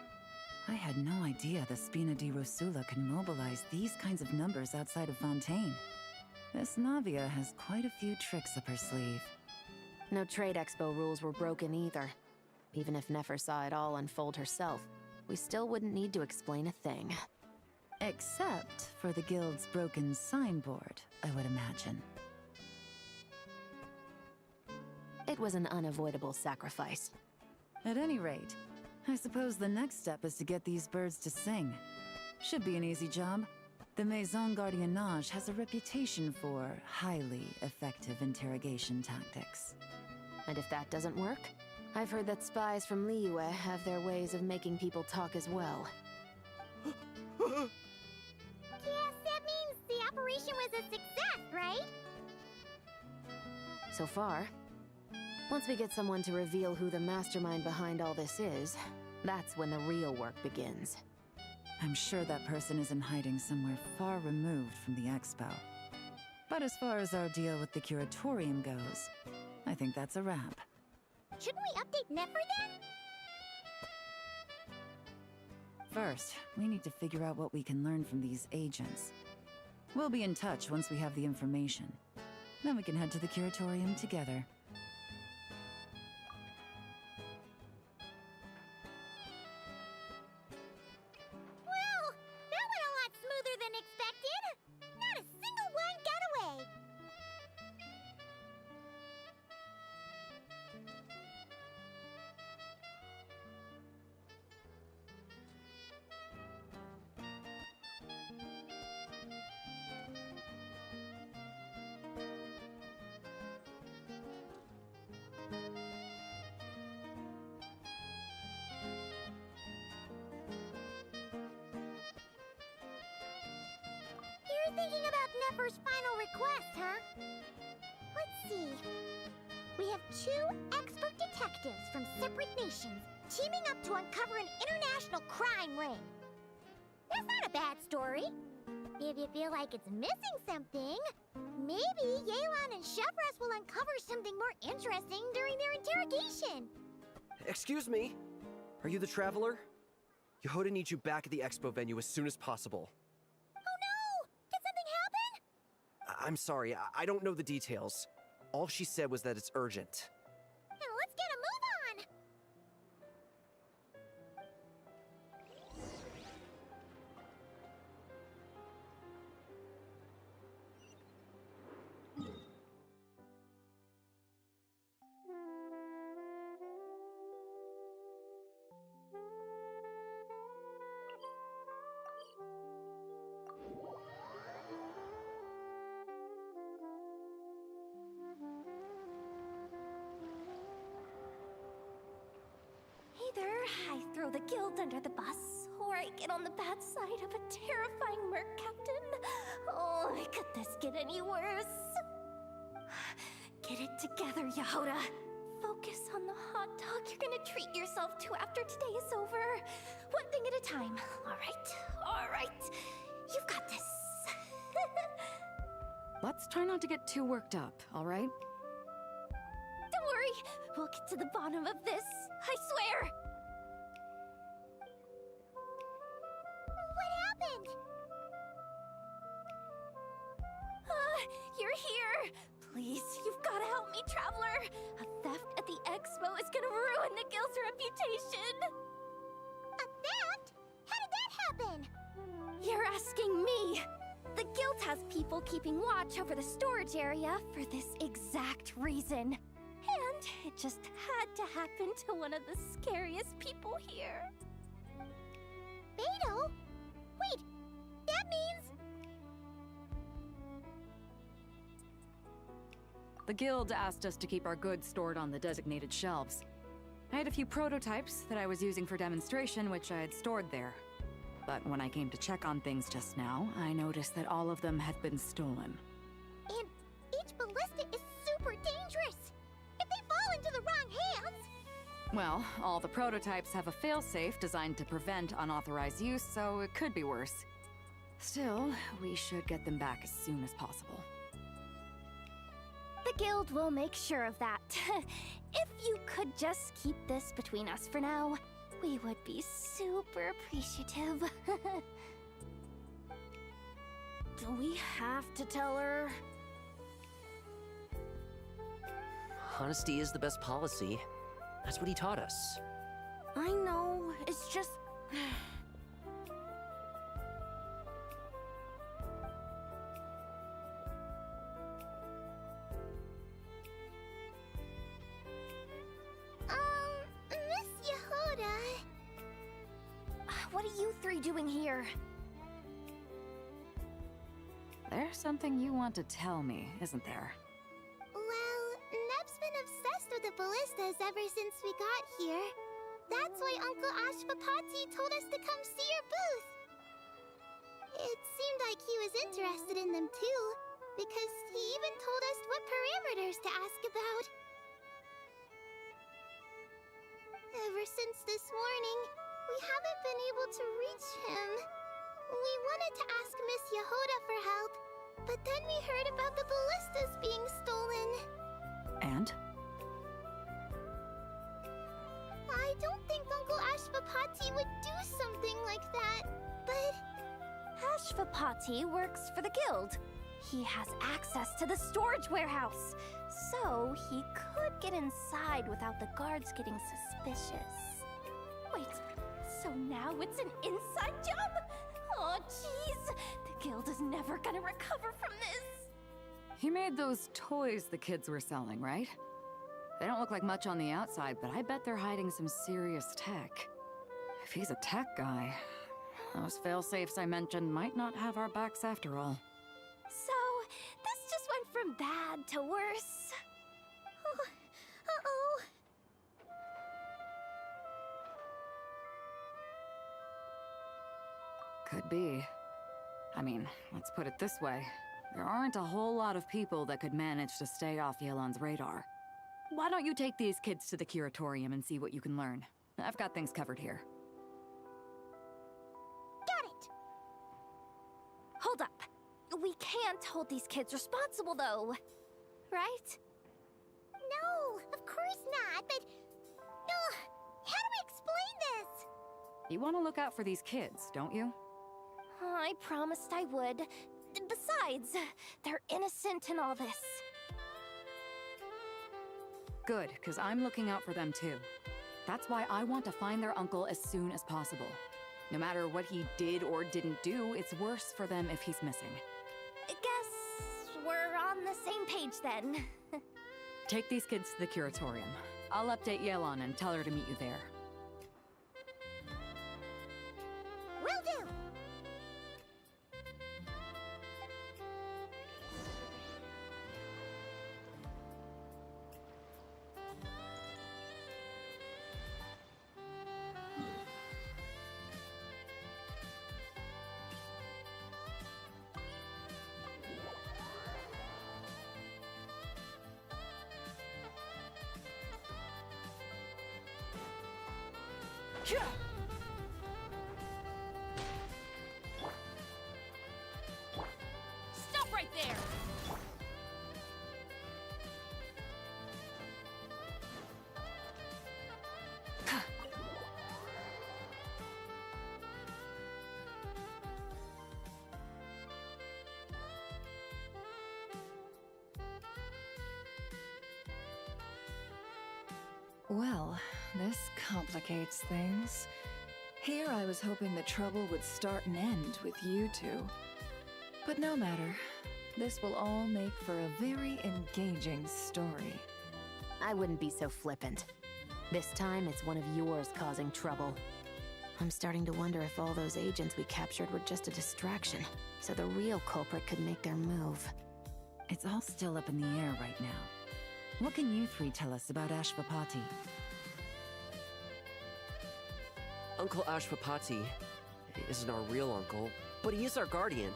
I had no idea the Spina di Rosula could mobilize these kinds of numbers outside of Fontaine. This Navia has quite a few tricks up her sleeve. No trade expo rules were broken either. Even if Nefer saw it all unfold herself, we still wouldn't need to explain a thing. Except for the guild's broken signboard, I would imagine. It was an unavoidable sacrifice. At any rate, I suppose the next step is to get these birds to sing. Should be an easy job. The Maison Gardiennage has a reputation for highly effective interrogation tactics. And if that doesn't work, I've heard that spies from Liyue have their ways of making people talk as well. Yes, that means the operation was a success, right? So far. Once we get someone to reveal who the mastermind behind all this is, that's when the real work begins. I'm sure that person is in hiding somewhere far removed from the expo. But as far as our deal with the curatorium goes, I think that's a wrap. Shouldn't we update Nefer then? First, we need to figure out what we can learn from these agents. We'll be in touch once we have the information. Then we can head to the curatorium together. You're thinking about Nefer's final request, huh? Let's see. We have 2 expert detectives from separate nations teaming up to uncover an international crime ring. That's not a bad story. If you feel like it's missing something, maybe Yelan and Chevres will uncover something more interesting during their interrogation. Excuse me? Are you the Traveler? Yehoda needs you back at the expo venue as soon as possible. Oh no! Did something happen? I'm sorry, I don't know the details. All she said was that it's urgent. Then let's get a move on! Either I throw the guild under the bus, or I get on the bad side of a terrifying merc captain. Oh, could this get any worse? Get it together, Yehoda. Focus on the hot dog you're gonna treat yourself to after today is over. One thing at a time, all right? You've got this. Let's try not to get too worked up, all right? Don't worry, we'll get to the bottom of this, I swear! What happened? You're here! Please, you've gotta help me, Traveler! A theft at the expo is gonna ruin the guild's reputation! A theft? How did that happen? You're asking me! The guild has people keeping watch over the storage area for this exact reason. And it just had to happen to one of the scariest people here. Beto? Wait, that means... The guild asked us to keep our goods stored on the designated shelves. I had a few prototypes that I was using for demonstration, which I had stored there. But when I came to check on things just now, I noticed that all of them had been stolen. And each ballista is super dangerous! If they fall into the wrong hands... Well, all the prototypes have a failsafe designed to prevent unauthorized use, so it could be worse. Still, we should get them back as soon as possible. The guild will make sure of that. If you could just keep this between us for now, we would be super appreciative. Do we have to tell her? Honesty is the best policy. That's what he taught us. I know, it's just... Miss Yehuda... What are you three doing here? There's something you want to tell me, isn't there? Well, Neb's been obsessed with the ballistas ever since we got here. That's why Uncle Ashvapati told us to come see your booth. It seemed like he was interested in them too, because he even told us what parameters to ask about. Ever since this morning, we haven't been able to reach him. We wanted to ask Miss Yehuda for help, but then we heard about the ballistas being stolen. And? I don't think Uncle Ashvapati would do something like that, but... Ashvapati works for the guild. He has access to the storage warehouse, so he could get inside without the guards getting suspicious. Wait, so now it's an inside job? Oh, jeez! The guild is never gonna recover from this! He made those toys the kids were selling, right? They don't look like much on the outside, but I bet they're hiding some serious tech. If he's a tech guy, those fail-safes I mentioned might not have our backs after all. So, this just went from bad to worse. Uh-oh. Could be. I mean, let's put it this way. There aren't a whole lot of people that could manage to stay off Yelan's radar. Why don't you take these kids to the curatorium and see what you can learn? I've got things covered here. Got it! Hold up. We can't hold these kids responsible, though. Right? No, of course not, but... how do we explain this? You want to look out for these kids, don't you? I promised I would. Besides, they're innocent in all this. Good, because I'm looking out for them too. That's why I want to find their uncle as soon as possible. No matter what he did or didn't do, it's worse for them if he's missing. Guess we're on the same page then. Take these kids to the curatorium. I'll update Yelan and tell her to meet you there. Will do! Stop right there! Well, this complicates things. Here I was hoping the trouble would start and end with you two. But no matter. This will all make for a very engaging story. I wouldn't be so flippant. This time, it's one of yours causing trouble. I'm starting to wonder if all those agents we captured were just a distraction, so the real culprit could make their move. It's all still up in the air right now. What can you three tell us about Ashvapati? Uncle Ashvapati isn't our real uncle, but he is our guardian.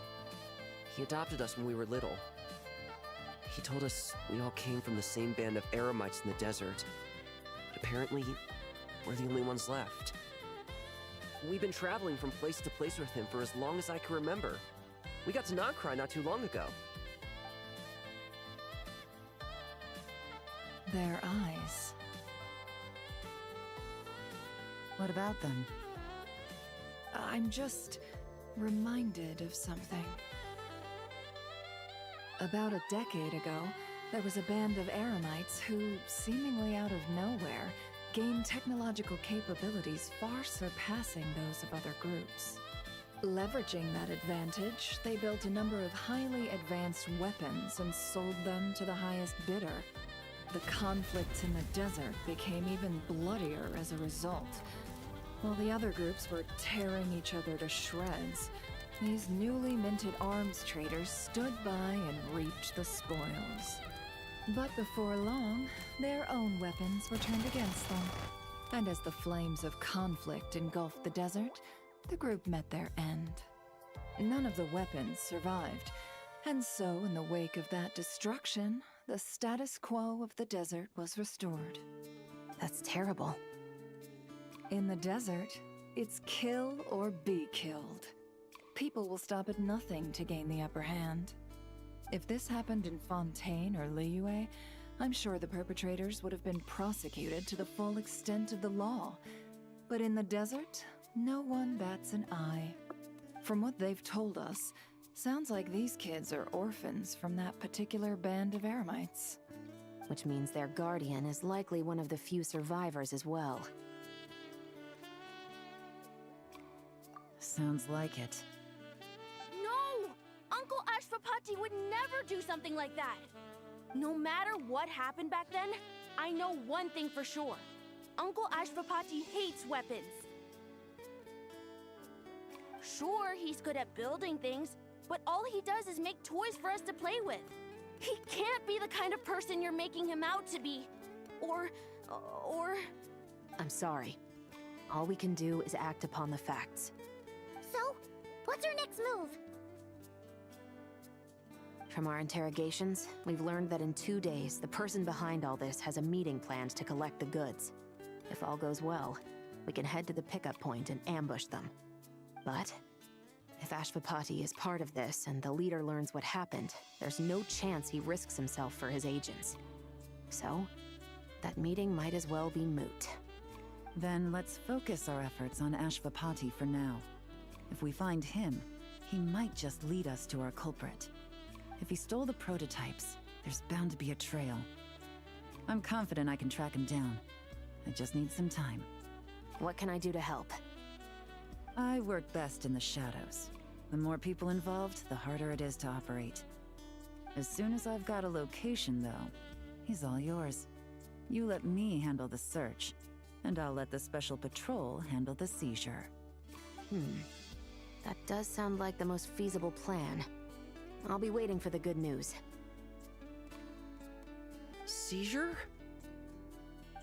He adopted us when we were little. He told us we all came from the same band of eremites in the desert. But apparently, we're the only ones left. We've been traveling from place to place with him for as long as I can remember. We got to Nagcry not too long ago. Their eyes. What about them? I'm just reminded of something. About a decade ago, there was a band of eremites who, seemingly out of nowhere, gained technological capabilities far surpassing those of other groups. Leveraging that advantage, they built a number of highly advanced weapons and sold them to the highest bidder. The conflict in the desert became even bloodier as a result. While the other groups were tearing each other to shreds, these newly minted arms traders stood by and reaped the spoils. But before long, their own weapons were turned against them. And as the flames of conflict engulfed the desert, the group met their end. None of the weapons survived, and so in the wake of that destruction, the status quo of the desert was restored. That's terrible. In the desert, it's kill or be killed. People will stop at nothing to gain the upper hand. If this happened in Fontaine or Liyue, I'm sure the perpetrators would have been prosecuted to the full extent of the law. But in the desert, no one bats an eye. From what they've told us, sounds like these kids are orphans from that particular band of eremites. Which means their guardian is likely one of the few survivors as well. Sounds like it. No! Uncle Ashvapati would never do something like that! No matter what happened back then, I know one thing for sure. Uncle Ashvapati hates weapons. Sure, he's good at building things, but all he does is make toys for us to play with. He can't be the kind of person you're making him out to be. Or... I'm sorry. All we can do is act upon the facts. So, what's our next move? From our interrogations, we've learned that in 2 days, the person behind all this has a meeting planned to collect the goods. If all goes well, we can head to the pickup point and ambush them. But if Ashvapati is part of this and the leader learns what happened, there's no chance he risks himself for his agents. So, that meeting might as well be moot. Then let's focus our efforts on Ashvapati for now. If we find him, he might just lead us to our culprit. If he stole the prototypes, there's bound to be a trail. I'm confident I can track him down. I just need some time. What can I do to help? I work best in the shadows. The more people involved, the harder it is to operate. As soon as I've got a location, though, he's all yours. You let me handle the search, and I'll let the special patrol handle the seizure. That does sound like the most feasible plan. I'll be waiting for the good news. Seizure?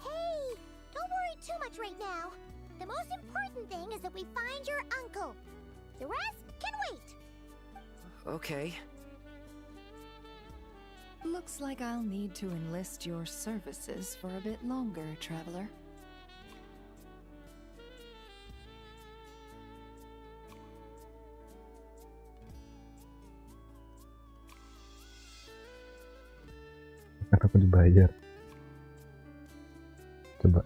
Hey! Don't worry too much right now. The most important thing is that we find your uncle. The rest can wait. Okay. Looks like I'll need to enlist your services for a bit longer, traveler. Kenapa dibayar? Coba.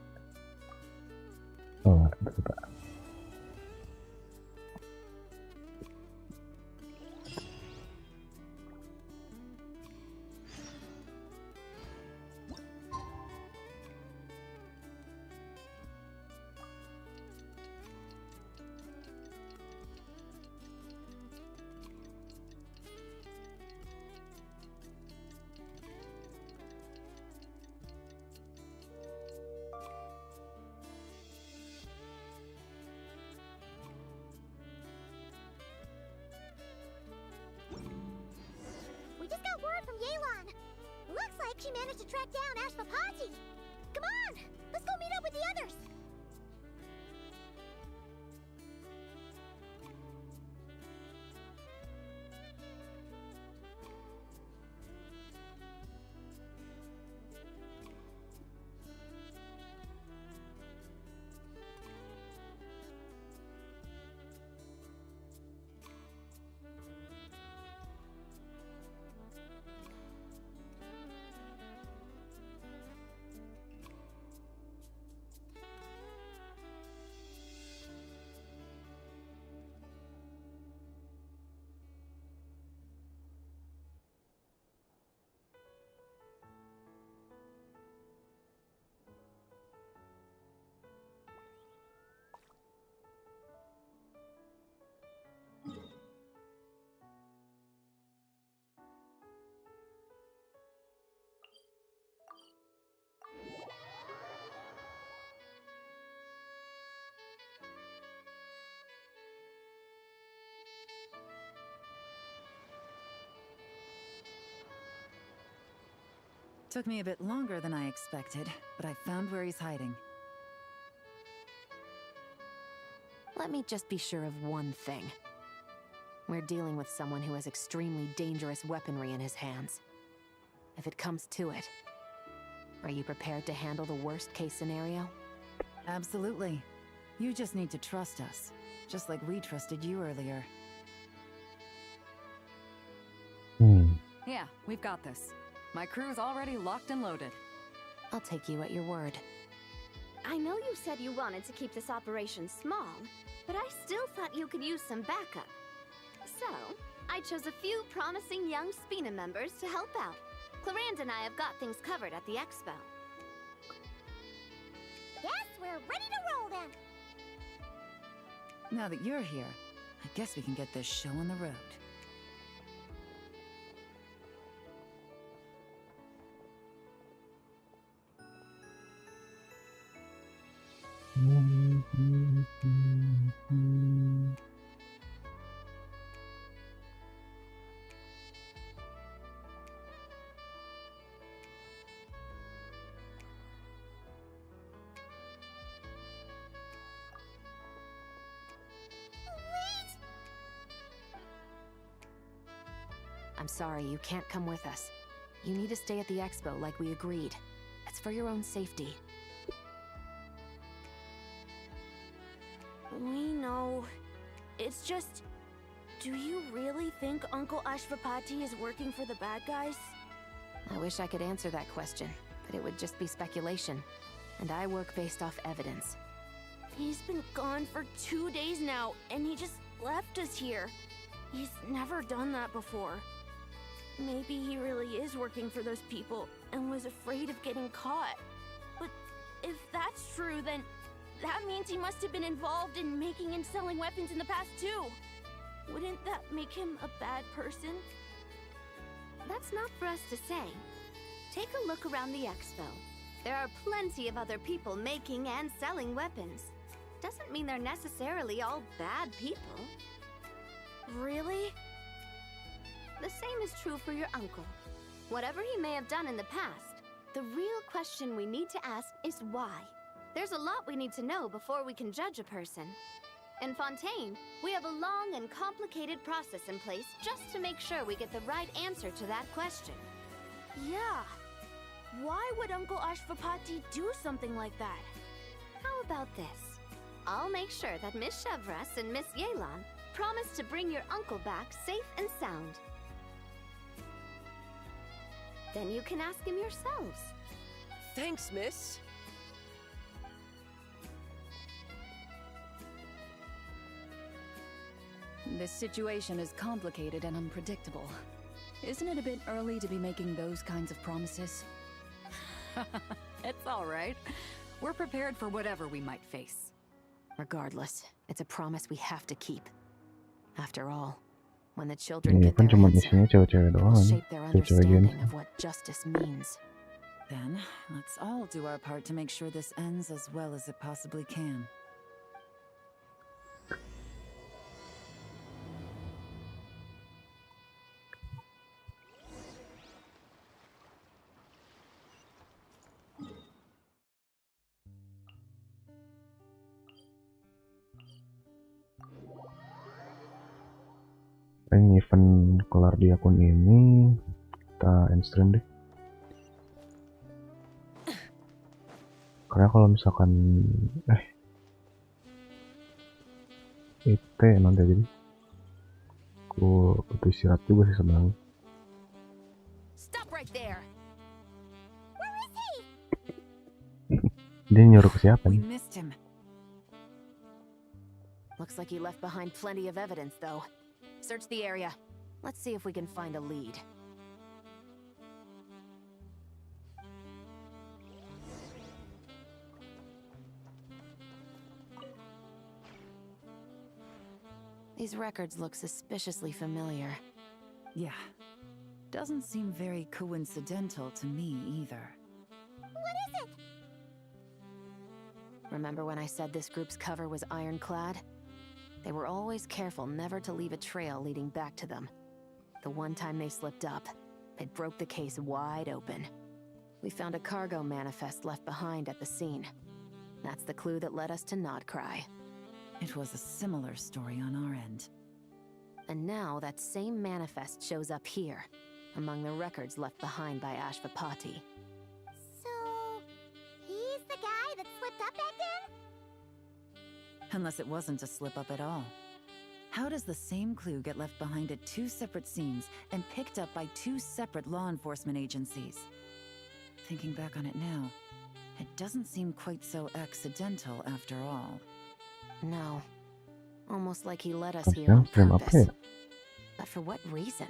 Oh, nggak coba. We just got word from Yelan. Looks like she managed to track down Ashvapati. Come on, let's go meet up with the others. Took me a bit longer than I expected, but I found where he's hiding. Let me just be sure of one thing. We're dealing with someone who has extremely dangerous weaponry in his hands. If it comes to it, are you prepared to handle the worst-case scenario? Absolutely. You just need to trust us, just like we trusted you earlier. Yeah, we've got this. My crew's already locked and loaded. I'll take you at your word. I know you said you wanted to keep this operation small, but I still thought you could use some backup. So, I chose a few promising young SPINA members to help out. Clarand and I have got things covered at the expo. Guess we're ready to roll then. Now that you're here, I guess we can get this show on the road. I'm sorry, you can't come with us. You need to stay at the expo like we agreed. It's for your own safety. We know. It's just... Do you really think Uncle Ashvapati is working for the bad guys? I wish I could answer that question, but it would just be speculation. And I work based off evidence. He's been gone for 2 days now, and he just left us here. He's never done that before. Maybe he really is working for those people and was afraid of getting caught. But if that's true, then that means he must have been involved in making and selling weapons in the past too. Wouldn't that make him a bad person? That's not for us to say. Take a look around the expo. There are plenty of other people making and selling weapons. Doesn't mean they're necessarily all bad people. Really? The same is true for your uncle. Whatever he may have done in the past, the real question we need to ask is why. There's a lot we need to know before we can judge a person. In Fontaine, we have a long and complicated process in place just to make sure we get the right answer to that question. Yeah. Why would Uncle Ashvapati do something like that? How about this? I'll make sure that Miss Chevras and Miss Yelan promise to bring your uncle back safe and sound. Then you can ask him yourselves. Thanks, miss. This situation is complicated and unpredictable. Isn't it a bit early to be making those kinds of promises? It's all right. We're prepared for whatever we might face. Regardless, it's a promise we have to keep. After all, when the children Iya get kan their cuma answer, isinya cewek-cewek it doang, will shape their cewek-cewek understanding Genshin. of what justice means. Then, let's all do our part to make sure this ends as well as it possibly can. Paling event kelar di akun ini kita end stream deh. Karena kalau misalkan itu nanti jadi aku butuh istirahat juga sih sebenarnya. Stop right there. Where is he? Dia nyuruh ke siapa We nih? missed him. Looks like he left behind plenty of evidence, though. Search the area. Let's see if we can find a lead. These records look suspiciously familiar. Yeah. Doesn't seem very coincidental to me either. What is it? Remember when I said this group's cover was ironclad? They were always careful never to leave a trail leading back to them. The one time they slipped up, it broke the case wide open. We found a cargo manifest left behind at the scene. That's the clue that led us to Nodcry. It was a similar story on our end. And now that same manifest shows up here, among the records left behind by Ashvapati. So, he's the guy that slipped up back then? Unless it wasn't a slip-up at all. How does the same clue get left behind at 2 separate scenes and picked up by 2 separate law enforcement agencies? Thinking back on it now, it doesn't seem quite so accidental after all. No. Almost like he led us here on purpose. But for what reason?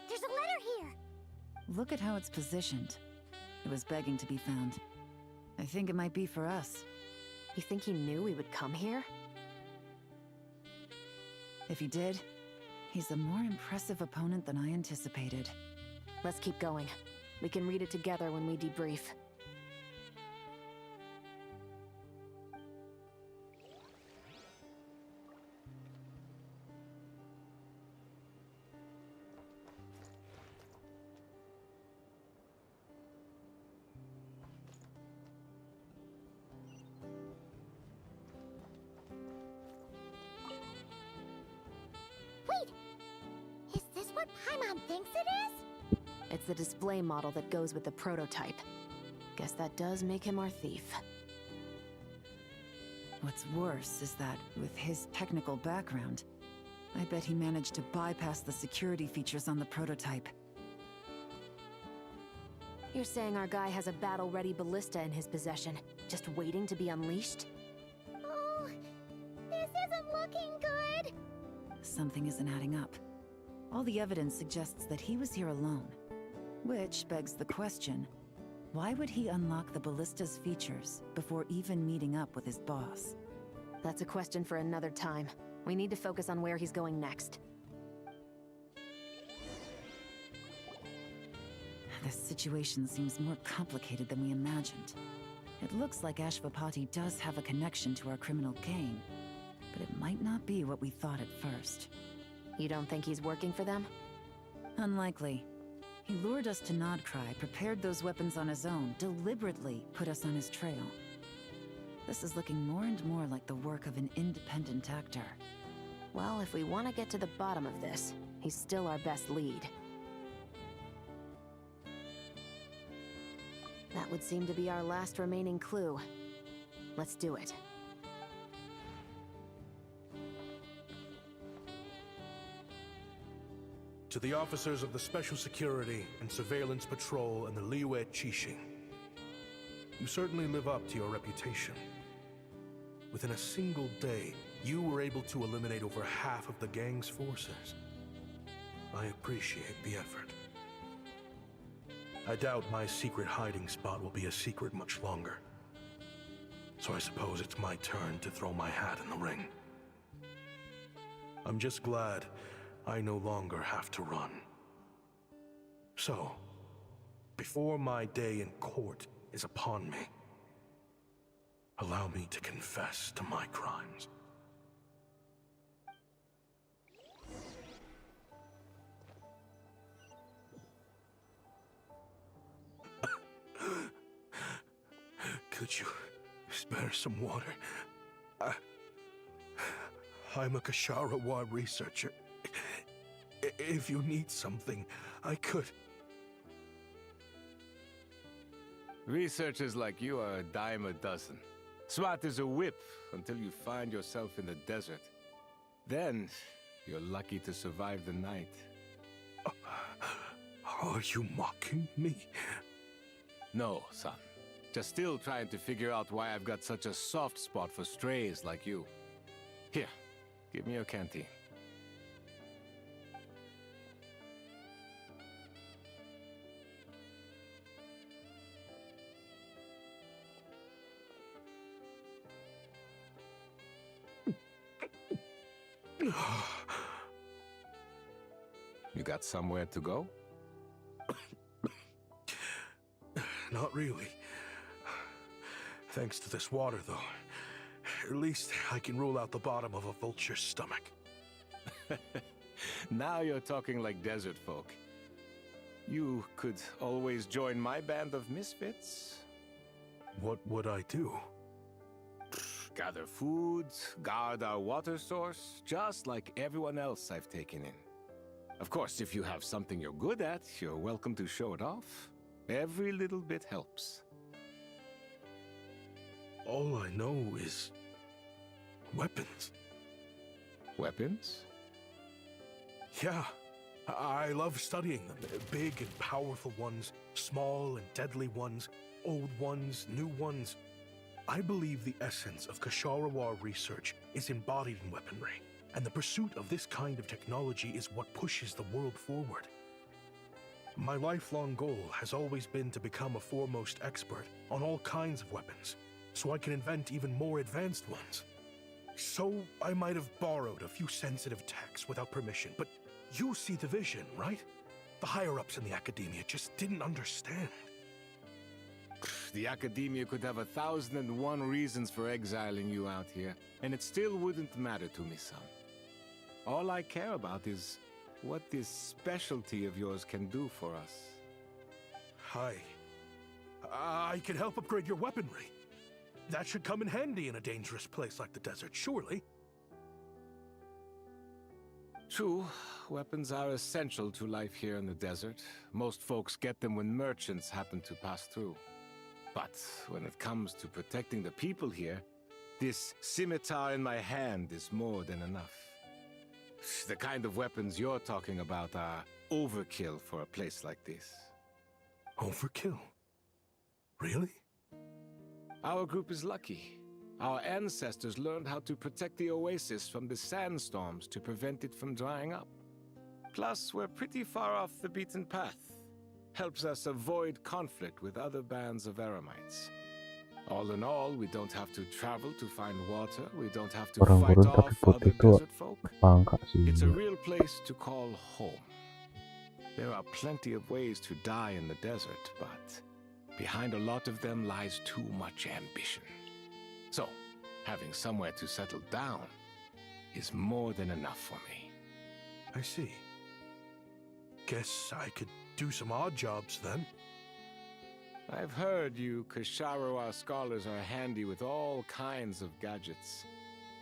There's a letter here! Look at how it's positioned. It was begging to be found. I think it might be for us. You think he knew we would come here? If he did, he's a more impressive opponent than I anticipated. Let's keep going. We can read it together when we debrief. Wait! Is this what Paimon thinks it is? It's the display model that goes with the prototype. Guess that does make him our thief. What's worse is that, with his technical background, I bet he managed to bypass the security features on the prototype. You're saying our guy has a battle-ready ballista in his possession, just waiting to be unleashed? Oh, this isn't looking good! Something isn't adding up. All the evidence suggests that he was here alone. Which begs the question, why would he unlock the ballista's features before even meeting up with his boss? That's a question for another time. We need to focus on where he's going next. This situation seems more complicated than we imagined. It looks like Ashvapati does have a connection to our criminal gang, but it might not be what we thought at first. You don't think he's working for them? Unlikely. He lured us to Nodcry, prepared those weapons on his own, deliberately put us on his trail. This is looking more and more like the work of an independent actor. Well, if we want to get to the bottom of this, he's still our best lead. That would seem to be our last remaining clue. Let's do it. To the officers of the Special Security and Surveillance Patrol and the Liyue Qixing, you certainly live up to your reputation. Within a single day, you were able to eliminate over half of the gang's forces. I appreciate the effort. I doubt my secret hiding spot will be a secret much longer. So I suppose it's my turn to throw my hat in the ring. I'm just glad I no longer have to run. So, before my day in court is upon me, allow me to confess to my crimes. Could you spare some water? I'm a Kasharawa researcher. If you need something, I could. Researchers like you are a dime a dozen. Smart as a whip until you find yourself in the desert. Then, you're lucky to survive the night. Are you mocking me? No, son. Just still trying to figure out why I've got such a soft spot for strays like you. Here, give me your canteen. You got somewhere to go? Not really. Thanks to this water, though, at least I can rule out the bottom of a vulture's stomach. Now you're talking like desert folk. You could always join my band of misfits. What would I do? Gather food, guard our water source, just like everyone else I've taken in. Of course, if you have something you're good at, you're welcome to show it off. Every little bit helps. All I know is weapons. Weapons? Yeah, I love studying them. Big and powerful ones, small and deadly ones, old ones, new ones. I believe the essence of Kshatriya research is embodied in weaponry, and the pursuit of this kind of technology is what pushes the world forward. My lifelong goal has always been to become a foremost expert on all kinds of weapons, so I can invent even more advanced ones. So I might have borrowed a few sensitive texts without permission, but you see the vision, right? The higher-ups in the academia just didn't understand. The academia could have 1,001 reasons for exiling you out here, and it still wouldn't matter to me, son. All I care about is what this specialty of yours can do for us. I can help upgrade your weaponry. That should come in handy in a dangerous place like the desert, surely. True, weapons are essential to life here in the desert. Most folks get them when merchants happen to pass through. But when it comes to protecting the people here, this scimitar in my hand is more than enough. The kind of weapons you're talking about are overkill for a place like this. Overkill? Really? Our group is lucky. Our ancestors learned how to protect the oasis from the sandstorms to prevent it from drying up. Plus, we're pretty far off the beaten path. Helps us avoid conflict with other bands of Eremites. All in all, we don't have to travel to find water, we don't have to Orang fight gurun tapi off putih other itu desert folk. bangka sih. It's a real place to call home. There are plenty of ways to die in the desert, but behind a lot of them lies too much ambition. So, having somewhere to settle down is more than enough for me. I see. Guess I could do some odd jobs then. I've heard you Kshatriya scholars are handy with all kinds of gadgets.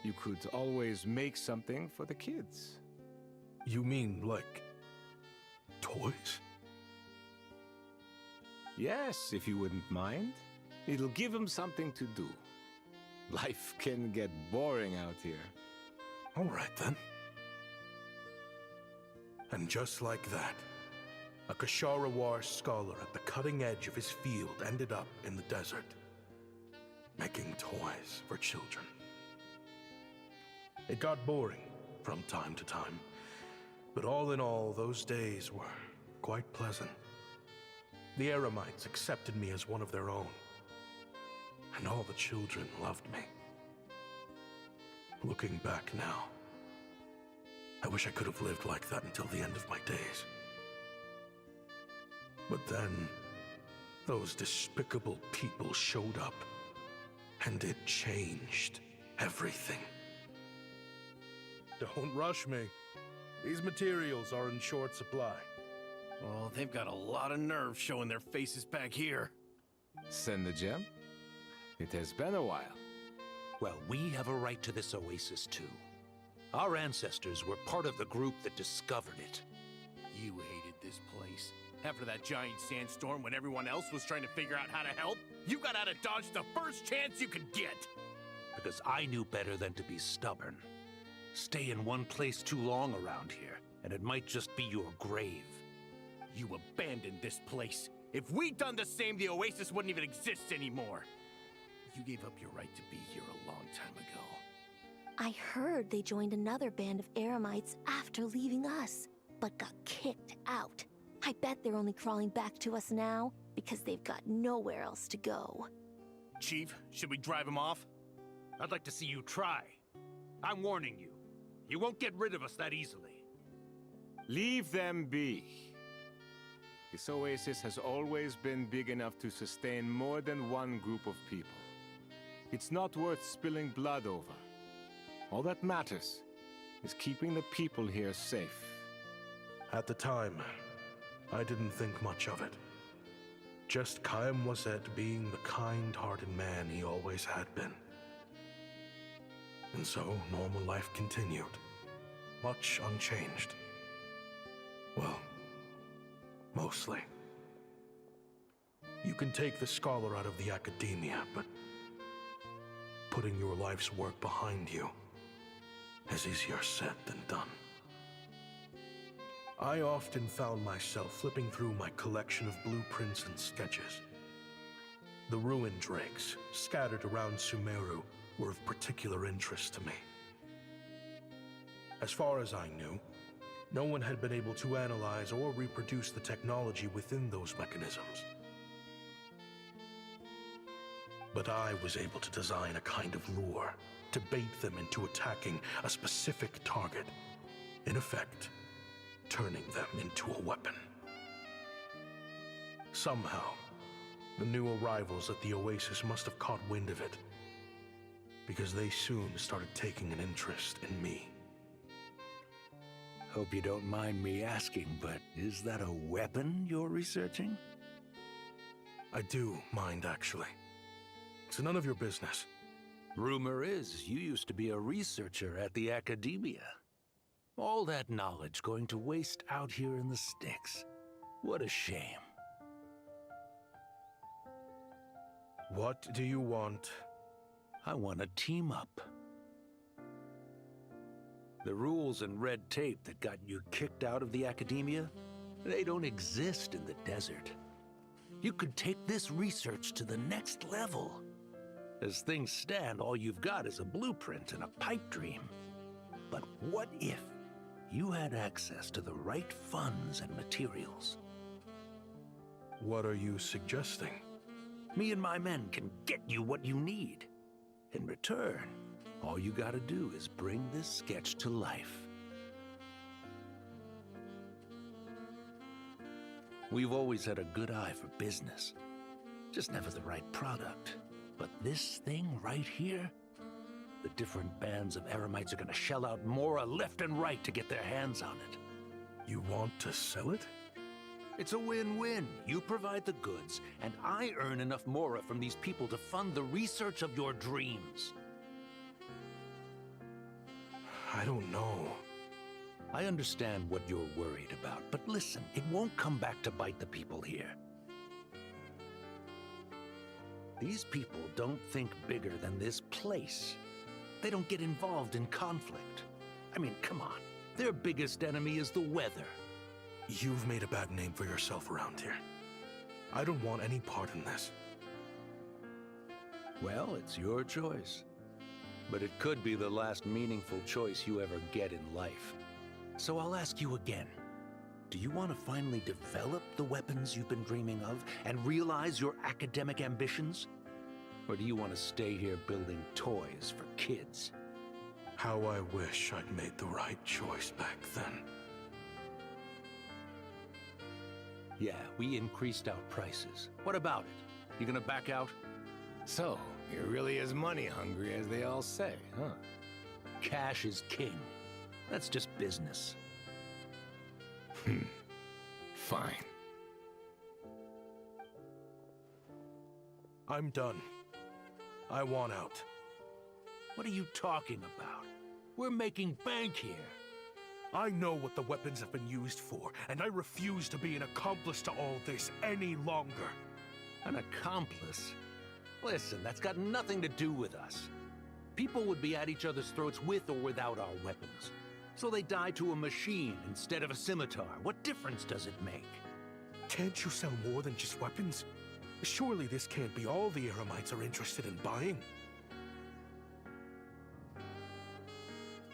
You could always make something for the kids. You mean like toys? Yes, if you wouldn't mind. It'll give them something to do. Life can get boring out here. All right then. And just like that, a Kshatriya scholar at the cutting edge of his field ended up in the desert, making toys for children. It got boring from time to time, but all in all, those days were quite pleasant. The Eremites accepted me as one of their own, and all the children loved me. Looking back now, I wish I could have lived like that until the end of my days. But then, those despicable people showed up, and it changed everything. Don't rush me. These materials are in short supply. Oh, they've got a lot of nerve showing their faces back here. Send the gem? It has been a while. Well, we have a right to this oasis too. Our ancestors were part of the group that discovered it. You hated this place. After that giant sandstorm when everyone else was trying to figure out how to help, you got out of Dodge the first chance you could get. Because I knew better than to be stubborn. Stay in one place too long around here, and it might just be your grave. You abandoned this place. If we'd done the same, the oasis wouldn't even exist anymore. You gave up your right to be here a long time ago. I heard they joined another band of Eremites after leaving us, but got kicked out. I bet they're only crawling back to us now because they've got nowhere else to go. Chief, should we drive him off? I'd like to see you try. I'm warning you. You won't get rid of us that easily. Leave them be. This oasis has always been big enough to sustain more than one group of people. It's not worth spilling blood over. All that matters is keeping the people here safe. At the time, I didn't think much of it. Just Chaim Wazet being the kind-hearted man he always had been. And so, normal life continued, much unchanged. Well, mostly. You can take the scholar out of the academia, but putting your life's work behind you is easier said than done. I often found myself flipping through my collection of blueprints and sketches. The ruined drakes, scattered around Sumeru, were of particular interest to me. As far as I knew, no one had been able to analyze or reproduce the technology within those mechanisms. But I was able to design a kind of lure to bait them into attacking a specific target, in effect, turning them into a weapon. Somehow, the new arrivals at the Oasis must have caught wind of it, because they soon started taking an interest in me. Hope you don't mind me asking, but is that a weapon you're researching? I do mind, actually. It's none of your business. Rumor is you used to be a researcher at the Academia. All that knowledge going to waste out here in the sticks. What a shame. What do you want? I want to team up. The rules and red tape that got you kicked out of the Academia, they don't exist in the desert. You could take this research to the next level. As things stand, all you've got is a blueprint and a pipe dream. But what if you had access to the right funds and materials? What are you suggesting? Me and my men can get you what you need. In return, all you gotta do is bring this sketch to life. We've always had a good eye for business, just never the right product. But this thing right here, the different bands of Eremites are gonna shell out Mora left and right to get their hands on it. You want to sell it? It's a win-win. You provide the goods, and I earn enough Mora from these people to fund the research of your dreams. I don't know. I understand what you're worried about, but listen, it won't come back to bite the people here. These people don't think bigger than this place. They don't get involved in conflict. I mean, come on. Their biggest enemy is the weather. You've made a bad name for yourself around here. I don't want any part in this. Well, it's your choice. But it could be the last meaningful choice you ever get in life. So I'll ask you again. Do you want to finally develop the weapons you've been dreaming of and realize your academic ambitions? Or do you want to stay here building toys for kids? How I wish I'd made the right choice back then. Yeah, we increased our prices. What about it? You gonna back out? So, you're really as money hungry as they all say, huh? Cash is king. That's just business. Fine. I'm done. I want out. What are you talking about? We're making bank here. I know what the weapons have been used for, and I refuse to be an accomplice to all this any longer. An accomplice? Listen, that's got nothing to do with us. People would be at each other's throats with or without our weapons. So they die to a machine instead of a scimitar. What difference does it make? Can't you sell more than just weapons? Surely this can't be all the Eremites are interested in buying.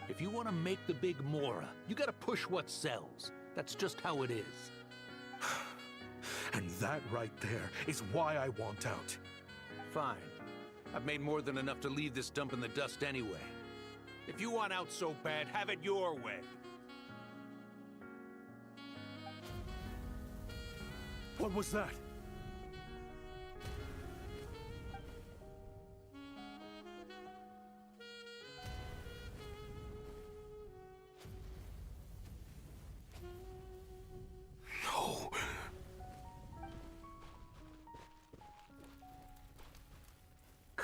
If you want to make the big Mora, you gotta push what sells. That's just how it is. And that right there is why I want out. Fine. I've made more than enough to leave this dump in the dust anyway. If you want out so bad, have it your way. What was that?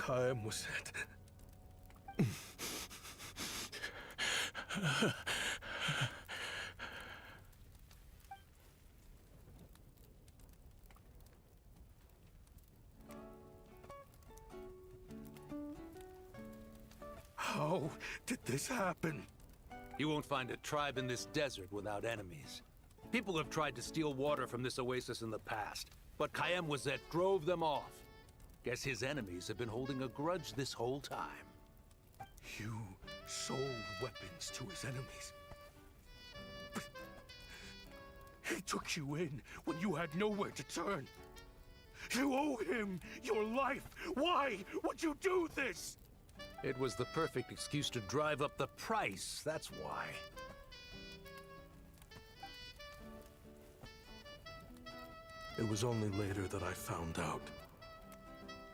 Time was it. How did this happen? You won't find a tribe in this desert without enemies. People have tried to steal water from this oasis in the past, but Kayem drove them off. Guess his enemies have been holding a grudge this whole time. You sold weapons to his enemies. But he took you in when you had nowhere to turn. You owe him your life. Why would you do this? It was the perfect excuse to drive up the price, that's why. It was only later that I found out.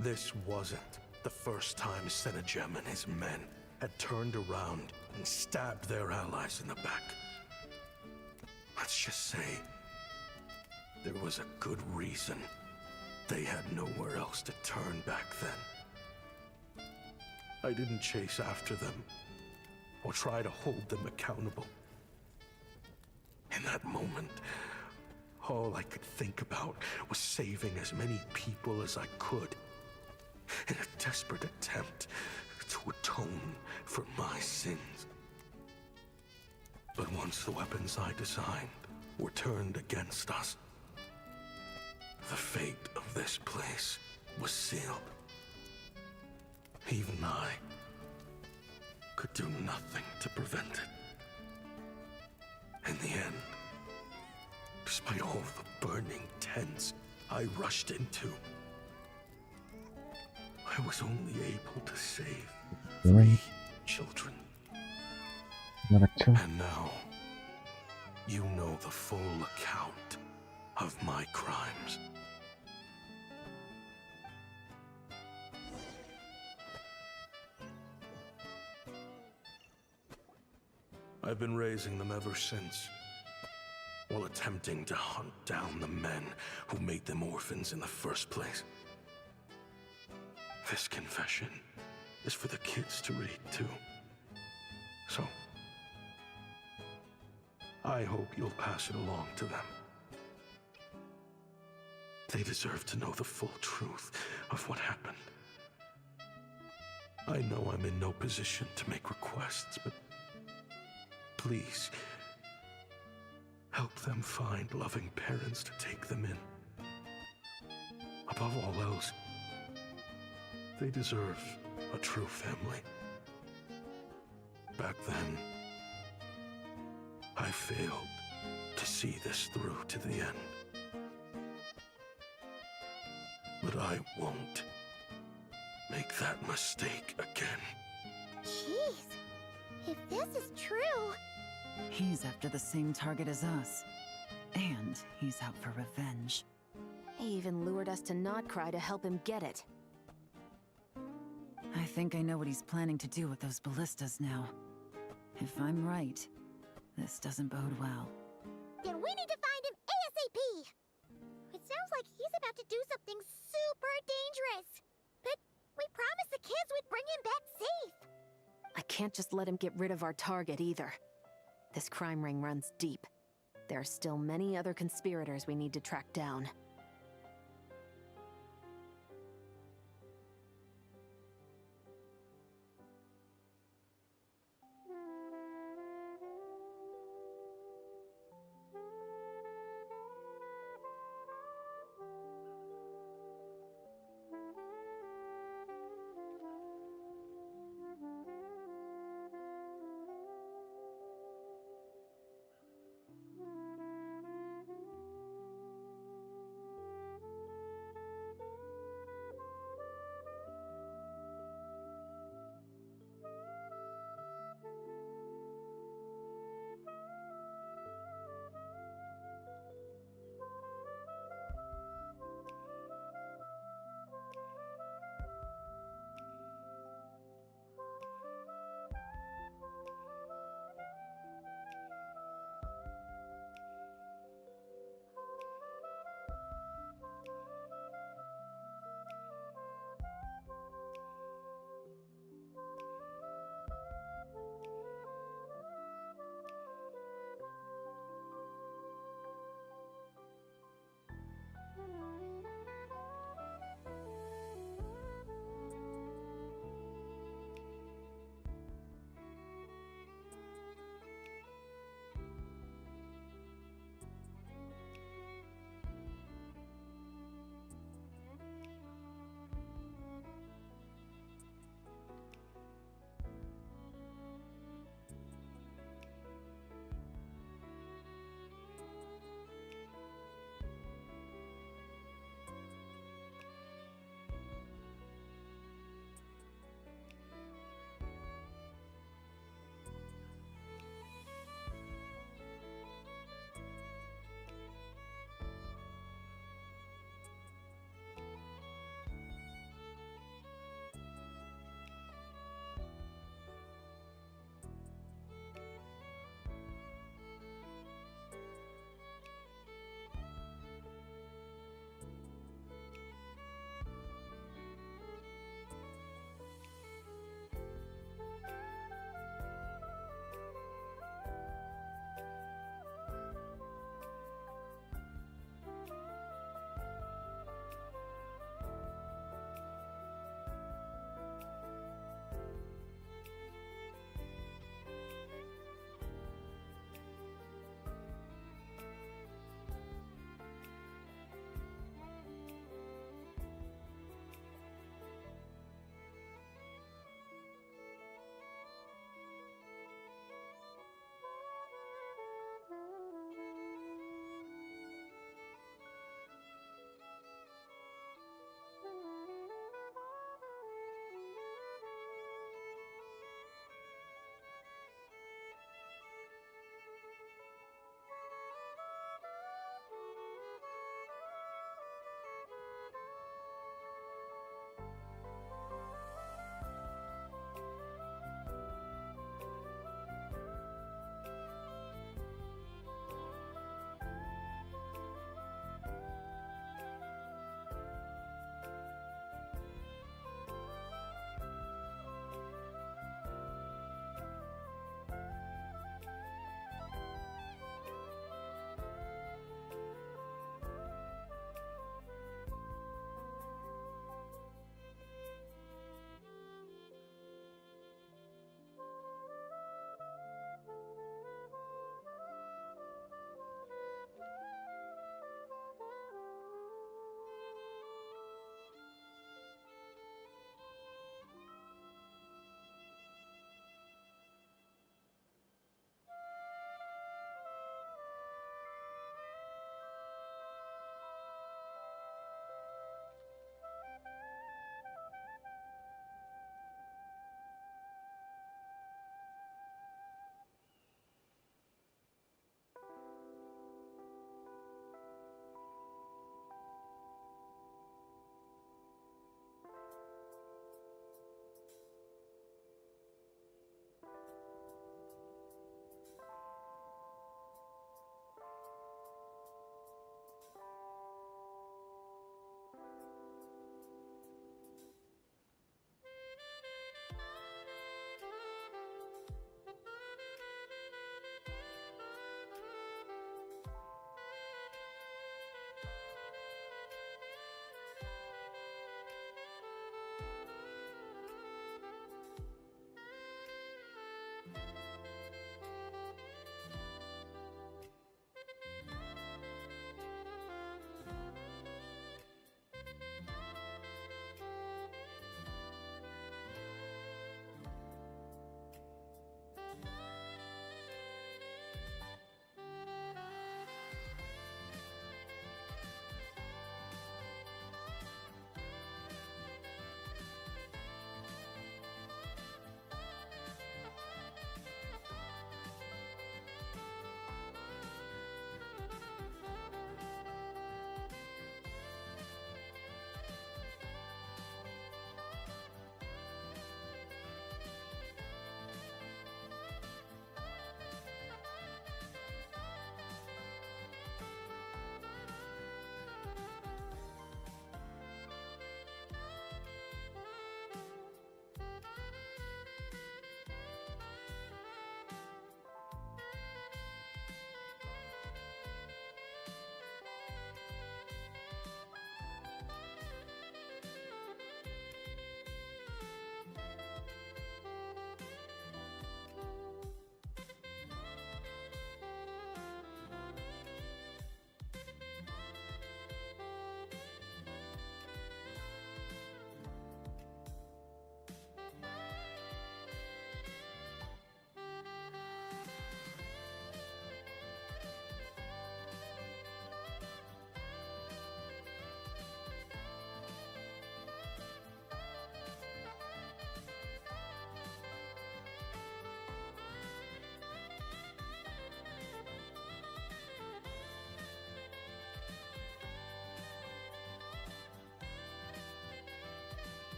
This wasn't the first time Senajem and his men had turned around and stabbed their allies in the back. Let's just say there was a good reason they had nowhere else to turn back then. I didn't chase after them or try to hold them accountable. In that moment, all I could think about was saving as many people as I could in a desperate attempt to atone for my sins. But once the weapons I designed were turned against us, the fate of this place was sealed. Even I could do nothing to prevent it. In the end, despite all the burning tents I rushed into, I was only able to save 3 children. And now, you know the full account of my crimes. I've been raising them ever since, while attempting to hunt down the men who made them orphans in the first place. This confession is for the kids to read too. So, I hope you'll pass it along to them. They deserve to know the full truth of what happened. I know I'm in no position to make requests, but please, help them find loving parents to take them in. Above all else, they deserve a true family. Back then, I failed to see this through to the end. But I won't make that mistake again. Jeez, if this is true... He's after the same target as us. And he's out for revenge. He even lured us to not cry to help him get it. I think I know what he's planning to do with those ballistas now. If I'm right, this doesn't bode well. Then we need to find him ASAP! It sounds like he's about to do something super dangerous. But we promised the kids we'd bring him back safe. I can't just let him get rid of our target either. This crime ring runs deep. There are still many other conspirators we need to track down.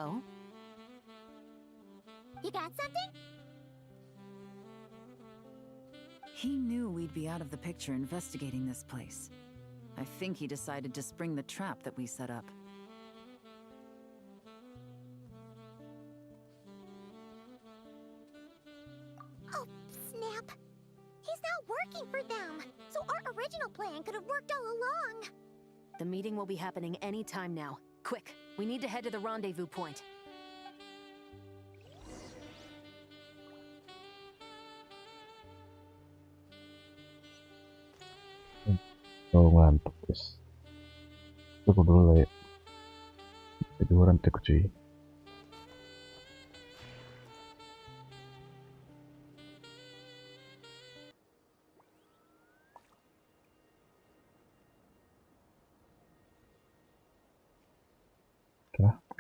Oh? You got something? He knew we'd be out of the picture investigating this place. I think he decided to spring the trap that we set up. Oh, snap. He's not working for them. So our original plan could have worked all along. The meeting will be happening any time now. Quick, we need to head to the rendezvous point. Oh, ngantuk guys. Cukup dulu lah ya. Tiduran tuh cuy.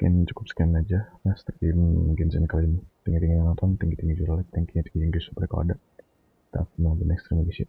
Mungkin cukup sekian aja stream GENSHIN kali ini. Tinggi-tinggi yang nonton, tinggi-tinggi juga like, tinggi-tinggi super kalau ada. Kita ketemu di next stream guys ya.